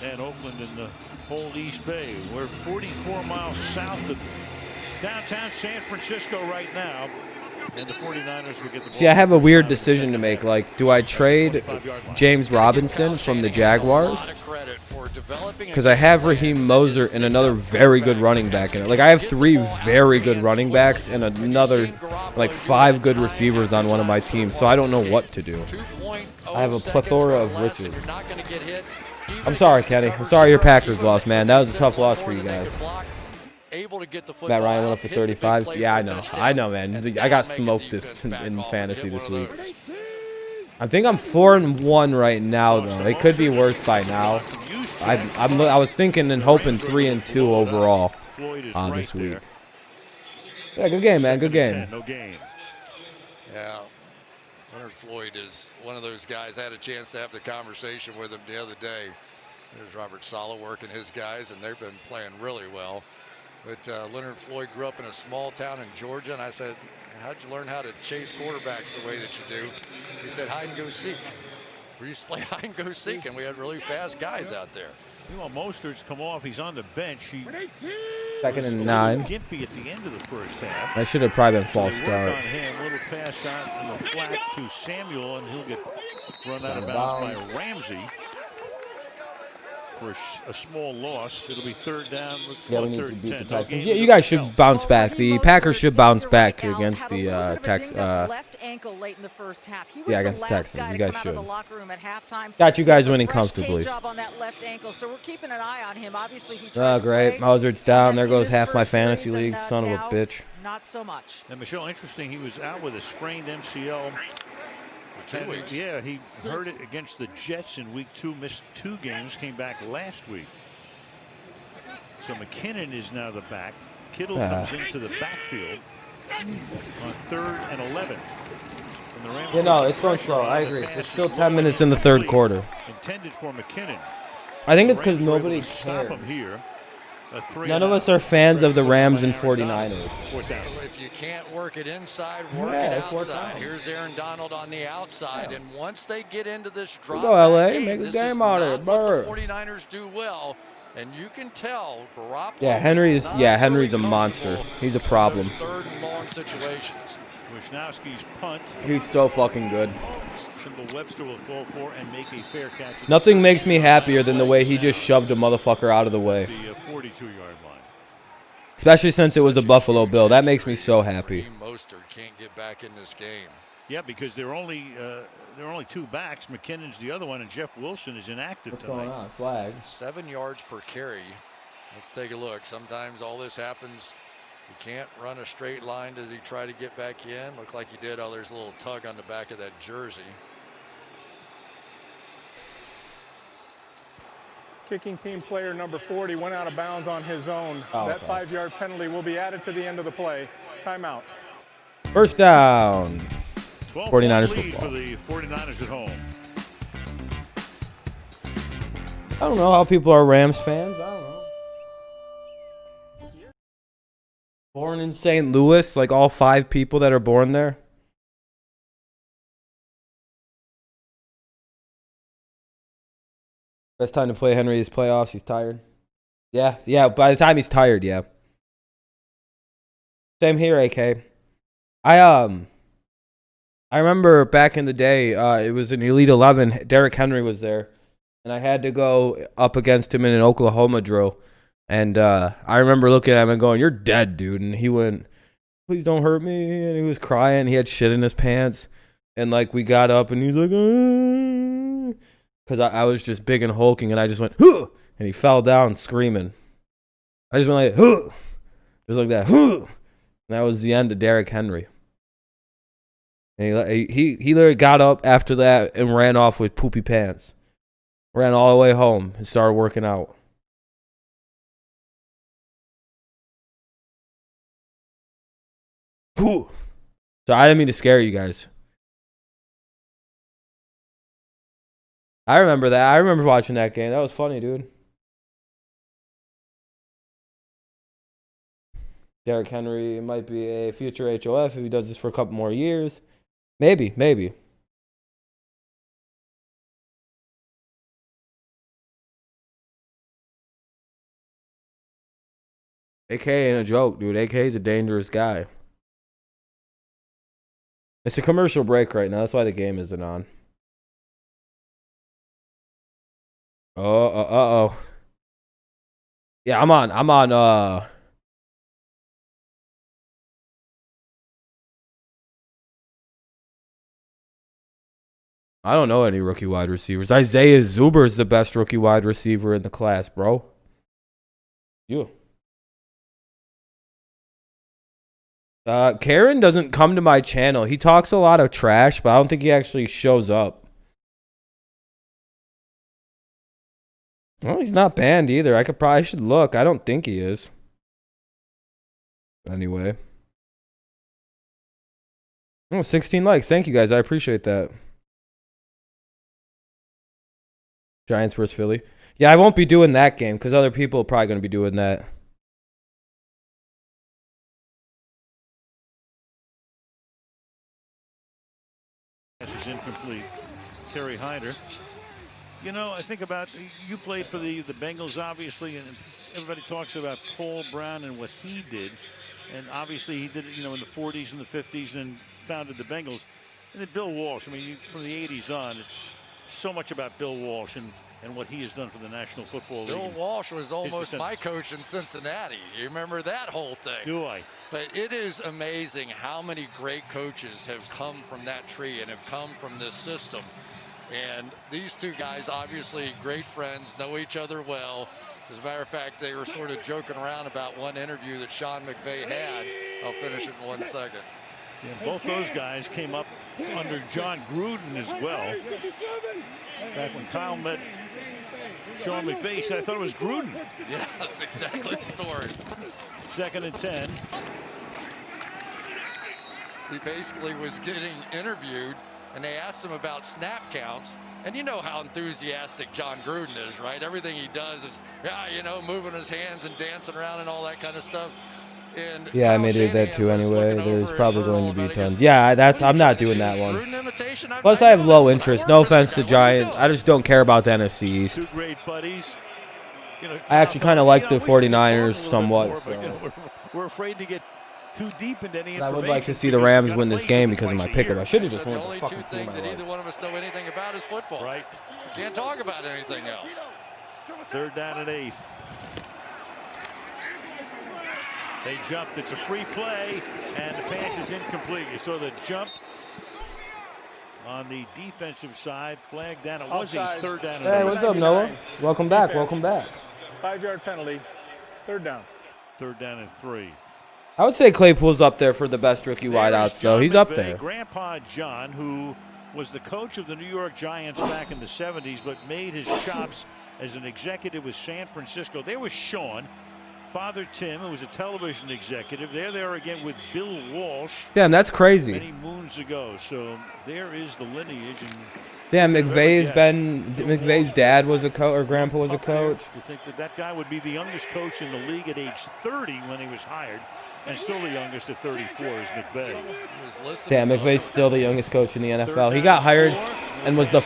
And Oakland in the whole East Bay. We're 44 miles south of downtown San Francisco right now. And the 49ers will get the ball. See, I have a weird decision to make. Like, do I trade James Robinson from the Jaguars? Because I have Raheem Mostert and another very good running back in it. Like, I have 3 very good running backs and another, like, 5 good receivers on one of my teams. So I don't know what to do. I have a plethora of riches. I'm sorry, Kenny. I'm sorry your Packers lost, man. That was a tough loss for you guys. Matt Ryan went up for 35. Yeah, I know, man. I got smoked in fantasy this week. I think I'm 4-1 right now, though. It could be worse by now. I was thinking and hoping 3-2 overall this week. Yeah, good game, man. Good game. Yeah. Leonard Floyd is one of those guys. I had a chance to have the conversation with him the other day. There's Robert Saleh working his guys, and they've been playing really well. But Leonard Floyd grew up in a small town in Georgia, and I said, how'd you learn how to chase quarterbacks the way that you do? He said, hide and go seek. We used to play hide and go seek, and we had really fast guys out there. Meanwhile, Mostert's come off. He's on the bench. He Second and 9. Gimpy at the end of the first half. That should have probably been false So start. on him. A little pass out from the flat to Samuel, and he'll get run out of bounds by Ramsey for a small loss. It'll be third down. Yeah, we need to beat the Texans. Yeah, you guys should bounce back. The Packers should bounce back against the Texans. Left ankle late in the first half. He was against the Texans. You guys should. Halftime. Got you guys winning comfortably. Job on that left ankle, so we're keeping an eye on him. Obviously, he Oh, great. Mosert's down. There goes half my fantasy league. Son of a bitch. Not so much. And Michelle, interesting, he was out with a sprained MCL. For 2 weeks. Yeah, he hurt it against the Jets in week 2, missed 2 games, came back last week. So McKinnon is now the back. Kittle comes into the backfield on 3rd and 11. Yeah, no, it's going slow. I agree. There's still 10 minutes in the third quarter. Intended for McKinnon. I think it's because nobody cares. None of us are fans of the Rams and 49ers. If you can't work it inside, work it outside. Here's Aaron Donald on the outside, and once they get into this drop, go LA, make a game out of it. The 49ers do well, and you can tell Garoppolo. Yeah, Henry's a monster. He's a problem. Third and long situations. Wisnowski's punt. He's so fucking good. Symbol Webster will call for and make a fair catch. Nothing makes me happier than the way he just shoved a motherfucker out of the way. The 42-yard line. Especially since it was a Buffalo Bill. That makes me so happy. Mostert can't get back in this game. Yeah, because there are only 2 backs. McKinnon's the other one, and Jeff Wilson is inactive tonight. What's going on? Flag. 7 yards per carry. Let's take a look. Sometimes all this happens. You can't run a straight line. Does he try to get back in? Looked like he did. Oh, there's a little tug on the back of that jersey. Kicking team player number 40 went out of bounds on his own. Oh, that 5-yard penalty will be added to the end of the play. Timeout. First down. 49ers lead football. for the 49ers at home. I don't know how people are Rams fans. I don't know. Born in St. Louis, like all 5 people that are born there. Best time to play Henry is playoffs. He's tired. Yeah. By the time he's tired, yeah. Same here, AK. I remember back in the day, it was an Elite 11. Derrick Henry was there, and I had to go up against him in an Oklahoma drill. And I remember looking at him and going, "You're dead, dude." And he went, "Please don't hurt me." And he was crying. He had shit in his pants. And like we got up, and he was like, because I was just big and hulking, and I just went, "Huh!" And he fell down screaming. I just went like, "Huh!" Just like that, "Huh!" And that was the end of Derrick Henry. And he literally got up after that and ran off with poopy pants. Ran all the way home and started working out. Whew. So I didn't mean to scare you guys. I remember that. I remember watching that game. That was funny, dude. Derrick Henry might be a future HOF if he does this for a couple more years. Maybe. AK ain't a joke, dude. AK is a dangerous guy. It's a commercial break right now. That's why the game isn't on. Uh-oh. Yeah, I'm on, I don't know any rookie wide receivers. Isaiah Zuber is the best rookie wide receiver in the class, bro. You. Karen doesn't come to my channel. He talks a lot of trash, but I don't think he actually shows up. Well, he's not banned either. I should look. I don't think he is. Anyway. Oh, 16 likes. Thank you guys. I appreciate that. Giants versus Philly. Yeah, I won't be doing that game because other people are probably going to be doing that. This is incomplete. Kerry Hyder. You know, I think about, you played for the Bengals, obviously, and everybody talks about Paul Brown and what he did. And obviously he did it, you know, in the 40s and the 50s and founded the Bengals. And then Bill Walsh, I mean, from the 80s on, it's so much about Bill Walsh and what he has done for the National Football League. Bill Walsh was almost my coach in Cincinnati. You remember that whole thing? Do I? But it is amazing how many great coaches have come from that tree and have come from this system. And these two guys, obviously great friends, know each other well. As a matter of fact, they were sort of joking around about one interview that Sean McVay had. I'll finish it in 1 second. Yeah, both those guys came up under John Gruden as well. Back when Kyle met Sean McVay, he said, "I thought it was Gruden." Yeah, that's exactly the story. 2nd and 10. He basically was getting interviewed, and they asked him about snap counts. And you know how enthusiastic John Gruden is, right? Everything he does is, you know, moving his hands and dancing around and all that kind of stuff. And yeah, I made it that too anyway. There's probably going to be tons. Yeah, I'm not doing that one. Plus, I have low interest. No offense to Giants. I just don't care about the NFC East. Two great buddies. You know, I actually kind of like the 49ers somewhat. So. We're afraid to get too deep into any information. I would like to see the Rams win this game because of my pickup. I should have just won the only two things that either one of us know anything about is football. Right. We can't talk about anything else. 3rd down and 8. They jumped. It's a free play, and the pass is incomplete. You saw the jump on the defensive side. Flag down. It was a 3rd down and 8. Hey, what's up, Noah? Welcome back. Welcome back. 5-yard penalty. 3rd down. 3rd down and 3. I would say Claypool's up there for the best rookie wideouts, though. He's up there. Grandpa John, who was the coach of the New York Giants back in the 70s, but made his chops as an executive with San Francisco. There was Sean Father Tim, who was a television executive. There they are again with Bill Walsh. Damn, that's crazy. Many moons ago. So there is the lineage. And damn, McVay's dad was a coach, or grandpa was a coach. To think that guy would be the youngest coach in the league at age 30 when he was hired, and still the youngest at 34 is McVay. Damn, McVay's still the youngest coach in the NFL. He got hired and was the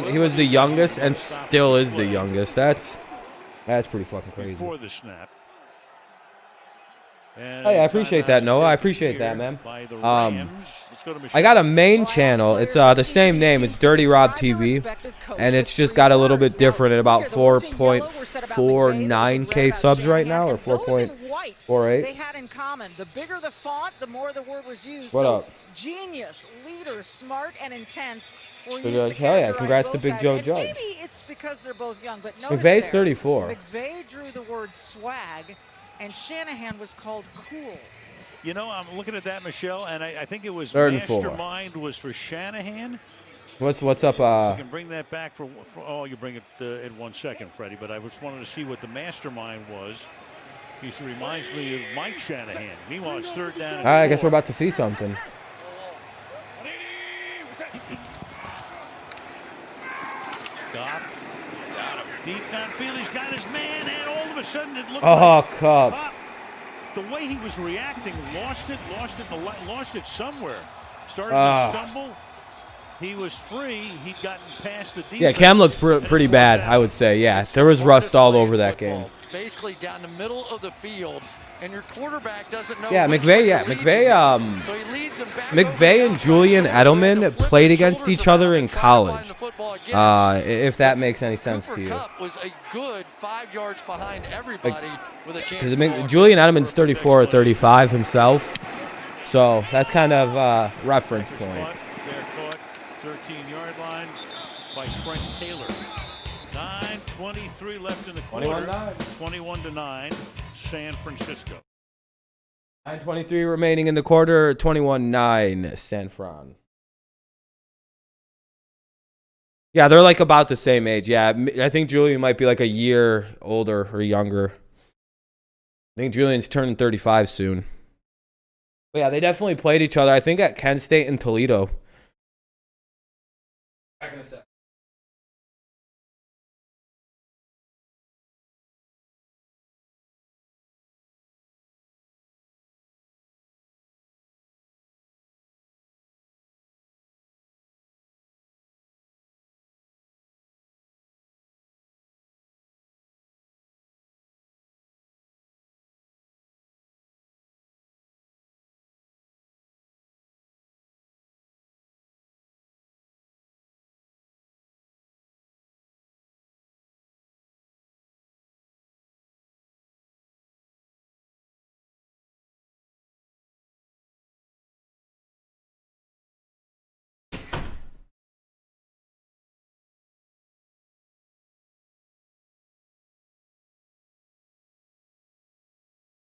he was the youngest and still is the youngest. That's pretty fucking crazy. Before the snap. Hey, I appreciate that, Noah. I appreciate that, man. I got a main channel. It's the same name. It's Dirty Rob TV, and it's just got a little bit different at about 4.49K subs right now, or 4.48. They had in common. The bigger the font, the more the word was used. What up? Genius, leader, smart, and intense were So used to hell yeah, characterize congrats to both Big guys. Joe And Judge. maybe it's because they're both young, but notice McVay's 34. McVay drew the word swag, and Shanahan was called cool. You know, I'm looking at that, Michelle, and I think it was 34. Mastermind was for Shanahan. What's up? You can bring that back for you bring it in 1 second, Freddie. But I just wanted to see what the mastermind was. He reminds me of Mike Shanahan. Meanwhile, it's third down. All right, I guess we're about to see something. Goff. Deep downfield, he's got his man, and all of a sudden it looked Cup. The way he was reacting, lost it somewhere. Started to stumble. He was free. He'd gotten past the defense. Yeah, Cam looked pretty bad, I would say. Yeah, there was rust all over that game. Basically down the middle of the field, and your quarterback doesn't know. Yeah, McVay and Julian Edelman played against each other in college. If that makes any sense to you. Cup was a good 5 yards behind everybody with a chance. Because Julian Edelman's 34 or 35 himself, so that's kind of a reference point. Fair caught, 13-yard line by Trent Taylor. 9:23 left in the quarter. 21-9, San Francisco. 9:23 remaining in the quarter. 21-9, San Fran. Yeah, they're like about the same age. Yeah, I think Julian might be like a year older or younger. I think Julian's turning 35 soon. But yeah, they definitely played each other. I think at Kent State and Toledo. Back in a sec.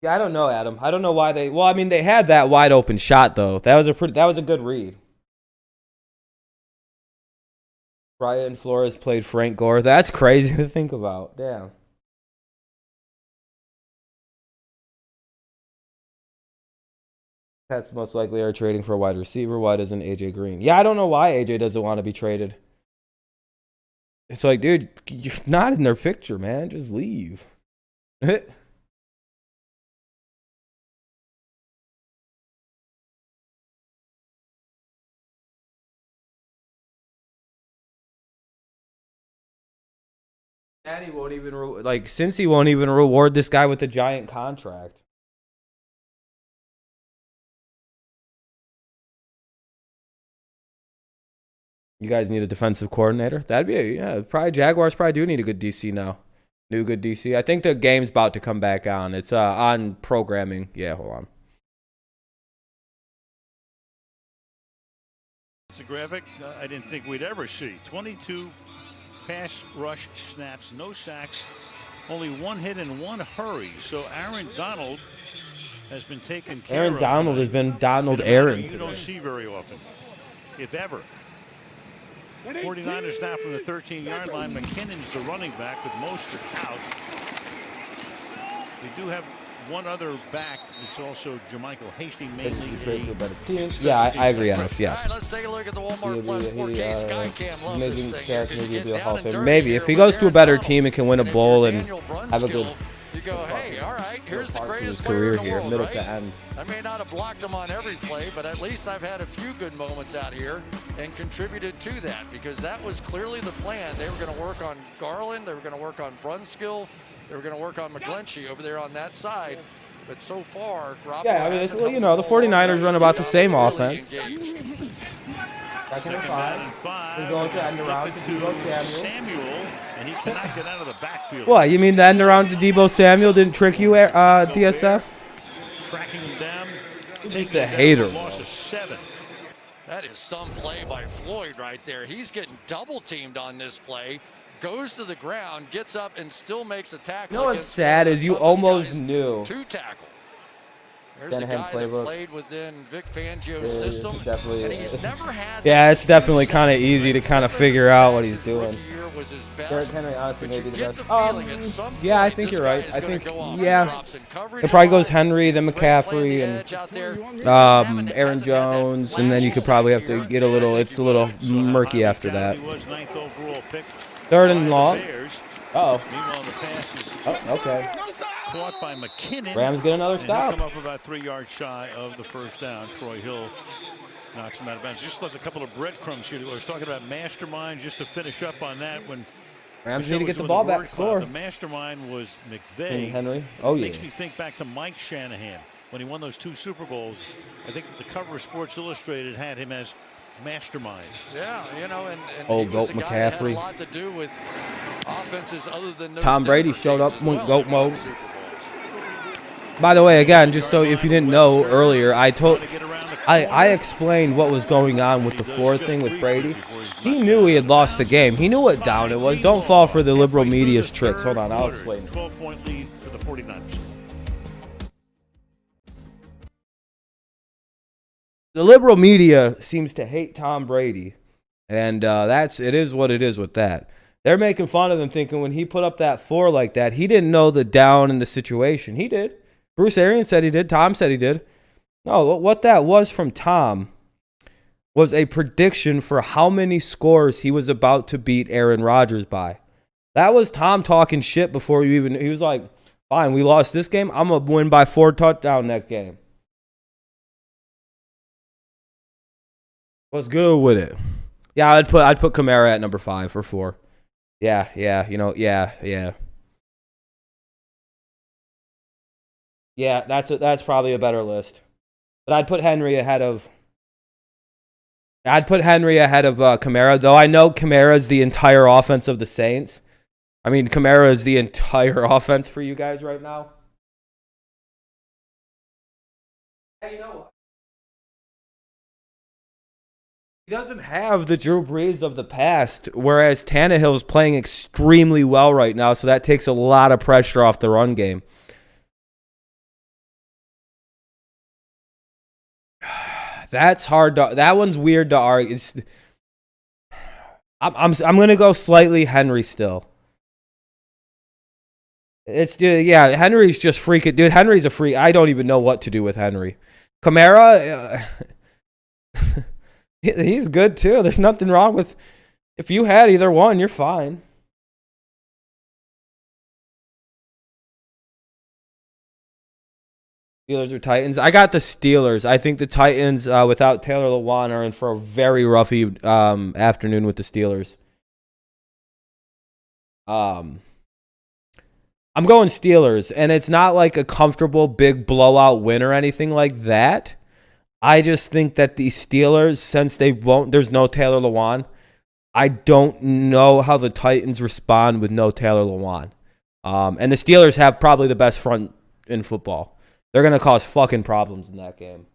Yeah, I don't know, Adam. I don't know why they. Well, I mean, they had that wide open shot though. That was a good read. Brian Flores played Frank Gore. That's crazy to think about. Damn. Pats most likely are trading for a wide receiver. Why doesn't AJ Green? Yeah, I don't know why AJ doesn't want to be traded. It's like, dude, you're not in their picture, man. Just leave. And he won't even since he won't even reward this guy with a giant contract. You guys need a defensive coordinator? That'd be probably Jaguars probably do need a good DC now. New good DC. I think the game's about to come back on. It's on programming. Yeah, hold on. It's a graphic I didn't think we'd ever see. 22 pass rush snaps, no sacks, only one hit and one hurry. So Aaron Donald has been taken care of. Aaron Donald has been Donald Aaron today. You don't see very often, if ever. 49ers now from the 13-yard line. McKinnon's the running back with Mostert out. They do have one other back. It's also Jermichael Hasty, mainly Yeah, I agree, Alex. Yeah. All right, let's take a look at the Walmart Plus 4K Skycam. Love Making this stats thing. maybe a Hall of Fame. Maybe if he goes to a better team and can win a bowl and have a good. You go, hey, all right, here's the greatest career player in the here, world, middle right? to end. I may not have blocked him on every play, but at least I've had a few good moments out here and contributed to that because that was clearly the plan. They were going to work on Garland, they were going to work on Brunskill, they were going to work on McGlinchey over there on that side. But so far, yeah, I mean, well, you know, the 49ers run about the same offense. Second down and 5. We're going to end around to Debo Samuel, and he cannot get out of the backfield. What, you mean the end around to Debo Samuel didn't trick you, DSF? Tracking him down. Just a hater. Loss of 7. That is some play by Floyd right there. He's getting double teamed on this play. Goes to the ground, gets up, and still makes a tackle. You know what's sad is you almost knew. 2 tackle. There's a guy that played within Vic Fangio's system, and he's never had. Yeah, it's definitely kind of easy to kind of figure out what he's doing. Derrick Henry honestly may be the best. Yeah, I think you're right. I think, yeah. It probably goes Henry, then McCaffrey, and Aaron Jones, and then you could probably have to get a little. It's a little murky after that. 3rd and long. Uh-oh. Oh, okay. Caught by McKinnon. Rams get another stop. Come up about 3 yards shy of the first down. Troy Hill knocks him out of bounds. Just left a couple of breadcrumbs here. I was talking about mastermind just to finish up on that when Rams need to get the ball back. Score. The mastermind was McVay. Henry. Oh yeah. Makes me think back to Mike Shanahan when he won those 2 Super Bowls. I think the cover of Sports Illustrated had him as mastermind. Yeah, you know, and Goat McCaffrey. Had a lot to do with offenses other than those Tom Brady showed up well, with goat mode. By the way, again, just so if you didn't know earlier, I explained what was going on with the floor thing with Brady. He knew he had lost the game. He knew what down it was. Don't fall for the liberal media's tricks. Hold on, I'll explain. 12-point lead for the 49ers. The liberal media seems to hate Tom Brady, and it is what it is with that. They're making fun of him, thinking when he put up that 4 like that, he didn't know the down in the situation. He did. Bruce Arians said he did. Tom said he did. No, what that was from Tom was a prediction for how many scores he was about to beat Aaron Rodgers by. That was Tom talking shit before he was like, fine, we lost this game. I'm going to win by 4 touchdowns that game. What's good with it? Yeah, I'd put Kamara at number 5 or 4. Yeah, yeah. Yeah, that's probably a better list. But I'd put Henry ahead of Kamara, though I know Kamara is the entire offense of the Saints. I mean, Kamara is the entire offense for you guys right now. Hey, you know what? He doesn't have the Drew Brees of the past, whereas Tannehill's playing extremely well right now, so that takes a lot of pressure off the run game. That's hard. That one's weird to argue. I'm gonna go slightly Henry still. Yeah. Henry's just freaking, dude. Henry's a freak. I don't even know what to do with Henry. Kamara. He's good too. There's nothing wrong with if you had either one, you're fine. Steelers or Titans? I got the Steelers. I think the Titans, without Taylor Lewan, are in for a very rough afternoon with the Steelers. I'm going Steelers, and it's not like a comfortable big blowout win or anything like that. I just think that the Steelers, since there's no Taylor Lewan, I don't know how the Titans respond with no Taylor Lewan. And the Steelers have probably the best front in football. They're going to cause fucking problems in that game.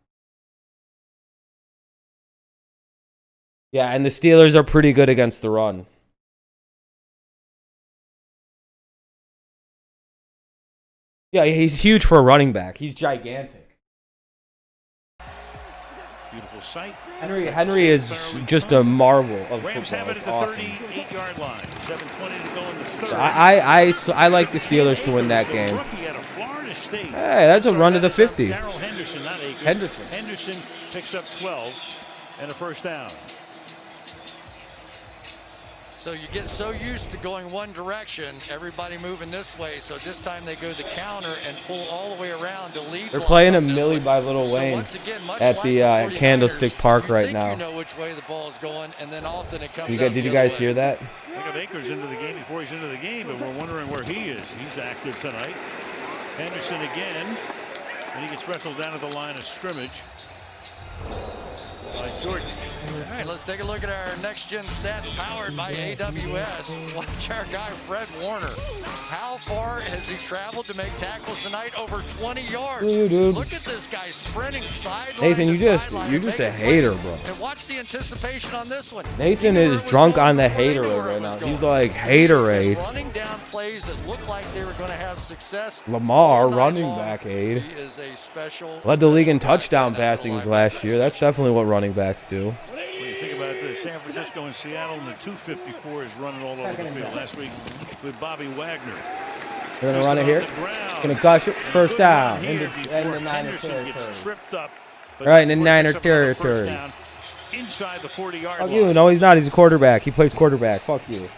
Yeah, and the Steelers are pretty good against the run. Yeah, he's huge for a running back. He's gigantic. Beautiful sight. Henry is just a marvel of Rams football. have it at the awesome. 38-yard line. 7:20 to go in the third. I like the Steelers to win that game. Rookie out of Florida. Interstate. Hey, that's a run to the 50. Darrell Henderson, not Akers. Henderson. Henderson picks up 12 and a first down. So you get so used to going one direction, everybody moving this way. So this time they go the counter and pull all the way around to lead. They're playing a Millie by Lil Wayne at the Candlestick Park right now. You know which way the ball is going, and then often it comes out Did you guys hear that? We got Akers into the game before he's into the game, but we're wondering where he is. He's active tonight. Henderson again, and he gets wrestled down at the line of scrimmage by Jordan. All right, let's take a look at our next-gen stats powered by AWS. Watch our guy, Fred Warner. How far has he traveled to make tackles tonight? Over 20 yards. Dude. Look at this guy sprinting sideline Nathan, to you're sideline just a hater, bro. And watch the anticipation on this one. Nathan is drunk on the haterade right now. He's like haterade. Running down plays that looked like they were going to have success. Lamar, running back aid. He is a special. Led the league in touchdown passings last year. That's definitely what running backs do. When you think about this, San Francisco and Seattle, and the 254 is running all over the field. Last week with Bobby Wagner. They're going to run it here. Going to gush it. First down. In the Niner territory. Right in the Niner territory. Inside the 40-yard Fuck line. you. No, he's not. He's a quarterback. He plays quarterback. Fuck you.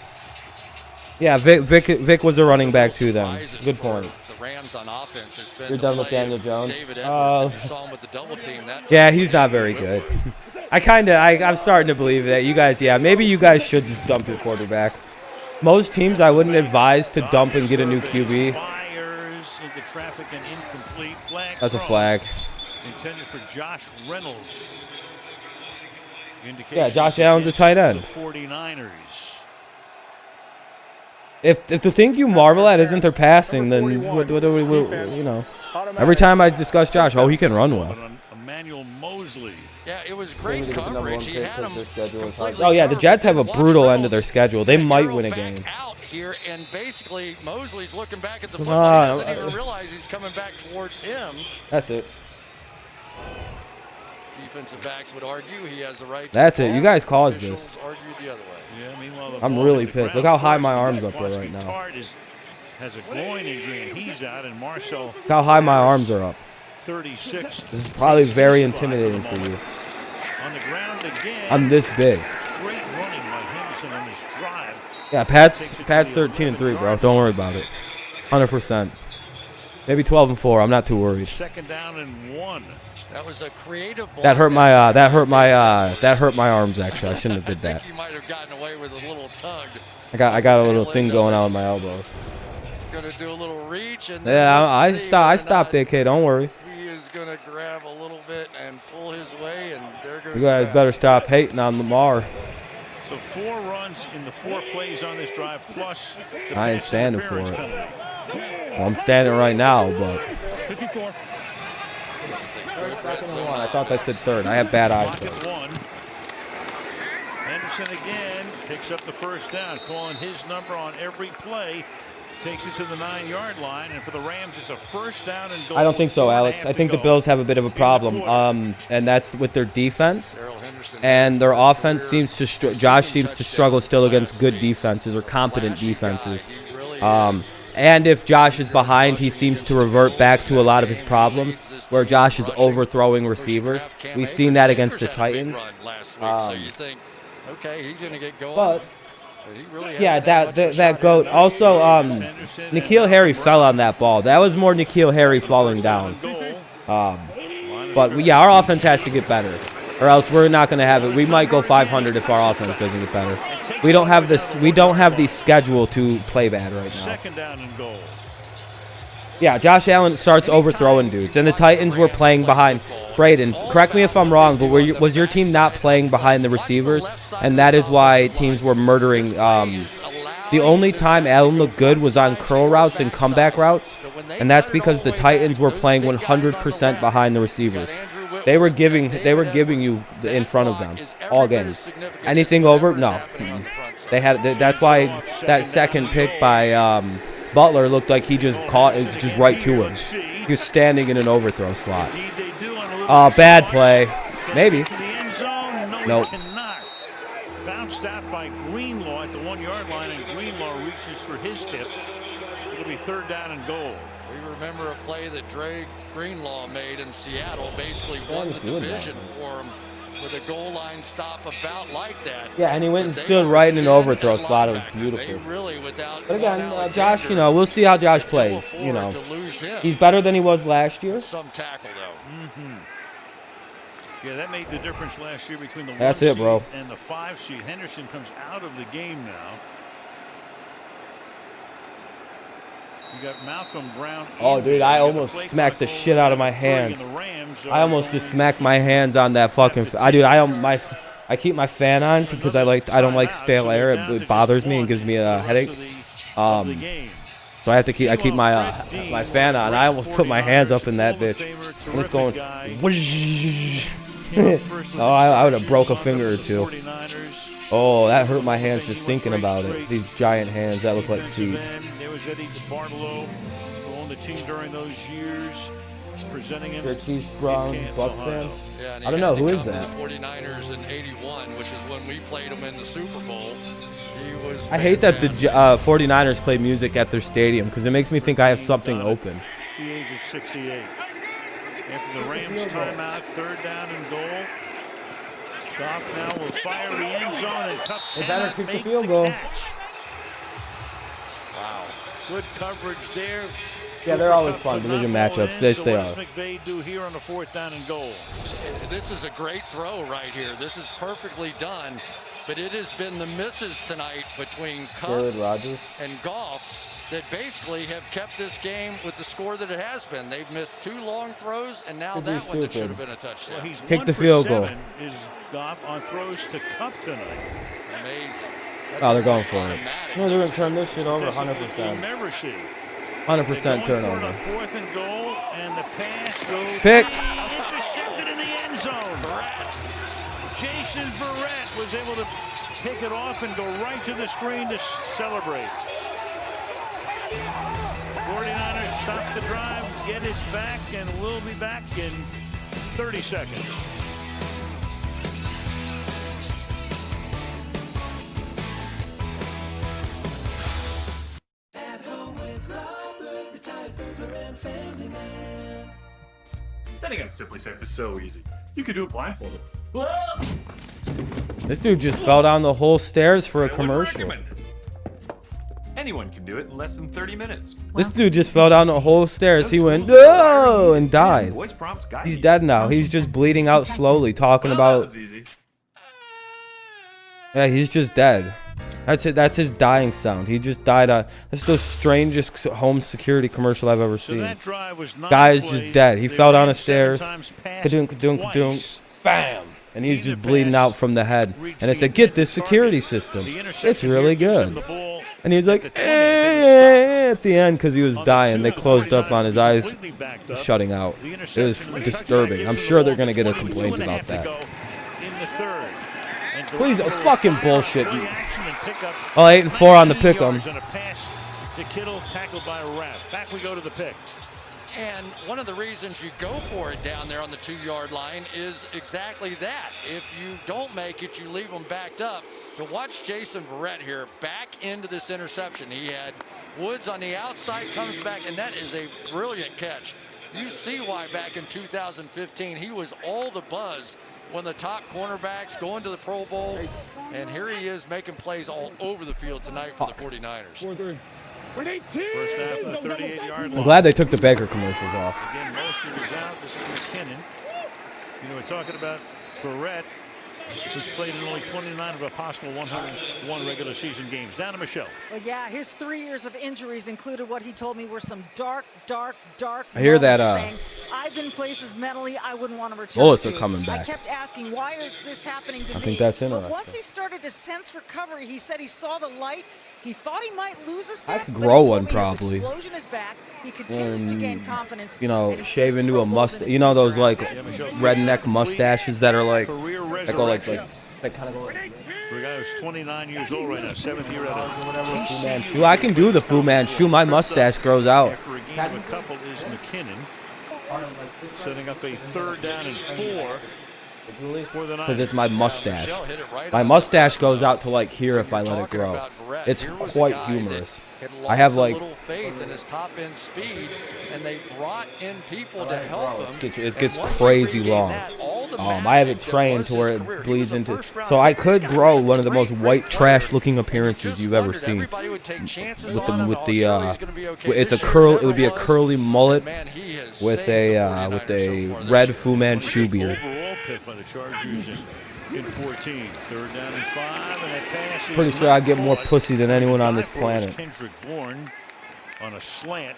Yeah, Vic was a running back too then. Good point. The Rams on offense has been. You're done with Daniel Jones? David Edwards, and you saw him with the double team that Yeah, he's not very good. I'm starting to believe that you guys, maybe you guys should just dump your quarterback. Most teams I wouldn't advise to dump and get a new QB. That's a flag. Intended for Josh Reynolds. Yeah, Josh Allen's a tight end. The 49ers. If the thing you marvel at isn't their passing, then what do we, you know? Every time I discuss Josh, he can run well. Emmanuel Mosley. Yeah, it was great coverage. He had him Oh yeah, the Jets have a brutal end of their schedule. They might win a game. Out here, and basically Mosley's looking back at the football. He doesn't even realize he's coming back towards him. That's it. Defensive backs would argue he has the right. That's it. You guys caused this. Argued the other way. Yeah, meanwhile, I'm really pissed. Look how high my arms up are right now. Has a groin injury and he's out, and Marcel. Look how high my arms are up. 36. This is probably very intimidating for you. On the ground again. I'm this big. Great running by Henderson on this drive. Yeah, Pat's 13-3, bro. Don't worry about it. 100%. Maybe 12-4. I'm not too worried. Second down and 1. That was a creative ball. That hurt my arms actually. I shouldn't have did that. I think you might have gotten away with a little tug. I got a little thing going on with my elbows. Gonna do a little reach and yeah, I stopped it, kid. Don't worry. He is gonna grab a little bit and pull his way, and there goes. You guys better stop hating on Lamar. So 4 runs in the 4 plays on this drive, plus the I ain't standing for it. Penalty. Well, I'm standing right now, but. 54. I thought I said third. I have bad eyes. Henderson again picks up the first down, calling his number on every play. Takes it to the 9-yard line, and for the Rams, it's a first down and goal. I don't think so, Alex. I think the Bills have a bit of a problem, and that's with their defense. And their offense seems to Josh seems to struggle still against good defenses or competent defenses. And if Josh is behind, he seems to revert back to a lot of his problems, where Josh is overthrowing receivers. We've seen that against the Titans. So you think, okay, he's going to get going. But yeah, that goat. Also, N'Keal Harry fell on that ball. That was more N'Keal Harry falling down. But yeah, our offense has to get better, or else we're not going to have it. We might go 500 if our offense doesn't get better. We don't have this. We don't have the schedule to play bad right now. Second down and goal. Yeah, Josh Allen starts overthrowing dudes, and the Titans were playing behind. Braden, correct me if I'm wrong, but was your team not playing behind the receivers, and that is why teams were murdering? The only time Allen looked good was on curl routes and comeback routes, and that's because the Titans were playing 100% behind the receivers. They were giving you in front of them all game. Anything over? No. They had. That's why that second pick by Butler looked like he just caught it just right to him. He was standing in an overthrow slot. Bad play. Maybe. Nope. Bounced out by Greenlaw at the 1-yard line, and Greenlaw reaches for his hip. It'll be third down and goal. We remember a play that Dre Greenlaw made in Seattle, basically won the division for him with a goal line stop about like that. Yeah, and he went and stood right in an overthrow spot. It was beautiful. Really, without but again, Josh, you know, we'll see how Josh plays. You know, he's better than he was last year. Some tackle though. Yeah, that made the difference last year between the 1 seed and the 5 seed. Henderson comes out of the game now. You got Malcolm Brown. Oh, dude, I almost smacked the shit out of my hands. I almost just smacked my hands on that fucking. I keep my fan on because I don't like stale air. It bothers me and gives me a headache. So I have to keep my my fan on. I almost put my hands up in that bitch. And it's going. Oh, I would have broke a finger or two. Oh, that hurt my hands just thinking about it. These giant hands that look like feet. There was Eddie DeBartolo, who owned the team during those years, presenting him. You're a Chiefs Browns Bucks fan? Yeah, I don't know who is that. The 49ers in '81, which is when we played them in the Super Bowl. He was. I hate that the 49ers play music at their stadium because it makes me think I have something open. The age of 68. After the Rams timeout, 3rd down and goal. Goff now will fire the end zone and Kupp better kick the field goal. Wow, good coverage there. Yeah, they're always fun division matchups. They are. What does McVay do here on the 4th down and goal? This is a great throw right here. This is perfectly done, but it has been the misses tonight between Kupp and Goff that basically have kept this game with the score that it has been. They've missed 2 long throws, and now that one that should have been a touchdown. Well, he's Kick the field goal. Is Goff on throws to Kupp tonight. Amazing. Oh, they're going for it. No, they're going to turn this shit over 100%. You'll never see. 100% turnover. 4th and goal, and the pass goes. Picked. Intercepted in the end zone. Jason Verrett was able to pick it off and go right to the screen to celebrate. 49ers stop the drive, get it back, and we'll be back in 30 seconds. At home with Robert, retired burglar and family man. Setting up Simply Safe is so easy. You could do it blindfolded. This dude just fell down the whole stairs for a commercial. Anyone can do it in less than 30 minutes. This dude just fell down the whole stairs. He went, "Oh!" and died. He's dead now. He's just bleeding out slowly, talking about. Yeah, he's just dead. That's it. That's his dying sound. He just died. That's the strangest home security commercial I've ever seen. Guy is just dead. He fell down the stairs. Ka-dunk, ka-dunk, ka-dunk, bam. And he's just bleeding out from the head. And I said, "Get this security system. It's really good." And he was like, at the end because he was dying. They closed up on his eyes, shutting out. It was disturbing. I'm sure they're going to get a complaint about that. Please, fucking bullshit. Oh, 8-4 on the pick 'em. To Kittle, tackled by Rapp. Back we go to the pick. And one of the reasons you go for it down there on the 2-yard line is exactly that. If you don't make it, you leave them backed up. To watch Jason Verrett here back into this interception. He had Woods on the outside, comes back, and that is a brilliant catch. You see why back in 2015 he was all the buzz when the top cornerbacks going to the Pro Bowl. And here he is making plays all over the field tonight for the 49ers. First half of the 38-yard line. I'm glad they took the Baker commercials off. Again, motion is out. This is McKinnon. You know, we're talking about Verrett, who's played in only 29 of a possible 101 regular season games. Down to Michelle. Well, yeah, his 3 years of injuries included what he told me were some dark I hear that. saying, I've been places mentally I wouldn't want to return Bullets to. are coming back. I kept asking, why is this happening to me? I think that's But interesting. once he started to sense recovery, he said he saw the light. He thought he might lose his I step, could but grow he told one me his probably. explosion is back. He continues to gain confidence. You know, and he sees shave into Pro a Bowls in mustache. his You know those future. like redneck mustaches that are like that go like that kind of go. For a guy who's 29 years old right now, 7th year at Fu Manchu. I can do the Fu Manchu. My mustache grows out. After a game of a couple is McKinnon, setting up a 3rd down and 4. because it's my mustache. My mustache goes out to like here if I let it grow. It's quite humorous. I have like little faith in his top end speed, and they brought in people to help him. It gets crazy long. I have it trained to where it bleeds into. So I could grow one of the most white trash looking appearances you've ever seen. It's a curl. It would be a curly mullet with a red Fu Manchu beard. Overall pick by the Chargers in 14. Third down and 5, and that pass is pretty sure I'd get more pussy than anyone on this planet. Kendrick Bourne on a slant,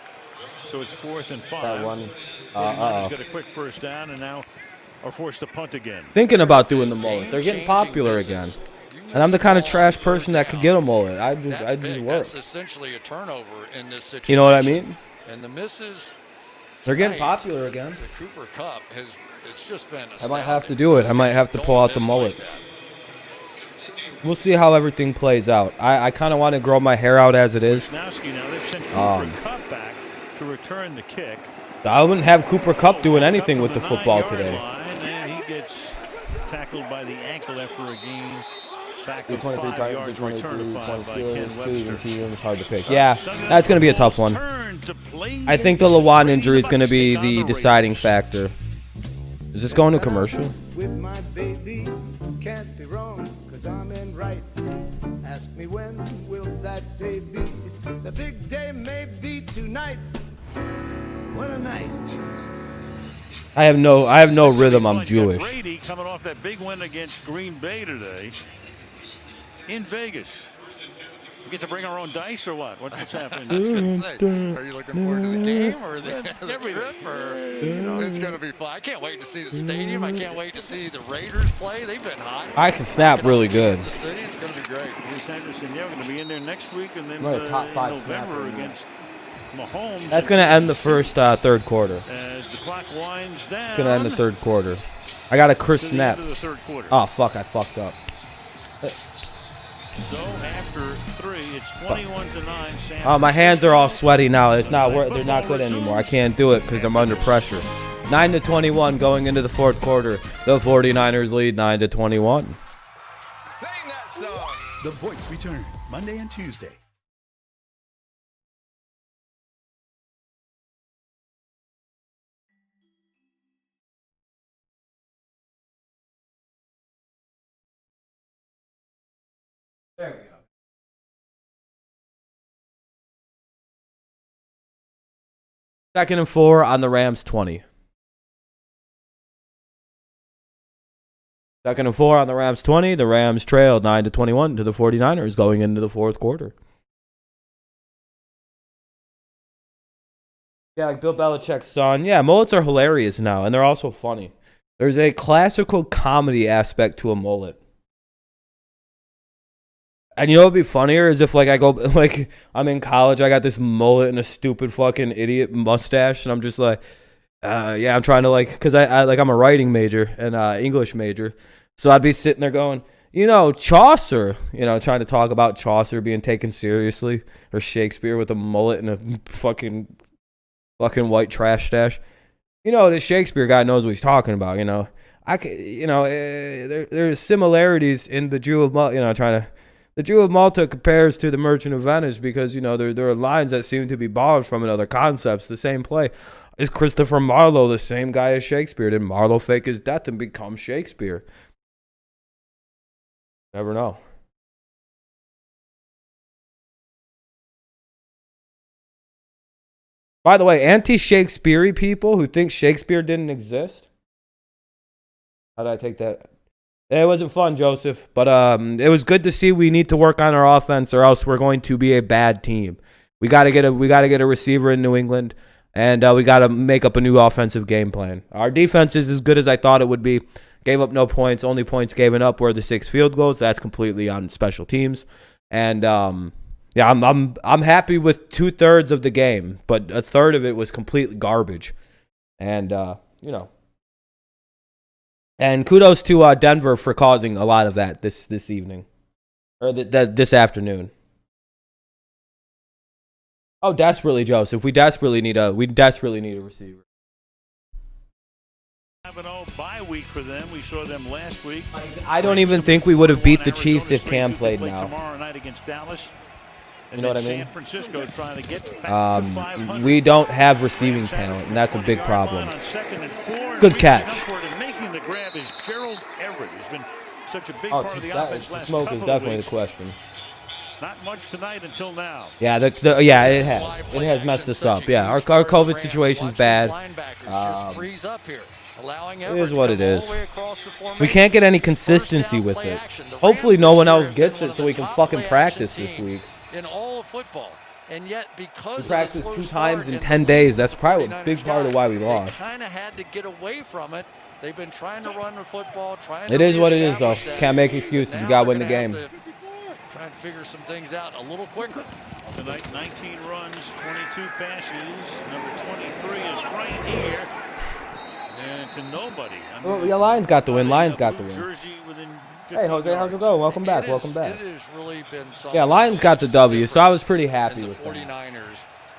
so it's 4th and 5. That one. 49ers got a quick first down and now are forced to punt again. Thinking about doing the mullet. They're getting popular again. And I'm the kind of trash person that could get a mullet. I just work. That's essentially a turnover in this situation. You know what I mean? And the misses. They're getting popular again. The Cooper Cup has. It's just been. I might have to do it. I might have to pull out the mullet. We'll see how everything plays out. I kind of want to grow my hair out as it is. Now they've sent Cooper Cup back to return the kick. I wouldn't have Cooper Cup doing anything with the football today. And he gets tackled by the ankle after a gain. Back of 23 5 Titans, yards, return to 5 by Ken Webster. It's hard to pick. Yeah, that's going to be a tough one. I think the Lawan injury is going to be the deciding factor. Is this going to commercial? With my baby, can't be wrong, 'cause I'm in right. Ask me when will that day be? The big day may be tonight. What a night. I have no rhythm. I'm Jewish. Brady coming off that big win against Green Bay today in Vegas. We get to bring our own dice or what? What's happening? Are you looking forward to the game or the trip? Or, it's going to be fun. I can't wait to see the stadium. I can't wait to see the Raiders play. They've been hot. I can snap really good. Kansas City, it's going to be great. Bruce Henderson, we're going to be in there next week, and then top 5 in November against Mahomes. That's going to end the first third quarter. As the clock winds down. It's going to end the third quarter. I got a crisp snap. Oh, fuck, I fucked up. So after 3, it's 21-9. Oh, my hands are all sweaty now. They're not good anymore. I can't do it because I'm under pressure. 9-21 going into the fourth quarter. The 49ers lead 9-21. Sing that song. The Voice returns Monday and Tuesday. There we go. Second and 4 on the Rams 20. Second and 4 on the Rams 20. The Rams trailed 9-21 to the 49ers going into the fourth quarter. Yeah, like Bill Belichick's son. Yeah, mullets are hilarious now, and they're also funny. There's a classical comedy aspect to a mullet. And you know what would be funnier is if I'm in college, I got this mullet and a stupid fucking idiot mustache, and I'm just like, I'm trying to because I'm a writing major and English major, so I'd be sitting there going, Chaucer, trying to talk about Chaucer being taken seriously, or Shakespeare with a mullet and a fucking white trash stash. The Shakespeare guy knows what he's talking about. There's similarities in the Jew of Malta, The Jew of Malta compares to the Merchant of Venice because, there are lines that seem to be borrowed from in other concepts. The same play. Is Christopher Marlowe the same guy as Shakespeare? Did Marlowe fake his death and become Shakespeare? Never know. By the way, anti-Shakespeare people who think Shakespeare didn't exist. How did I take that? It wasn't fun, Joseph, but it was good to see. We need to work on our offense, or else we're going to be a bad team. We got to get a receiver in New England, and we got to make up a new offensive game plan. Our defense is as good as I thought it would be. Gave up no points. Only points given up were the 6 field goals. That's completely on special teams, and I'm happy with 2/3 of the game, but a third of it was complete garbage, and And kudos to Denver for causing a lot of that this evening, or this afternoon. Oh, desperately, Joseph. We desperately need a receiver. 5-0 bye week for them. We saw them last week. I don't even think we would have beat the Chiefs if Cam played now. Tomorrow night against Dallas. You know what I mean? San Francisco trying to get back to 500. We don't have receiving talent, and that's a big problem. Good catch. Making the grab is Gerald Everett, who's been such a big part of the offense last smoke couple is of definitely weeks. the question. Not much tonight until now. Yeah, yeah, it has. It has messed us up. Yeah, our COVID situation's bad. It is what it is. We can't get any consistency with it. Hopefully no one else gets it so we can fucking practice this week. In all of football. And yet, because we practiced 2 times in 10 days. That's probably a big part of why we lost. They kind of had to get away from it. They've been trying to run the football, It is what it is, though. Can't make excuses. You got to win the game. Try and figure some things out a little quicker. Tonight, 19 runs, 22 passes. Number 23 is right here. And to nobody. Well, yeah, Lions got the win. Lions got the win. Jersey within Hey, Jose, how's it going? Welcome back. Welcome back. It has really been yeah, Lions got the W, so I was pretty happy with that. 49ers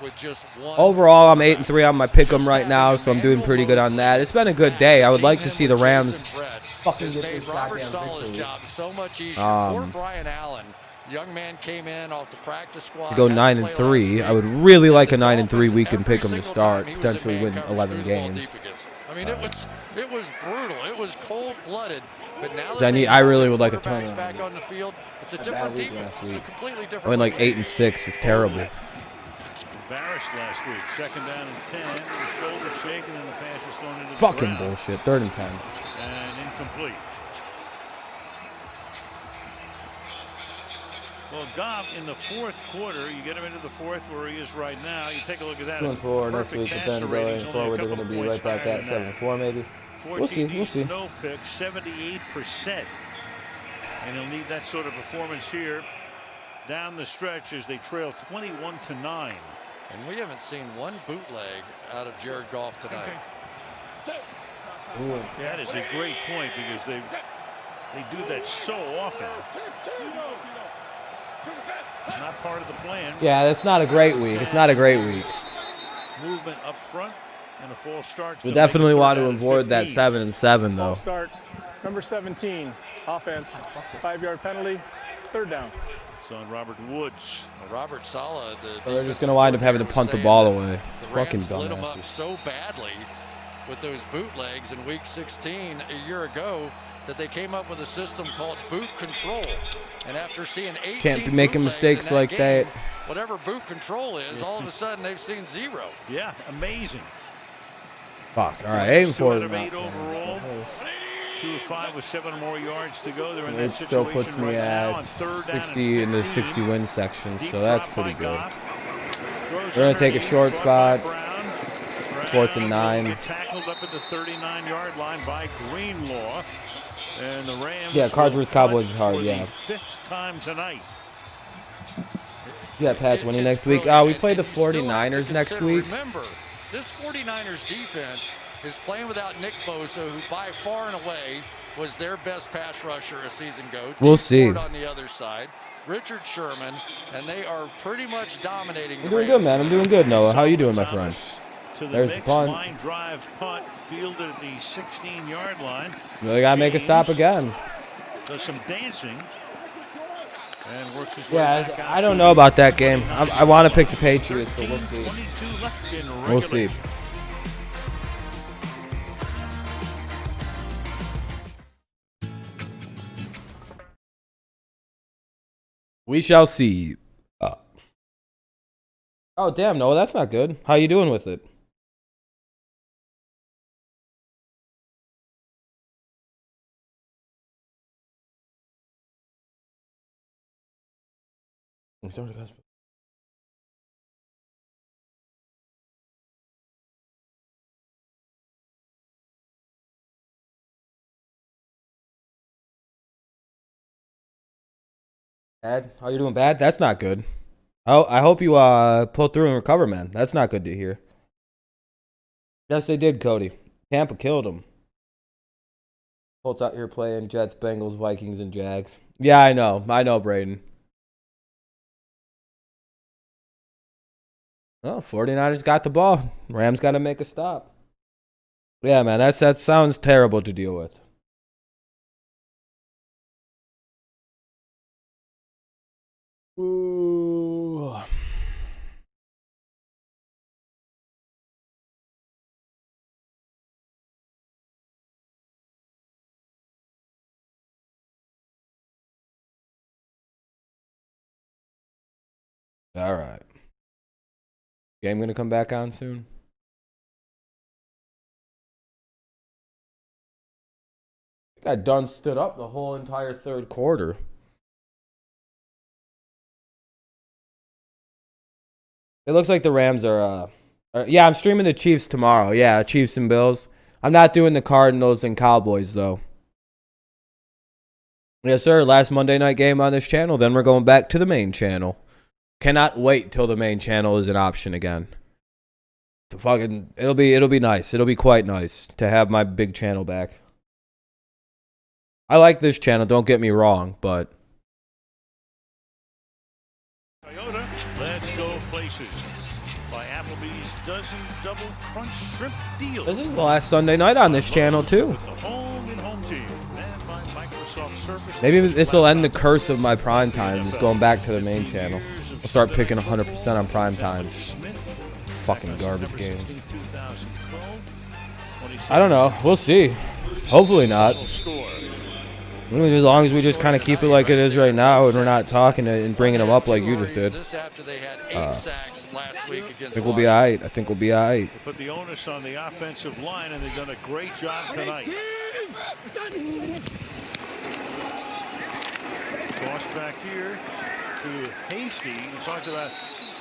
with just one. Overall, I'm 8-3 on my pick'em right now, so I'm doing pretty good on that. It's been a good day. I would like to see the Rams fucking get this Robert goddamn Saleh's victory. job so much easier. Poor Brian Allen, young man, came in off the practice squad. Go 9-3. I would really like a 9-3 week in pick'em to start, potentially win 11 games. I mean, it was brutal. It was cold-blooded. But now that I really would like a turnaround. Back on the field, it's a different defense. It's a completely different. I went like 8-6. It's terrible. Embarrassed last week. 2nd down and 10. The shoulder shaking and the pass was thrown into the Fucking ground. bullshit. 3rd and 10. And incomplete. Well, Goff in the 4th quarter, you get him into the 4th where he is right now. You take a look at that. 2-4 next week, but then going forward, they're going to be right back at 7-4 maybe. We'll see. We'll see. No pick, 78%. And he'll need that sort of performance here down the stretch as they trail 21-9. And we haven't seen one bootleg out of Jared Goff tonight. Ooh. That is a great point because they do that so often. Not part of the plan. Yeah, that's not a great week. It's not a great week. Movement up front and a false start. We definitely want to avoid that 7-7 though. False start. Number 17, offense, 5-yard penalty, 3rd down. It's on Robert Woods. Robert Saleh, they're just going to wind up having to punt the ball away. Fucking Rams lit him up dumbasses. so badly with those bootlegs in week 16 a year ago that they came up with a system called boot control. And after seeing 18 Can't be making mistakes like that. Whatever boot control is, all of a sudden they've seen 0. Yeah, amazing. Fuck. All right, aim for 2 out it. of 8 overall. 2 of 5 with 7 more yards to go. They're in It that still situation puts me right now at on 3rd down 60 in the and 60 win section, so that's pretty good. Throws We're going to take a underneath, short brought by spot. Brown. 4th and 9. Get tackled up at the 39-yard line by Greenlaw. And the Rams. Yeah, Cards vs. Cowboys is hard, for yeah. the 5th time tonight. Yeah, Pats winning next week. We play the 49ers next week. Remember, this 49ers defense is playing without Nick Bosa, who by far and away was their best pass rusher a season ago. We'll Dee see. Ford on the other side, Richard Sherman, and they are pretty much dominating. I'm doing good, man. I'm doing good, Noah. How you doing, my friend? There's the punt. Line drive punt fielded at the 16-yard line. Really got to make a stop again. Does some dancing and works his way Yeah, back out I don't to know about that game. I want to pick the Patriots, but we'll see. 22 left in We'll see. regulation. We shall see. Oh, damn, Noah, that's not good. How you doing with it? Bad? How you doing, bad? That's not good. I hope you pull through and recover, man. That's not good to hear. Yes, they did, Cody. Tampa killed them. Colts out here playing Jets, Bengals, Vikings, and Jags. Yeah, I know, Braden. Oh, 49ers got the ball. Rams got to make a stop. Yeah, man, that sounds terrible to deal with. Ooh. All right. Game gonna come back on soon. That done stood up the whole entire third quarter. It looks like the Rams are yeah, I'm streaming the Chiefs tomorrow. Yeah, Chiefs and Bills. I'm not doing the Cardinals and Cowboys though. Yes, sir. Last Monday night game on this channel. Then we're going back to the main channel. Cannot wait till the main channel is an option again. It'll be nice. It'll be quite nice to have my big channel back. I like this channel, don't get me wrong, but Toyota, let's go places. By Applebee's dozen double crunch shrimp deal. this is the last Sunday night on this channel too. With the home and home team. And by Microsoft Surface. Maybe this will end the curse of my prime time, just going back to the main channel. I'll start picking 100% on prime times. Fucking garbage games. I don't know. We'll see. Hopefully not. As long as we just kind of keep it like it is right now, and we're not talking and bringing them up like you just did. I think we'll be alright. I think we'll be alright. Put the onus on the offensive line, and they've done a great job tonight. Toss back here to Hasty. We talked about.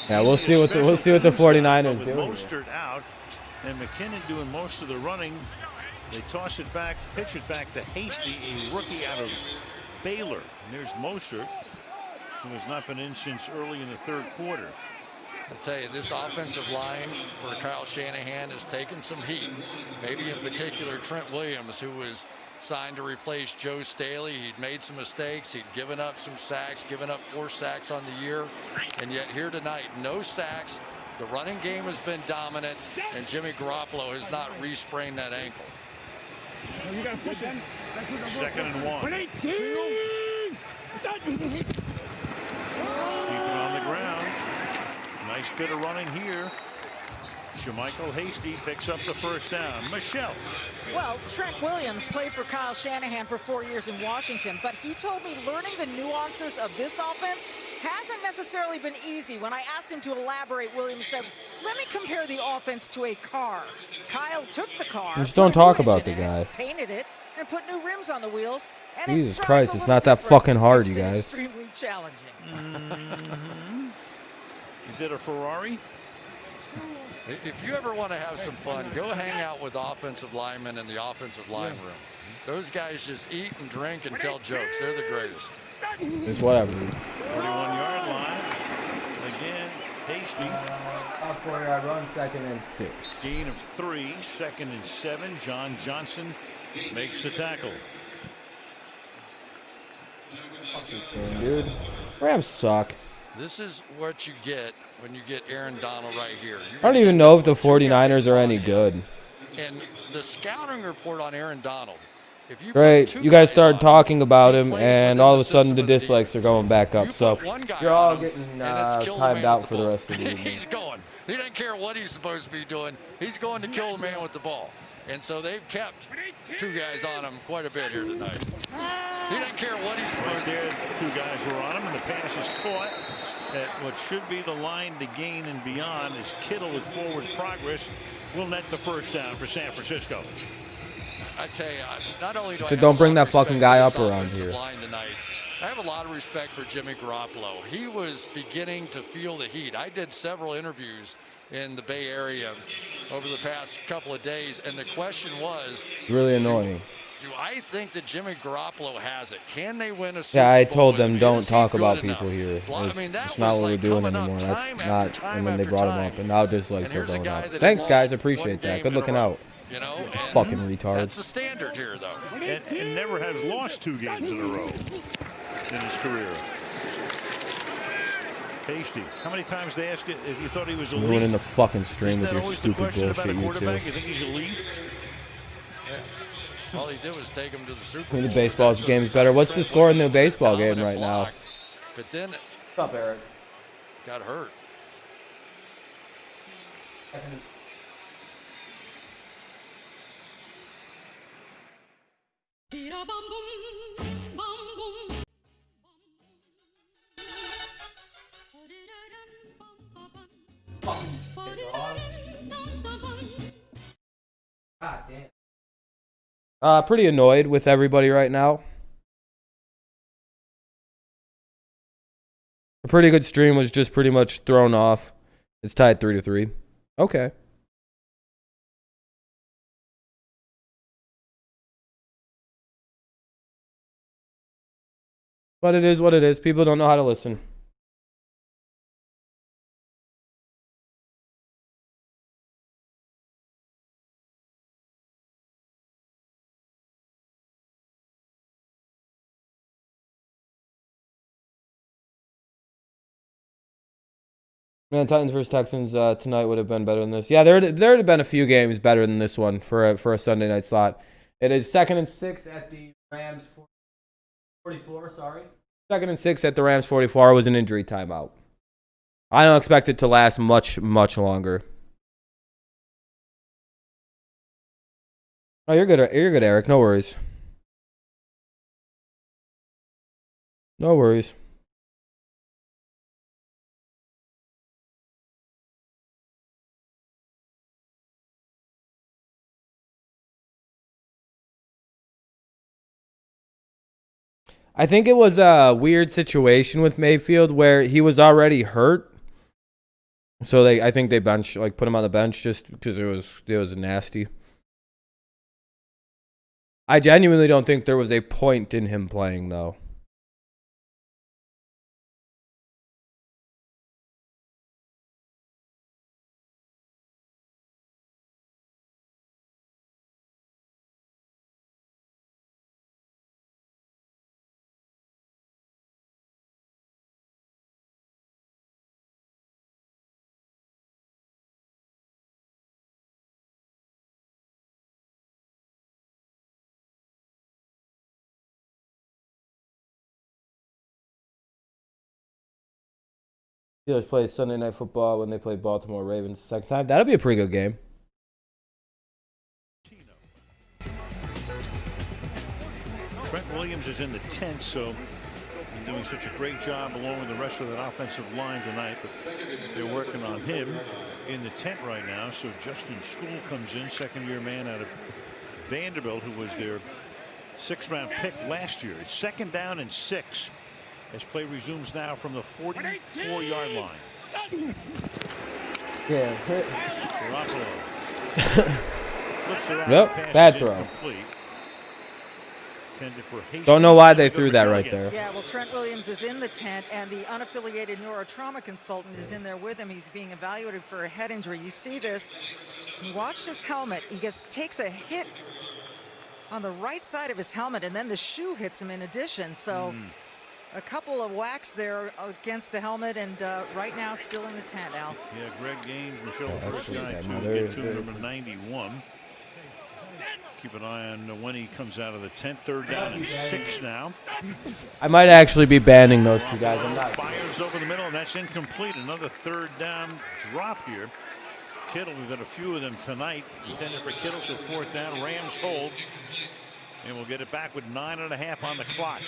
Yeah, we'll see what the 49ers do. Mostert out, and McKinnon doing most of the running. They toss it back, pitch it back to Hasty, a rookie out of Baylor. And there's Mostert, who has not been in since early in the third quarter. I'll tell you, this offensive line for Kyle Shanahan has taken some heat. Maybe in particular Trent Williams, who was signed to replace Joe Staley. He'd made some mistakes. He'd given up some sacks, given up 4 sacks on the year. And yet here tonight, no sacks. The running game has been dominant, and Jimmy Garoppolo has not re-sprained that ankle. You gotta push it. 2nd and 1. Keep it on the ground. Nice bit of running here. Jermichael Hasty picks up the first down. Michelle. Well, Trent Williams played for Kyle Shanahan for 4 years in Washington, but he told me learning the nuances of this offense hasn't necessarily been easy. When I asked him to elaborate, Williams said, let me compare the offense to a car. Kyle took the car, just don't talk about the guy. Painted it, and put new rims on the wheels. And Jesus Christ, it's not that fucking hard, you guys. Extremely challenging. Is it a Ferrari? If you ever want to have some fun, go hang out with offensive linemen in the offensive line room. Those guys just eat and drink and tell jokes. They're the greatest. It's whatever. 41-yard line. Again, Hasty. 4-yard run, 2nd and 6. Gain of 3, 2nd and 7. John Johnson makes the tackle. Dude, Rams suck. This is what you get when you get Aaron Donald right here. I don't even know if the 49ers are any good. And the scouting report on Aaron Donald. If you right, you guys started talking about him, and all of a sudden the dislikes are going back up. So you're all getting timed out for the rest of the evening. He's going. He doesn't care what he's supposed to be doing. He's going to kill the man with the ball. And so they've kept 2 guys on him quite a bit here tonight. He doesn't care what he's supposed to do. Right there, 2 guys were on him, and the pass is caught at what should be the line to gain and beyond as Kittle with forward progress will net the first down for San Francisco. I tell you, not only do I don't bring that fucking guy up around here. Tonight, I have a lot of respect for Jimmy Garoppolo. He was beginning to feel the heat. I did several interviews in the Bay Area over the past couple of days, and the question was really annoying. Do I think that Jimmy Garoppolo has it? Can they win a Super Yeah, I Bowl told them with don't him? talk about people here. It's not what we're doing anymore. That's not. And then they brought him up, and now dislikes are going up. Thanks, guys. Appreciate that. Good looking out. You know, fucking retards. That's the standard here, though. And never has lost 2 games in a row in his career. Hasty. How many times they ask it if you thought he was elite? Ruining the fucking stream Isn't with that your always stupid the question bullshit, about a you quarterback? two. You think he's elite? All he did was take him to the Super I Bowl. mean, the baseball game is better. What's the score in the baseball game right now? But then, what's up, Eric? Got hurt. God damn. Pretty annoyed with everybody right now. A pretty good stream was just pretty much thrown off. It's tied 3-3. Okay. But it is what it is. People don't know how to listen. Man, Titans versus Texans tonight would have been better than this. Yeah, there would have been a few games better than this one for a Sunday night slot. It is 2nd and 6 at the Rams 44. Sorry, 2nd and 6 at the Rams 44 was an injury timeout. I don't expect it to last much longer. Oh, you're good. You're good, Eric. No worries. No worries. I think it was a weird situation with Mayfield where he was already hurt. So I think they put him on the bench just because it was nasty. I genuinely don't think there was a point in him playing though. Steelers play Sunday Night Football when they play Baltimore Ravens the second time. That'll be a pretty good game. Trent Williams is in the tent, so he's doing such a great job along with the rest of that offensive line tonight. But they're working on him in the tent right now. So Justin School comes in, second-year man out of Vanderbilt, who was their 6th-round pick last year. It's 2nd down and 6 as play resumes now from the 44-yard line. Yeah. Garoppolo flips it out. Yep, bad throw. Incomplete. Don't know why they threw that right there. Yeah, well, Trent Williams is in the tent, and the unaffiliated neurotrauma consultant is in there with him. He's being evaluated for a head injury. You see this. Watch his helmet. He takes a hit on the right side of his helmet, and then the shoe hits him in addition. So a couple of whacks there against the helmet, and right now still in the tent, Al. Yeah, Greg Gaines, Michelle, the first guy to get to number 91. Keep an eye on when he comes out of the tent. 3rd down and 6 now. I might actually be banning those two guys. I'm not. Fires over the middle, and that's incomplete. Another 3rd down drop here. Kittle, we've got a few of them tonight. Intended for Kittle, so 4th down. Rams hold. And we'll get it back with 9.5 on the clock.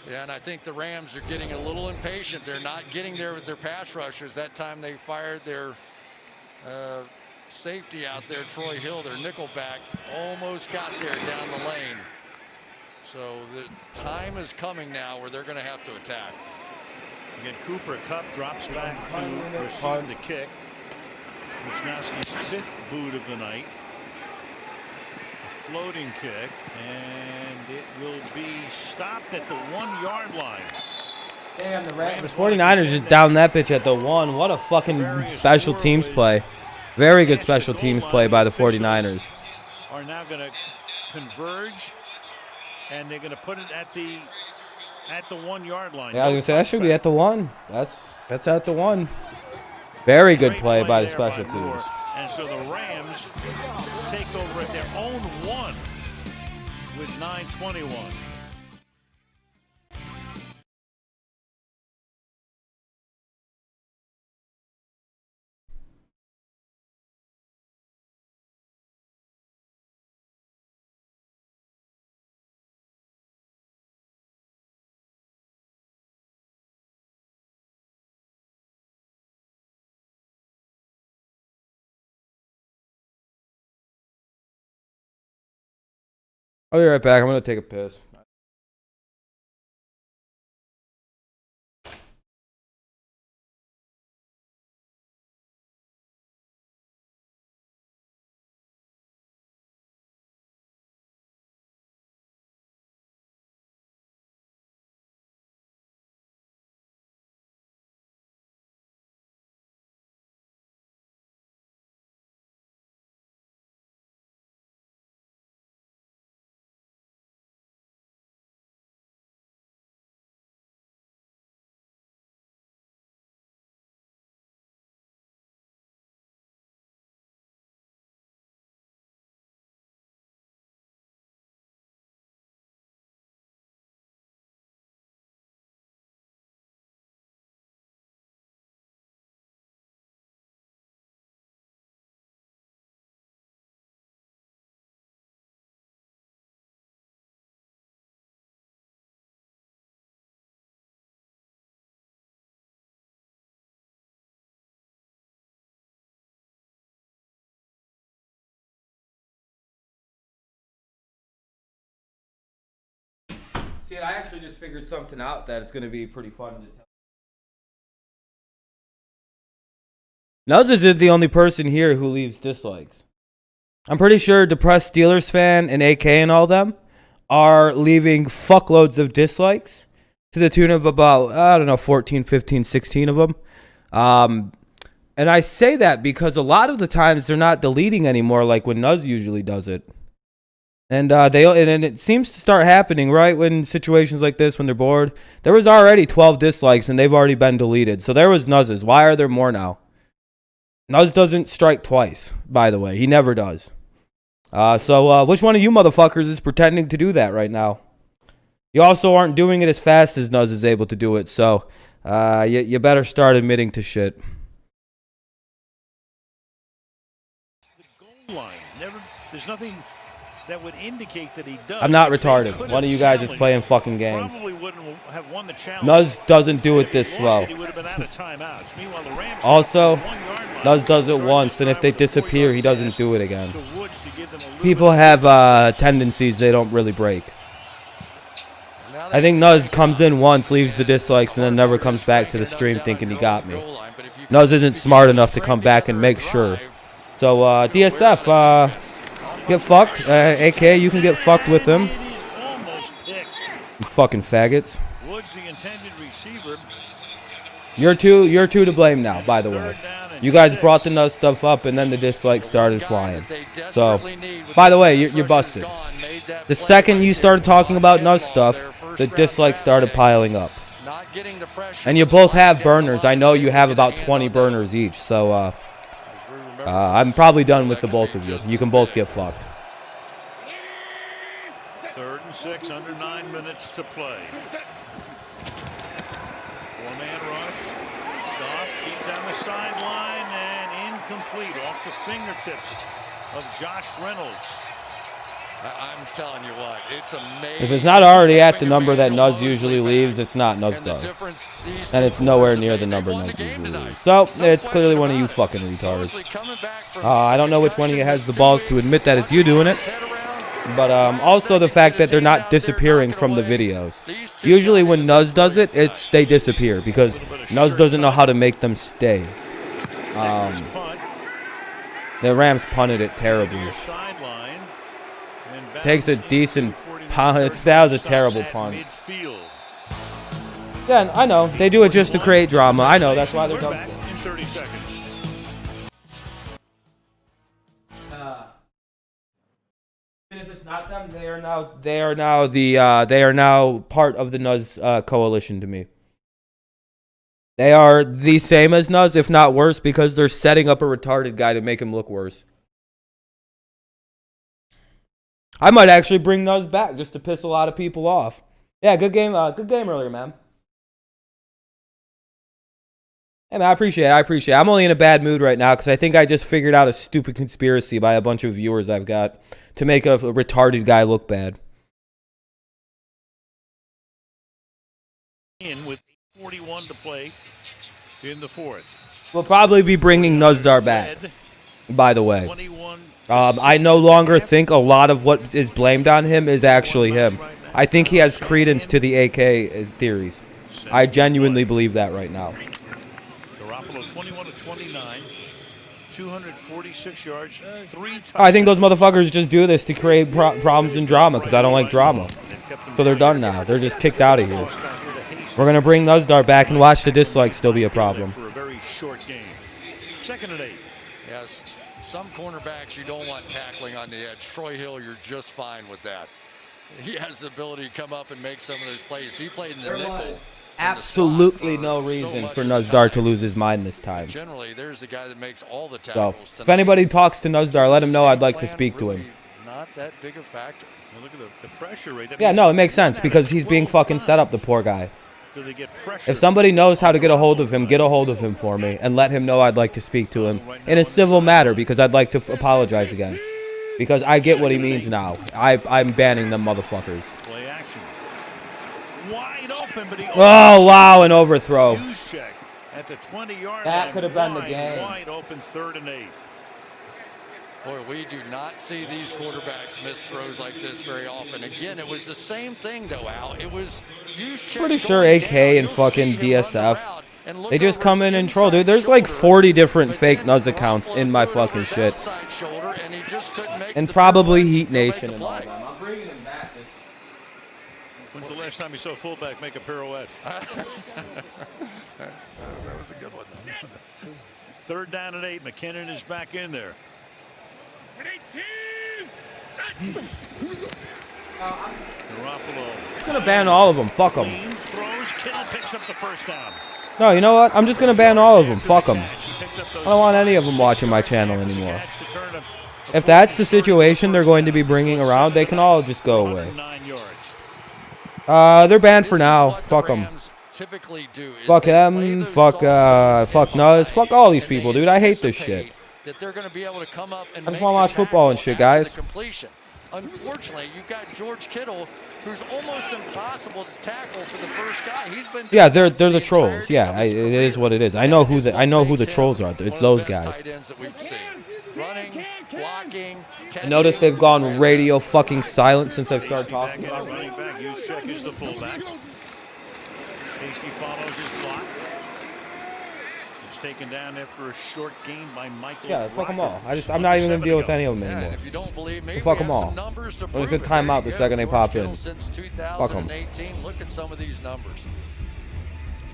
Yeah, and I think the Rams are getting a little impatient. They're not getting there with their pass rushers. That time they fired their safety out there, Troy Hill, their nickel back, almost got there down the lane. So the time is coming now where they're going to have to attack. Again, Cooper Kupp drops back to receive the kick. Wisnowski's 5th boot of the night. A floating kick, and it will be stopped at the 1-yard line. Damn, the 49ers just down that bitch at the 1. What a fucking special teams play. Very good special teams play by the 49ers. Are now going to converge, and they're going to put it at the 1-yard line. Yeah, I was going to say that should be at the 1. That's at the 1. Very good play by the special teams. And so the Rams take over at their own 1. with 9:21. I'll be right back. I'm gonna take a piss. See, I actually just figured something out that it's going to be pretty fun to tell. Nuz isn't the only person here who leaves dislikes. I'm pretty sure depressed Steelers fan and AK and all them are leaving fuckloads of dislikes to the tune of about, I don't know, 14, 15, 16 of them. And I say that because a lot of the times they're not deleting anymore like when Nuz usually does it. And it seems to start happening right when situations like this, when they're bored. There was already 12 dislikes and they've already been deleted. So there was Nuz's. Why are there more now? Nuz doesn't strike twice, by the way. He never does. So which one of you motherfuckers is pretending to do that right now? You also aren't doing it as fast as Nuz is able to do it. So you better start admitting to shit. The goal line. There's nothing that would indicate that he does. I'm not retarded. One of you guys is playing fucking games. Probably wouldn't have won the challenge. Nuz doesn't do it this slow. Also, Nuz does it once, and if they disappear, he doesn't do it again. People have tendencies they don't really break. I think Nuz comes in once, leaves the dislikes, and then never comes back to the stream thinking he got me. Nuz isn't smart enough to come back and make sure. So, DSF, get fucked. AK, you can get fucked with him. You fucking faggots. You're two to blame now, by the way. You guys brought the Nuz stuff up, and then the dislikes started flying. So, by the way, you're busted. The second you started talking about Nuz stuff, the dislikes started piling up. And you both have burners. I know you have about 20 burners each, so I'm probably done with the both of you. You can both get fucked. 3rd and 6, under 9 minutes to play. 4-man rush. Stop, deep down the sideline, and incomplete off the fingertips of Josh Reynolds. I'm telling you what, it's amazing. If it's not already at the number that Nuz usually leaves, it's not Nuz dog. And it's nowhere near the number Nuz usually leaves. So, it's clearly one of you fucking retards. I don't know which one of you has the balls to admit that it's you doing it. But also the fact that they're not disappearing from the videos. Usually when Nuz does it, they disappear because Nuz doesn't know how to make them stay. The Rams punted it terribly. Takes a decent punt. That was a terrible punt. Yeah, I know. They do it just to create drama. I know. That's why they're done. In 30 seconds. Even if it's not them, they are now part of the Nuz coalition to me. They are the same as Nuz, if not worse, because they're setting up a retarded guy to make him look worse. I might actually bring Nuz back just to piss a lot of people off. Yeah, good game earlier, man. Hey, man, I appreciate it. I'm only in a bad mood right now because I think I just figured out a stupid conspiracy by a bunch of viewers I've got to make a retarded guy look bad. In with 41 to play in the fourth. We'll probably be bringing Nuzdar back, by the way. I no longer think a lot of what is blamed on him is actually him. I think he has credence to the AK theories. I genuinely believe that right now. Garoppolo 21 to 29, 246 yards, 3 touchdowns. I think those motherfuckers just do this to create problems and drama because I don't like drama. So they're done now. They're just kicked out of here. We're going to bring Nuzdar back and watch the dislikes still be a problem. For a very short game. 2nd and 8. Yes, some cornerbacks you don't want tackling on the edge. Troy Hill, you're just fine with that. He has the ability to come up and make some of those plays. He played in the nickel. Absolutely no reason for Nuzdar to lose his mind this time. Generally, there's the guy that makes all the tackles. So, if anybody talks to Nuzdar, let him know I'd like to speak to him. Not that big a factor. Well, look at the pressure rate. Yeah, no, it makes sense because he's being fucking set up, the poor guy. Do they get pressure? If somebody knows how to get a hold of him for me and let him know I'd like to speak to him in a civil matter because I'd like to apologize again. Because I get what he means now. I'm banning them motherfuckers. Play action. Wide open, but he oh, wow, an overthrow. At the 20-yard that could have been the game. Wide open 3rd and 8. Boy, we do not see these quarterbacks miss throws like this very often. Again, it was the same thing, though, Al. It was pretty sure AK and fucking DSF, they just come in and troll, dude. There's like 40 different fake Nuz accounts in my fucking shit. And probably Heat Nation and all that. I'm bringing him back. When's the last time you saw a fullback make a pirouette? That was a good one. 3rd down and 8. McKinnon is back in there. Garoppolo. I'm gonna ban all of them. Fuck them. Throws. Kittle picks up the 1st down. No, you know what? I'm just gonna ban all of them. Fuck them. I don't want any of them watching my channel anymore. If that's the situation they're going to be bringing around, they can all just go away. They're banned for now. Fuck them. Fuck them. Fuck Nuz. Fuck all these people, dude. I hate this shit. That they're going to be able to come up and I just want to watch football and shit, guys. Unfortunately, you've got George Kittle, who's almost impossible to tackle for the first guy. He's been they're the trolls. Yeah, it is what it is. I know who the trolls are. It's those guys. Running, blocking. Notice they've gone radio fucking silent since I've started talking about it. Running back, Juszczyk is the fullback. Hasty follows his block. It's taken down after a short gain by Michael. Yeah, fuck them all. I'm not even gonna deal with any of them anymore. If you don't believe me, fuck them all. I'm just gonna time out the second they pop in. Fuck them. Look at some of these numbers.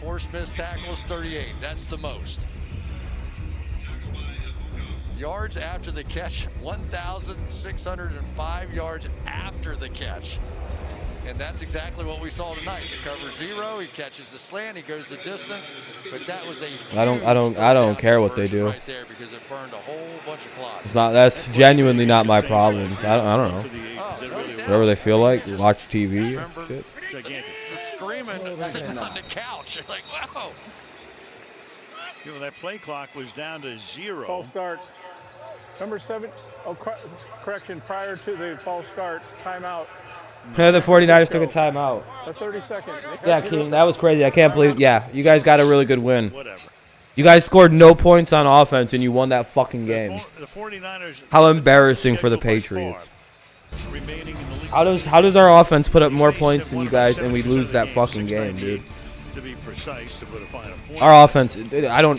Forced missed tackles 38. That's the most. Yards after the catch, 1,605 yards after the catch. And that's exactly what we saw tonight. He covers 0, he catches the slant, he goes the distance, but that was a I don't care what they do. Right there because it burned a whole bunch of clock. That's genuinely not my problem. I don't know. Whatever they feel like, watch TV or shit. Just screaming, sitting on the couch. You're like, wow. You know, that play clock was down to 0. False start. Number 7. Oh, correction. Prior to the false start, timeout. The 49ers took a timeout. 30 seconds. Yeah, King, that was crazy. I can't believe. Yeah, you guys got a really good win. You guys scored no points on offense and you won that fucking game. The 49ers. How embarrassing for the Patriots. How does our offense put up more points than you guys and we lose that fucking game, dude? To be precise, to put a final point. Our offense,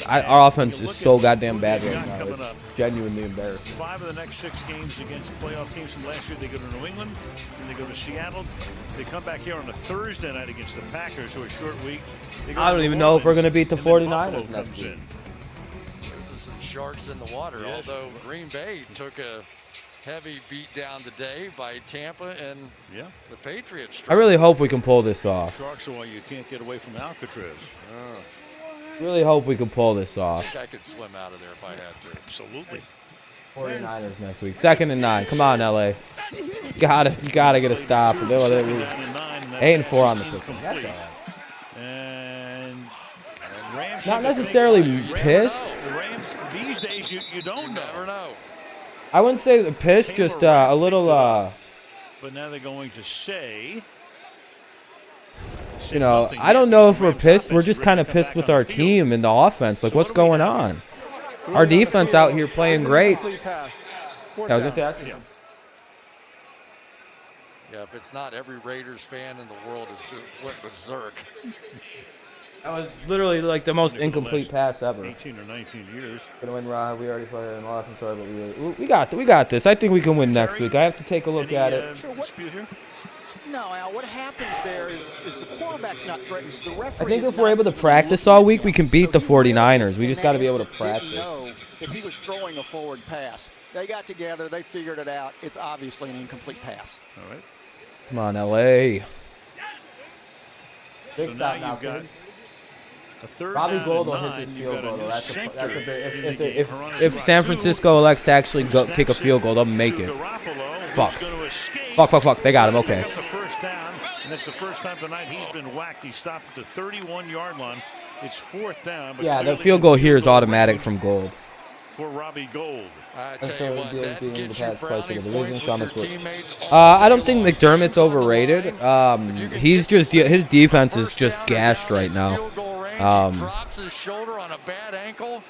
our offense is so goddamn bad right now. It's genuinely embarrassing. 5 of the next 6 games against playoff teams from last year. They go to New England, and they go to Seattle. They come back here on a Thursday night against the Packers, who are a short week. I don't even know if we're going to beat the 49ers next week. There's some sharks in the water, although Green Bay took a heavy beat down today by Tampa and the Patriots. I really hope we can pull this off. Sharks are why you can't get away from Alcatraz. Really hope we can pull this off. I think I could swim out of there if I had to. Absolutely. 49ers next week. 2nd and 9. Come on, LA. You gotta get a stop. 8-4 on the pick. That's all right. And not necessarily pissed. The Rams these days you don't know. I wouldn't say pissed, just a little. But now they're going to say. You know, I don't know if we're pissed. We're just kind of pissed with our team and the offense. Like, what's going on? Our defense out here playing great. Yeah, I was gonna say that's. Yeah, if it's not, every Raiders fan in the world is just went berserk. That was literally like the most incomplete pass ever. 18 or 19 years. Gonna win, Rob. We already played and lost. I'm sorry, but we got this. I think we can win next week. I have to take a look at it. Dispute here? No, Al, what happens there is the quarterback's not threatened. So the referee I think if we're able to practice all week, we can beat the 49ers. We just got to be able to practice. Know that he was throwing a forward pass. They got together. They figured it out. It's obviously an incomplete pass. All right. Come on, LA. So now you've got a third Bobby down Gold will and hit this 9. field You've got goal. a new That's center a in big. the game. If San Francisco elects to actually kick a field goal, they'll make it. Fuck. They got him. Okay. The first down, and that's the first time tonight he's been whacked. He stopped at the 31-yard line. It's 4th down. But yeah, the field goal here is automatic from Gold. For Robbie Gold. I tell you what, that gets you brownie points with your teammates. I don't think McDermott's overrated. He's just his defense is just gashed right now. Drops his shoulder on a bad ankle.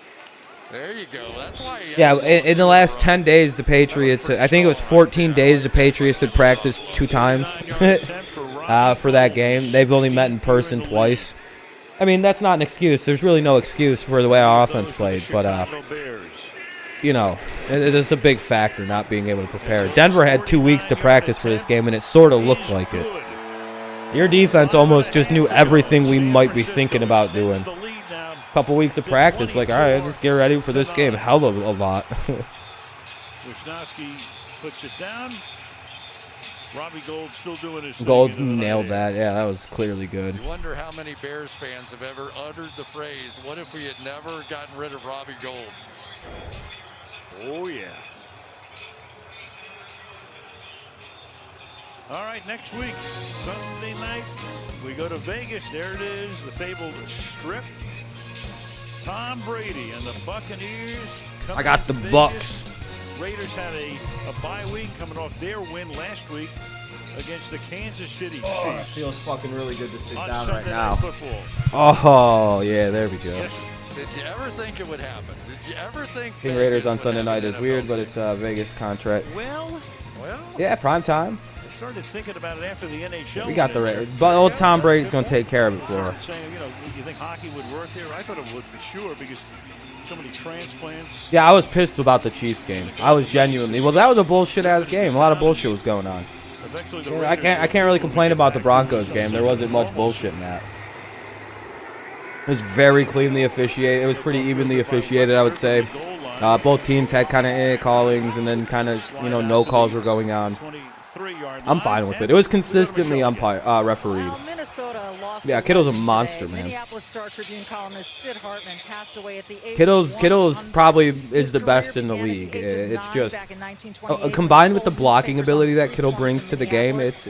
There you go. That's why. Yeah, in the last 10 days, the Patriots. I think it was 14 days. The Patriots had practiced 2 times for that game. They've only met in person twice. I mean, that's not an excuse. There's really no excuse for the way our offense played, but you know, it's a big factor not being able to prepare. Denver had 2 weeks to practice for this game, and it sort of looked like it. Your defense almost just knew everything we might be thinking about doing. Couple weeks of practice, like, all right, just get ready for this game. Hell of a lot. Wisnowski puts it down. Robbie Gold still doing his thing. Gold nailed that. Yeah, that was clearly good. I wonder how many Bears fans have ever uttered the phrase, what if we had never gotten rid of Robbie Gold? Oh, yeah. All right, next week, Sunday night, we go to Vegas. There it is, the fabled Strip. Tom Brady and the Buccaneers. I got the Bucks. Raiders had a bye week coming off their win last week against the Kansas City Chiefs. Oh, it feels fucking really good to sit down Sunday right now. Football. Oh, yeah, there we go. Yes. Did you ever think it would happen? Did you ever think King Raiders on Sunday night is weird, but it's Vegas contract. Well, yeah, prime time. I started thinking about it after the NHL. We got the Raiders, but old Tom Brady's gonna take care of it for us. Saying, you know, you think hockey would work there? I thought it would for sure because so many transplants. Yeah, I was pissed about the Chiefs game. I was genuinely. Well, that was a bullshit ass game. A lot of bullshit was going on. Yeah, I can't really complain about the Broncos game. There wasn't much bullshit in that. It was very cleanly officiated. It was pretty evenly officiated, I would say. Both teams had kind of callings, and then kind of no calls were going on. I'm fine with it. It was consistently refereed. Yeah, Kittle's a monster, man. Minneapolis Star Tribune columnist Sid Hartman passed away at the age Kittle's probably is the best in the league. It's just combined with the blocking ability that Kittle brings to the game. It's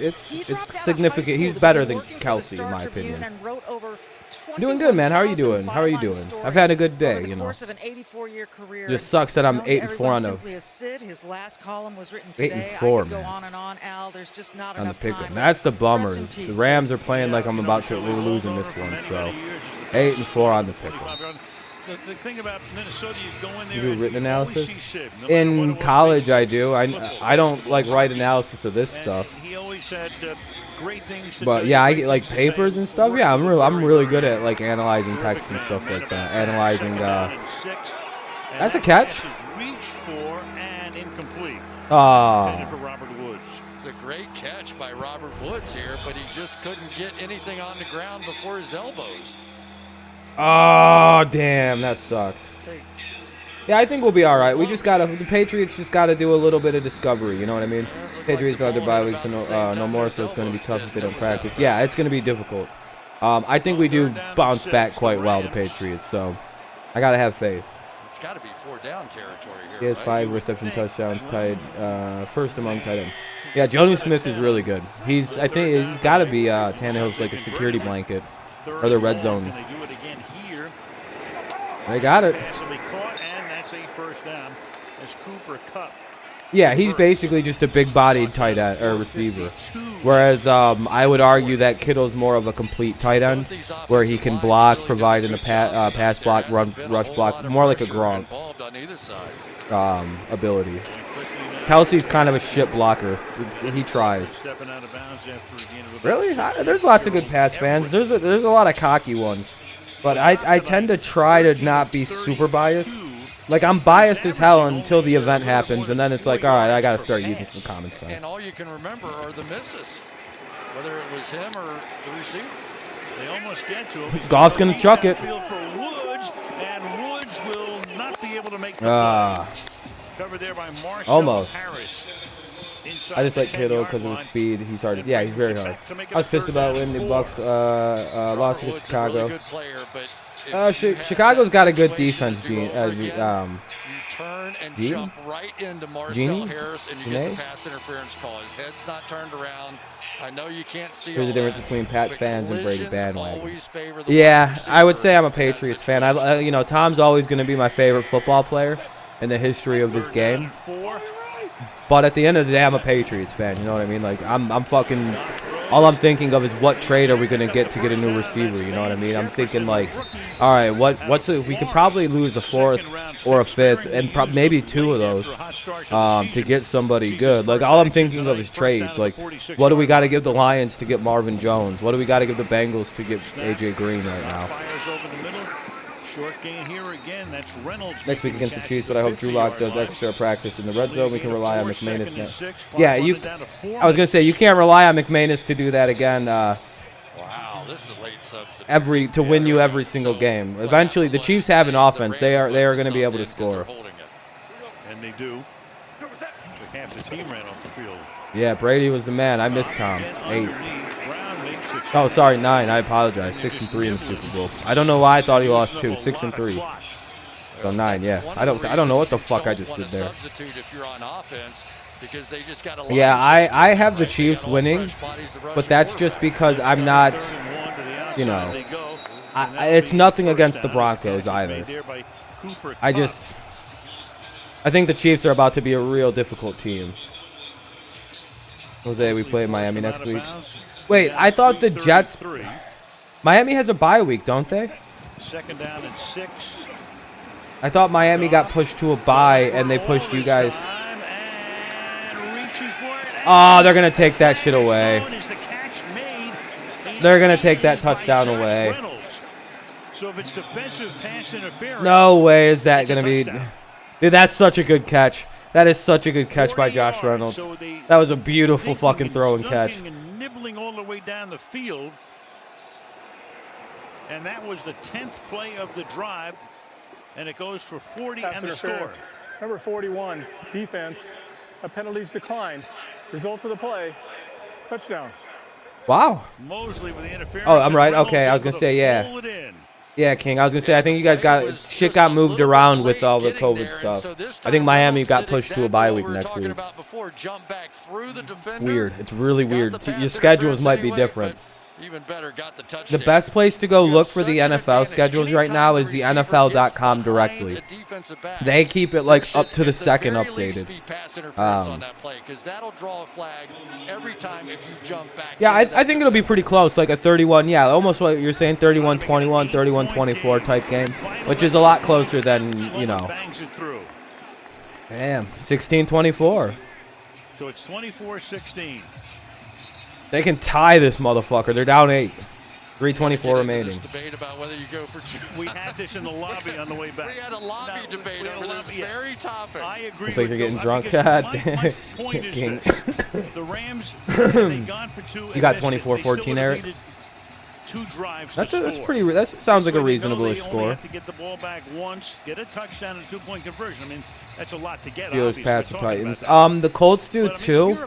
significant. He's better than Kelsey, in my opinion. Doing good, man. How are you doing? How are you doing? I've had a good day, you know. Just sucks that I'm 8-4 on the 8-4, man. On the pickup. That's the bummer. The Rams are playing like I'm about to lose in this one. So 8-4 on the pickup. The thing about Minnesota, you go in there. You do written analysis? In college, I do. I don't like write analysis of this stuff. He always had great things to but yeah, I get like papers and stuff. Yeah, I'm really good at like analyzing text and stuff like that. Analyzing. That's a catch. Reached for and incomplete. Ah. For Robert Woods. It's a great catch by Robert Woods here, but he just couldn't get anything on the ground before his elbows. Oh, damn, that sucks. Yeah, I think we'll be all right. The Patriots just gotta do a little bit of discovery. You know what I mean? Patriots got their bye weeks, so no more, so it's gonna be tough if they don't practice. Yeah, it's gonna be difficult. I think we do bounce back quite well, the Patriots. So I gotta have faith. It's it's got to be 4 down territory here. He has right? 5 reception touchdowns, tied first among tight end. Yeah, Jonnu Smith is really good. I think he's got to be Tannehill's like a security blanket or the red zone. Can they do it again here? They got it. Pass will be caught, and that's a first down as Cooper Kupp. Yeah, he's basically just a big-bodied tight end or receiver. Whereas I would argue that Kittle's more of a complete tight end, where he can block, provide in a pass block, rush block, more like a Gronk ability. Kelsey's kind of a shit blocker. He tries. Really? There's lots of good Pats fans. There's a lot of cocky ones, but I tend to try to not be super biased. Like, I'm biased as hell until the event happens, and then it's like, all right, I got to start using some common sense. And all you can remember are the misses, whether it was him or the receiver. They almost get to him. Goff's going to chuck it. Field for Woods, and Woods will not be able to make the play. Covered there by Marcel almost. Harris. I just like Kittle because of his speed. He's hard. Yeah, he's very hard. I was pissed about when the Bucks lost to Chicago. Chicago's got a good defense, Gene. You turn and jump right into Marcel Harris, and you get the pass interference call. His head's not turned around. I know you can't see. Here's the difference between Pats fans and Brady bandwagons. Yeah, I would say I'm a Patriots fan. Tom's always going to be my favorite football player in the history of this game. But at the end of the day, I'm a Patriots fan. You know what I mean? Like, I'm fucking. All I'm thinking of is what trade are we gonna get to get a new receiver? You know what I mean? I'm thinking like, all right, we could probably lose a 4th or a 5th, and maybe 2 of those to get somebody good. Like, all I'm thinking of is trades. Like, what do we got to give the Lions to get Marvin Jones? What do we got to give the Bengals to get AJ Green right now? Short gain here again. That's Reynolds. Next week against the Chiefs, but I hope Drew Lock does extra practice in the red zone. We can rely on McManus now. Yeah, I was gonna say you can't rely on McManus to do that again. Wow, this is a late substitute. To win you every single game. Eventually, the Chiefs have an offense. They are going to be able to score. And they do. Half the team ran off the field. Yeah, Brady was the man. I missed Tom. 8. Oh, sorry, 9. I apologize. 6-3 in the Super Bowl. I don't know why I thought he lost 2. 6-3. So 9, yeah. I don't know what the fuck I just did there. Yeah, I have the Chiefs winning, but that's just because I'm not, it's nothing against the Broncos either. I think the Chiefs are about to be a real difficult team. Jose, we play Miami next week. Wait, I thought the Jets. Miami has a bye week, don't they? 2nd down and 6. I thought Miami got pushed to a bye and they pushed you guys. Oh, they're going to take that shit away. They're going to take that touchdown away. So if it's defensive pass interference. No way is that going to be. Dude, that's such a good catch. That is such a good catch by Josh Reynolds. That was a beautiful fucking throw and catch. And nibbling all the way down the field. And that was the 10th play of the drive. And it goes for 40 and the score. Number 41, defense. A penalties declined. Results of the play, touchdown. Wow. Mosley with the interference. Oh, I'm right. Okay, I was going to say, yeah. Yeah, King. I was going to say, I think you guys got moved around with all the COVID stuff. I think Miami got pushed to a bye week next week. Weird. It's really weird. Your schedules might be different. Even better, got the touchdown. The best place to go look for the NFL schedules right now is the NFL.com directly. They keep it like up to the second updated. Yeah, I think it'll be pretty close, like a 31. Yeah, almost what you're saying, 31-21, 31-24 type game, which is a lot closer than Damn, 16-24. So it's 24-16. They can tie this motherfucker. They're down 8. 3:24 remaining. Debate about whether you go for 2. We had this in the lobby on the way back. We had a lobby debate over this very topic. I agree. Looks like you're getting drunk. God damn. The Rams, they gone for 2. You got 24-14, Eric. 2 drives. That sounds like a reasonable score. They have to get the ball back once, get a touchdown, and a 2-point conversion. I mean, that's a lot to get. Steelers, Pats, or Titans. The Colts do too,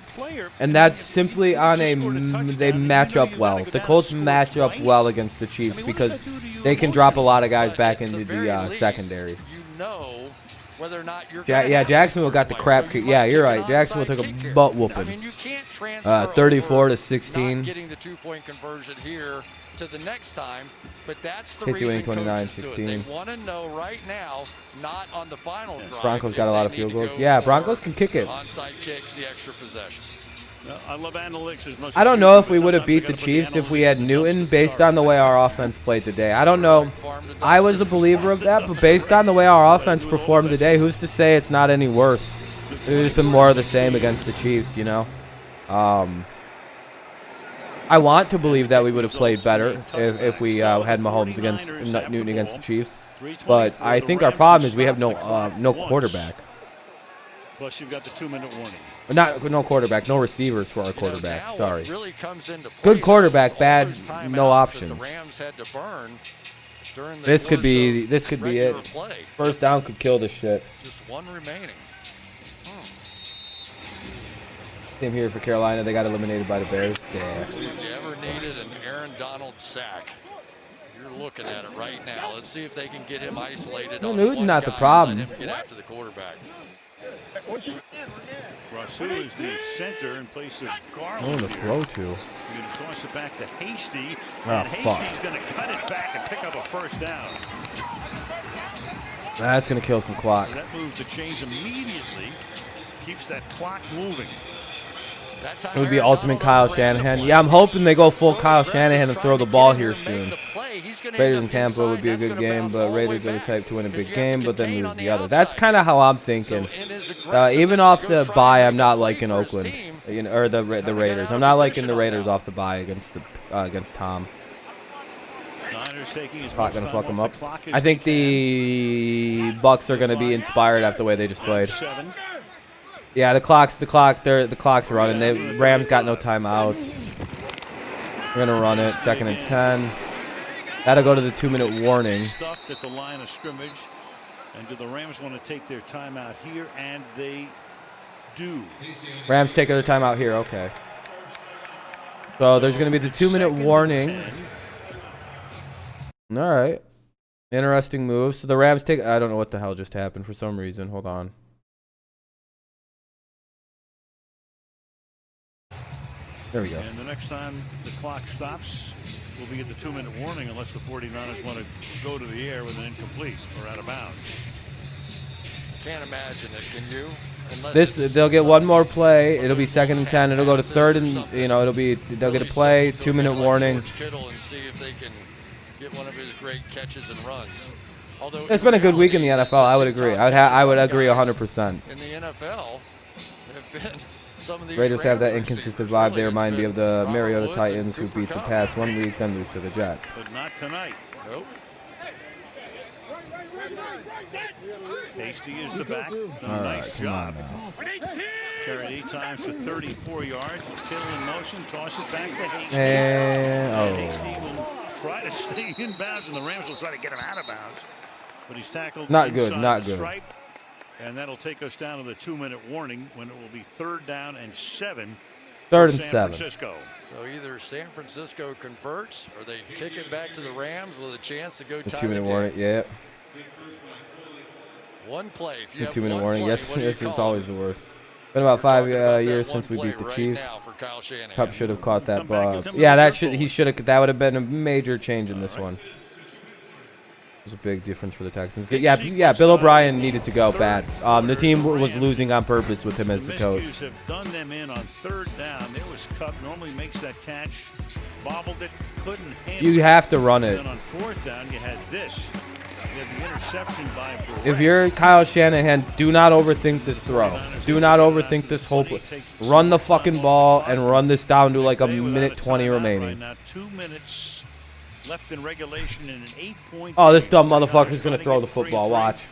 and that's simply on they match up well. The Colts match up well against the Chiefs because they can drop a lot of guys back into the secondary. You know whether or not you're Jacksonville got the crap kick. Yeah, you're right. Jacksonville took a butt whooping. I mean, you can't transfer 34-16. not getting the 2-point conversion here to the next time, but that's the Casey reason winning coaches do it. 29-16. They want to know right now, not on the final drive. Broncos got a lot of field goals. Yeah, Broncos can kick it. Onside kicks, the extra possession. I love analytics as much. I don't know if we would have beat the Chiefs if we had Newton based on the way our offense played today. I don't know. I was a believer of that, but based on the way our offense performed today, who's to say it's not any worse? It's been more of the same against the Chiefs, you know? I want to believe that we would have played better if we had Mahomes against Newton against the Chiefs. But I think our problem is we have no quarterback. Plus, you've got the 2-minute warning. No quarterback, no receivers for our quarterback. Sorry. Really comes into play. Good quarterback, bad, no options. The Rams had to burn during the This could be it. Play. First down could kill this shit. Just one remaining. Same here for Carolina. They got eliminated by the Bears. Yeah. If you ever needed an Aaron Donald sack, you're looking at it right now. Let's see if they can get him isolated. No, on Newton's one not the guy problem. and let him get after the quarterback. Rasul is the center in place of Garland. Oh, the throw to. You're going to toss it back to Hasty. Oh, and fuck. Hasty's going to cut it back and pick up a first down. That's going to kill some clock. So that moves the chains immediately. Keeps that clock moving. It would be ultimate Kyle Shanahan. Yeah, I'm hoping they go full Kyle Shanahan and throw the ball here soon. Raiders and Tampa would be a good game, but Raiders are the type to win a big game, but then lose the other. That's kind of how I'm thinking. Even off the bye, I'm not liking Oakland, or the Raiders. I'm not liking the Raiders off the bye against Tom. Not gonna fuck them up. I think the Bucks are gonna be inspired after the way they just played. Yeah, the clock's running. The Rams got no timeouts. We're gonna run it. 2nd and 10. That'll go to the 2-minute warning. Stuffed at the line of scrimmage. And do the Rams want to take their timeout here? And they do. Rams take their timeout here. Okay. So there's gonna be the 2-minute warning. All right. Interesting move. So the Rams take. I don't know what the hell just happened for some reason. Hold on. There we go. And the next time the clock stops, we'll be at the 2-minute warning unless the 49ers want to go to the air with an incomplete or out of bounds. Can't imagine it, can you? They'll get one more play. It'll be 2nd and 10. It'll go to 3rd and they'll get a play. 2-minute warning. Kittle and see if they can get one of his great catches and runs. Although it's been a good week in the NFL. I would agree. I would agree 100%. In the NFL, have been. Raiders have that inconsistent vibe. They remind me of the Mariota Titans who beat the Pats one week, then lose to the Jets. But not tonight. Nope. Hasty is the back. Nice job. Carried 8 times for 34 yards. It's Kittle in motion. Toss it back to Hasty. And Hasty will try to stay in bounds, and the Rams will try to get him out of bounds. But he's tackled not good. Not good. Stripe. And that'll take us down to the 2-minute warning when it will be 3rd down and 7. 3rd and 7. San Francisco. So either San Francisco converts or they kick it back to the Rams with a chance to go the tie 2-minute warning. Yeah. One play. If you the have 2-minute one warning. play, Yes, it's always the worst. Been about 5 years since we beat the right Chiefs. Cup should have caught that ball. Yeah, that would have been a major change in this one. It was a big difference for the Texans. Yeah, Bill O'Brien needed to go bad. The team was losing on purpose with him as the coach. Miscues have done them in on 3rd down. There was Cup, normally makes that catch, bobbled it, couldn't handle it. You have to run it. And on 4th down, you had this. You had the interception by Brett. If you're Kyle Shanahan, do not overthink this throw. Do not overthink this whole play. Run the fucking ball and run this down to like a minute 20 remaining. Now 2 minutes left in regulation in an 8-point. Oh, this dumb motherfucker's going to throw the football. Watch.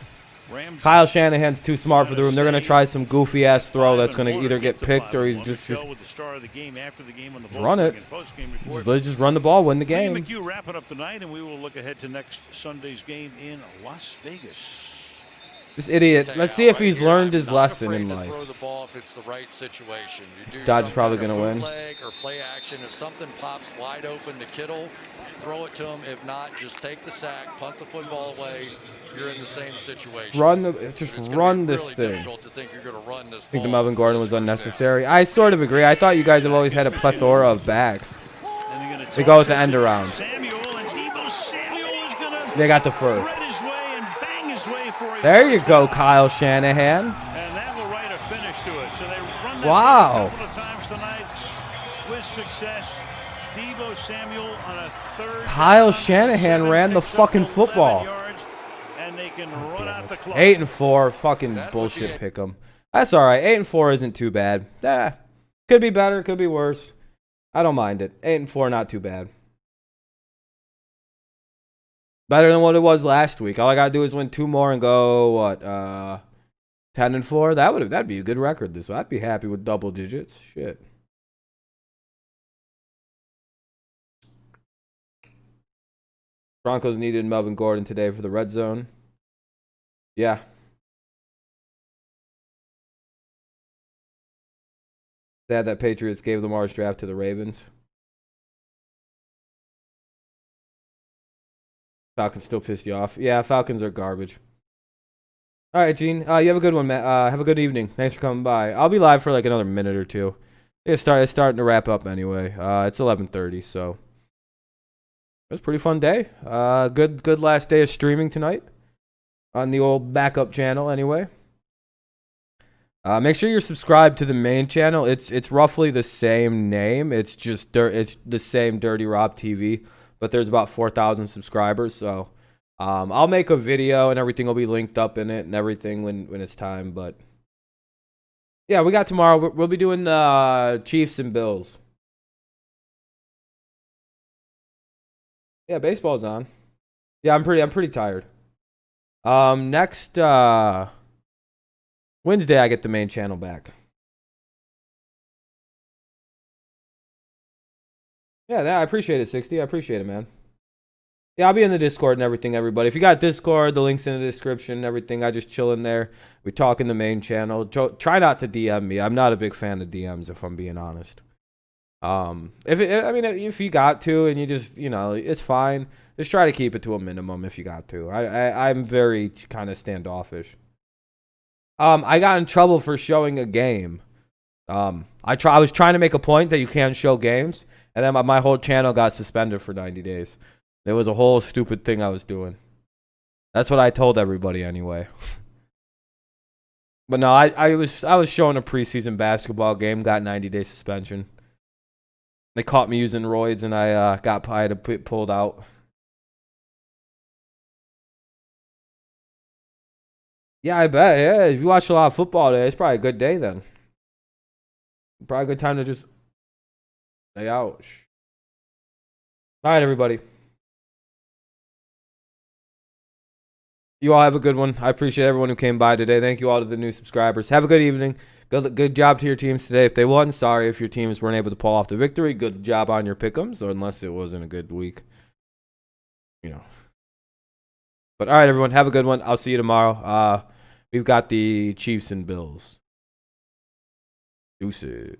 Kyle Shanahan's too smart for the room. They're going to try some goofy-ass throw that's going to either get picked or he's just run it. Just run the ball, win the game. McHugh wrap it up tonight, and we will look ahead to next Sunday's game in Las Vegas. This idiot. Let's see if he's learned his lesson in life. Throw the ball if it's the right situation. You do Dodge is probably going to win. Or play action. If something pops wide open to Kittle, throw it to him. If not, just take the sack, punt the football away. You're in the same situation. Run this thing. I think the Melvin Gordon was unnecessary. I sort of agree. I thought you guys have always had a plethora of backs. They go with the end around. They got the first. There you go, Kyle Shanahan. And that will write a finish to it. So they run that wow. a couple of times tonight with success. Deebo Samuel on a third. Kyle Shanahan ran the fucking football. And they can run out the clock. 8-4, fucking bullshit pick 'em. That's all right. 8-4 isn't too bad. Could be better, could be worse. I don't mind it. 8-4, not too bad. Better than what it was last week. All I gotta do is win 2 more and go what? 10-4. That'd be a good record this week. I'd be happy with double digits. Shit. Broncos needed Melvin Gordon today for the red zone. Yeah. Sad that Patriots gave Lamar's draft to the Ravens. Falcons still pissed you off. Yeah, Falcons are garbage. All right, Gene. You have a good one, Matt. Have a good evening. Thanks for coming by. I'll be live for like another minute or two. It's starting to wrap up anyway. It's 11:30, so it was a pretty fun day. Good last day of streaming tonight on the old backup channel. Anyway, make sure you're subscribed to the main channel. It's roughly the same name. It's just it's the same Dirty Rob TV. But there's about 4,000 subscribers, so I'll make a video and everything will be linked up in it and everything when it's time. But yeah, we got tomorrow. We'll be doing the Chiefs and Bills. Yeah, baseball's on. Yeah, I'm pretty tired. Next Wednesday, I get the main channel back. Yeah, I appreciate it, 60. I appreciate it, man. Yeah, I'll be in the Discord and everything, everybody. If you got Discord, the link's in the description and everything. I just chill in there. We talk in the main channel. Try not to DM me. I'm not a big fan of DMs, if I'm being honest. If you got to and you just, it's fine. Just try to keep it to a minimum if you got to. I'm very kind of standoffish. I got in trouble for showing a game. I was trying to make a point that you can't show games. And then my whole channel got suspended for 90 days. It was a whole stupid thing I was doing. That's what I told everybody anyway. But no, I was showing a preseason basketball game, got 90-day suspension. They caught me using roids, and I had to get pulled out. Yeah, I bet. Yeah, if you watch a lot of football today, it's probably a good day then. Probably a good time to just stay out. All right, everybody. You all have a good one. I appreciate everyone who came by today. Thank you all to the new subscribers. Have a good evening. Good job to your teams today. If they won, sorry if your teams weren't able to pull off the victory. Good job on your pick'ems, or unless it wasn't a good week. But all right, everyone, have a good one. I'll see you tomorrow. We've got the Chiefs and Bills. Deuces.